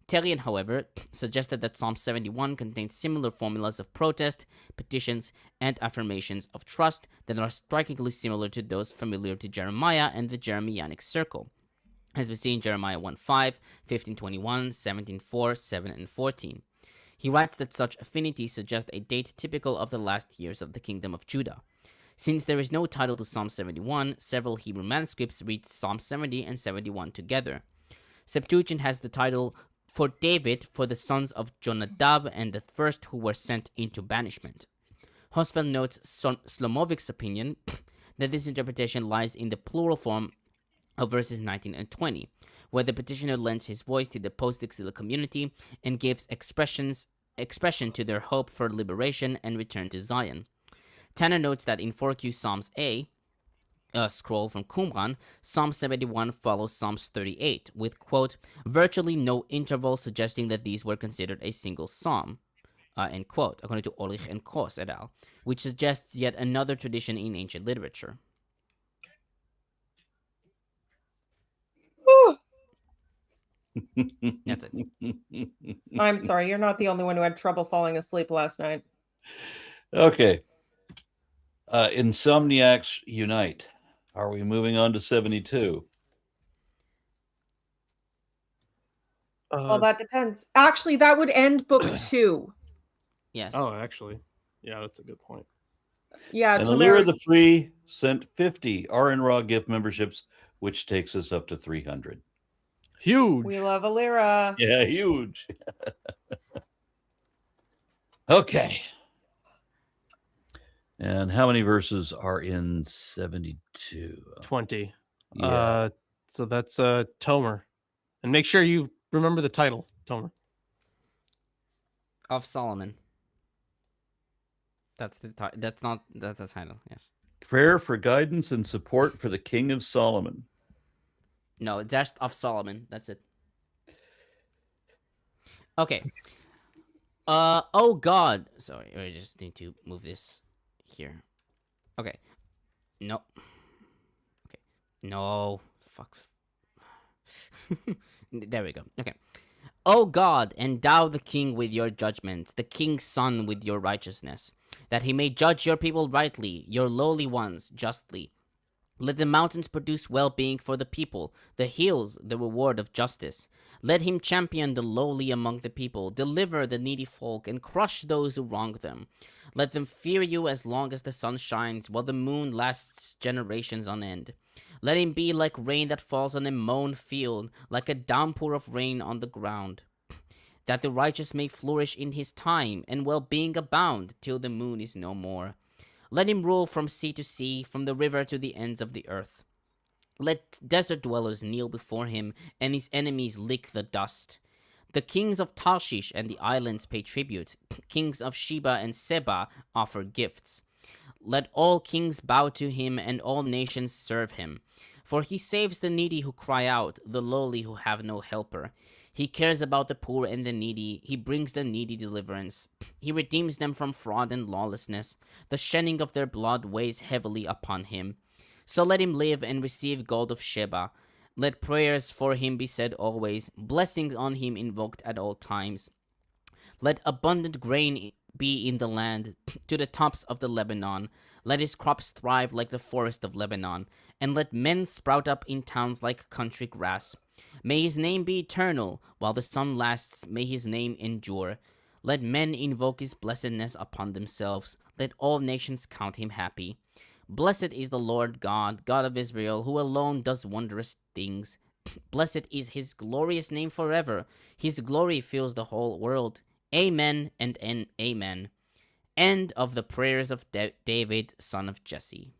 Terrien, however, suggested that Psalm 71 contains similar formulas of protest, petitions, and affirmations of trust that are strikingly similar to those familiar to Jeremiah and the Jeremianic circle, as we see in Jeremiah 1:5, 15:21, 17:4, 7, and 14. He writes that such affinities suggest a date typical of the last years of the kingdom of Judah. Since there is no title to Psalm 71, several Hebrew manuscripts read Psalm 70 and 71 together. Septuagint has the title for David, for the sons of Jonadab and the first who were sent into banishment. Hosfeld notes Slomovik's opinion that this interpretation lies in the plural form of verses 19 and 20, where the petitioner lends his voice to the post-exilic community and gives expression to their hope for liberation and return to Zion. Tanner notes that in 4Q Psalms A, a scroll from Qumran, Psalm 71 follows Psalms 38, with, quote, virtually no interval suggesting that these were considered a single psalm, end quote, according to Orlich and Kos et al., which suggests yet another tradition in ancient literature. That's it. I'm sorry, you're not the only one who had trouble falling asleep last night. Okay. Insomniacs Unite. Are we moving on to 72? Well, that depends. Actually, that would end book 2. Yes. Oh, actually. Yeah, that's a good point. Yeah, And Allure the Free sent 50 RN Raw gift memberships, which takes us up to 300. Huge. We love Alira. Yeah, huge. Okay. And how many verses are in 72? 20. Yeah. So that's Tomer. And make sure you remember the title, Tomer. Of Solomon. That's the that's the title. Yes. Prayer for guidance and support for the King of Solomon. No, just of Solomon. That's it. Okay. Oh God. Sorry, I just need to move this here. Okay. No. Okay. No. Fuck. There we go. Okay. O God, endow the king with your judgments, the king's son with your righteousness, that he may judge your people rightly, your lowly ones justly. Let the mountains produce well-being for the people, the hills the reward of justice. Let him champion the lowly among the people, deliver the needy folk, and crush those who wrong them. Let them fear you as long as the sun shines, while the moon lasts generations on end. Let him be like rain that falls on a mown field, like a downpour of rain on the ground. That the righteous may flourish in his time, and well-being abound till the moon is no more. Let him rule from sea to sea, from the river to the ends of the earth. Let desert dwellers kneel before him, and his enemies lick the dust. The kings of Tarshish and the islands pay tribute. Kings of Sheba and Seba offer gifts. Let all kings bow to him, and all nations serve him. For he saves the needy who cry out, the lowly who have no helper. He cares about the poor and the needy. He brings the needy deliverance. He redeems them from fraud and lawlessness. The shedding of their blood weighs heavily upon him. So let him live and receive gold of Sheba. Let prayers for him be said always, blessings on him invoked at all times. Let abundant grain be in the land, to the tops of the Lebanon. Let his crops thrive like the forest of Lebanon, and let men sprout up in towns like country grass. May his name be eternal, while the sun lasts, may his name endure. Let men invoke his blessedness upon themselves, let all nations count him happy. Blessed is the Lord God, God of Israel, who alone does wondrous things. Blessed is his glorious name forever. His glory fills the whole world. Amen and amen. End of the prayers of David, son of Jesse.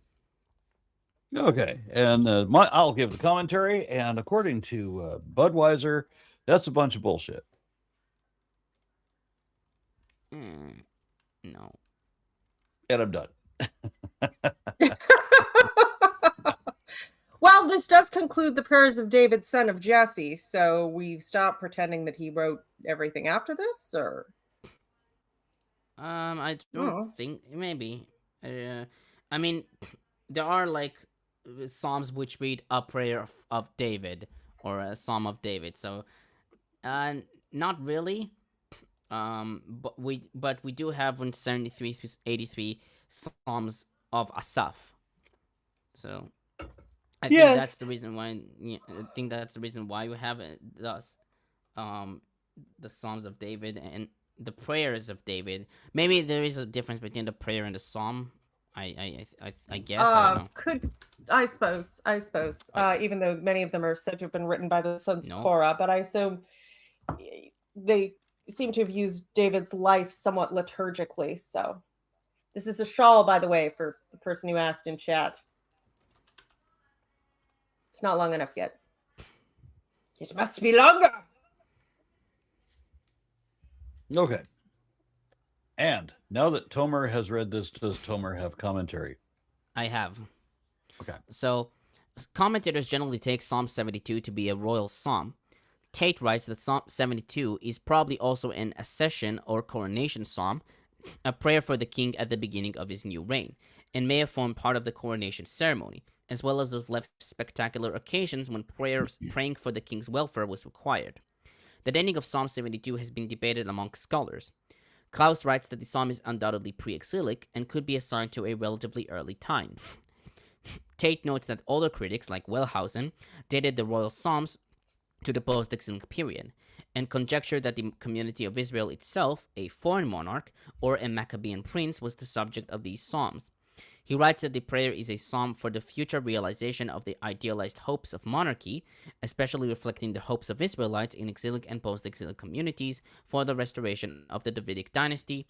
Okay, and I'll give the commentary, and according to Budweiser, that's a bunch of bullshit. No. And I'm done. Well, this does conclude the prayers of David, son of Jesse. So we've stopped pretending that he wrote everything after this, or? I don't think, maybe. I mean, there are like psalms which read a prayer of David or a psalm of David. So, not really. But we do have 173 through 83 psalms of Asaph. So I think that's the reason why. Yeah, I think that's the reason why we have thus, the psalms of David and the prayers of David. Maybe there is a difference between the prayer and the psalm. I guess. I don't know. I suppose. Even though many of them are said to have been written by the sons of Korah, but I assume they seem to have used David's life somewhat liturgically. So this is a shawl, by the way, for the person who asked in chat. It's not long enough yet. It must be longer. Okay. And now that Tomer has read this, does Tomer have commentary? I have. Okay. So commentators generally take Psalm 72 to be a royal psalm. Tate writes that Psalm 72 is probably also an accession or coronation psalm, a prayer for the king at the beginning of his new reign, and may have formed part of the coronation ceremony, as well as those less spectacular occasions when praying for the king's welfare was required. The dating of Psalm 72 has been debated among scholars. Klaus writes that the psalm is undoubtedly pre-exilic and could be assigned to a relatively early time. Tate notes that older critics like Wellhausen dated the royal psalms to the post-exilic period, and conjecture that the community of Israel itself, a foreign monarch, or a Maccabean prince, was the subject of these psalms. He writes that the prayer is a psalm for the future realization of the idealized hopes of monarchy, especially reflecting the hopes of Israelites in exilic and post-exilic communities for the restoration of the Davidic dynasty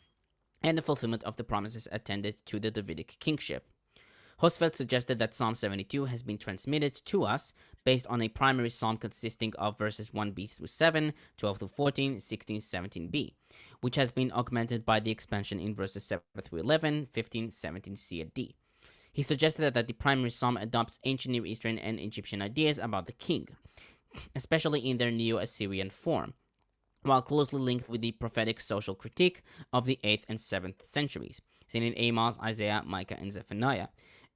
and the fulfillment of the promises attended to the Davidic kingship. Hosfeld suggested that Psalm 72 has been transmitted to us based on a primary psalm consisting of verses 1b through 7, 12 through 14, 16, 17b, which has been augmented by the expansion in verses 7 through 11, 15, 17c and d. He suggested that the primary psalm adopts ancient Near Eastern and Egyptian ideas about the king, especially in their Neo-Assyrian form, while closely linked with the prophetic social critique of the 8th and 7th centuries, seen in Amos, Isaiah, Micah, and Zephaniah,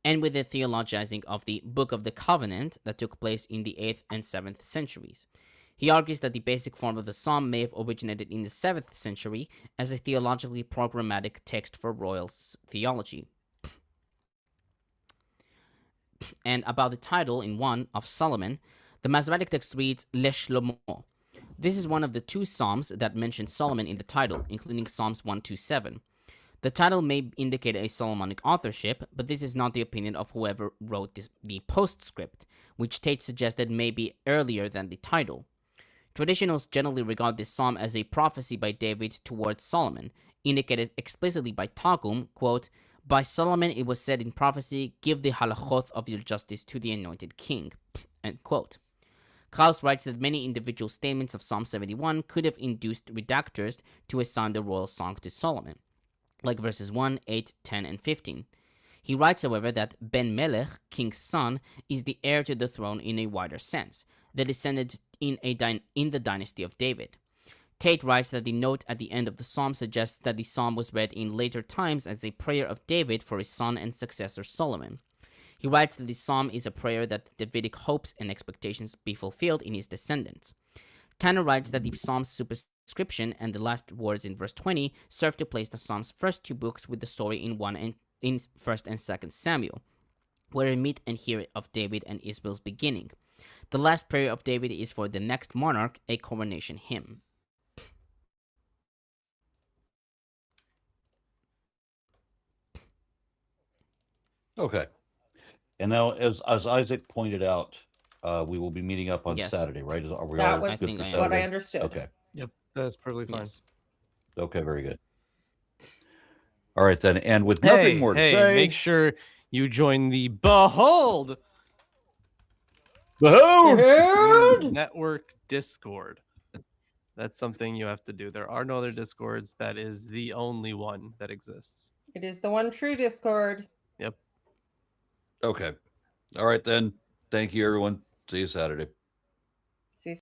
and with the theologizing of the Book of the Covenant that took place in the 8th and 7th centuries. He argues that the basic form of the psalm may have originated in the 7th century as a theologically programmatic text for royal theology. And about the title in 1 of Solomon, the Masoretic text reads Le Shlomo. This is one of the 2 psalms that mention Solomon in the title, including Psalms 1-7. The title may indicate a Solomonic authorship, but this is not the opinion of whoever wrote the postscript, which Tate suggested may be earlier than the title. Traditionalists generally regard this psalm as a prophecy by David towards Solomon, indicated explicitly by Targum, quote, by Solomon it was said in prophecy, give the halachot of your justice to the anointed king, end quote. Krauss writes that many individual statements of Psalm 71 could have induced redactors to assign the royal song to Solomon, like verses 1, 8, 10, and 15. He writes, however, that Ben Melech, king's son, is the heir to the throne in a wider sense, the descendant in the dynasty of David. Tate writes that the note at the end of the psalm suggests that the psalm was read in later times as a prayer of David for his son and successor Solomon. He writes that the psalm is a prayer that Davidic hopes and expectations be fulfilled in his descendants. Tanner writes that the psalm's superscription and the last words in verse 20 serve to place the psalm's first 2 books with the story in 1st and 2nd Samuel, where we meet and hear of David and Israel's beginning. The last prayer of David is for the next monarch, a coronation hymn. Okay. And now, as Isaac pointed out, we will be meeting up on Yes. Saturday, right? Are we That all was good think for I am. Saturday? what I understood. Okay. Yep, that's perfectly fine. Yes. Okay, very good. All right, then. And with nothing more to say... make sure you join the Behold Network Discord. That's something you have to do. There are no other Discords. That is the only one that exists. It is the one true Discord. Yep. Okay. All right, then. Thank you, everyone. See you Saturday. See you.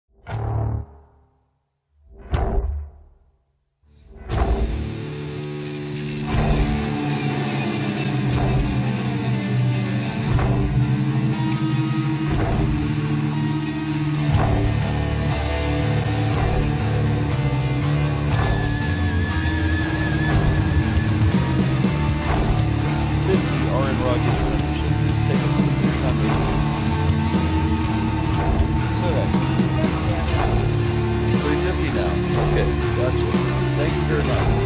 Now. Okay, gotcha. Thank you very much.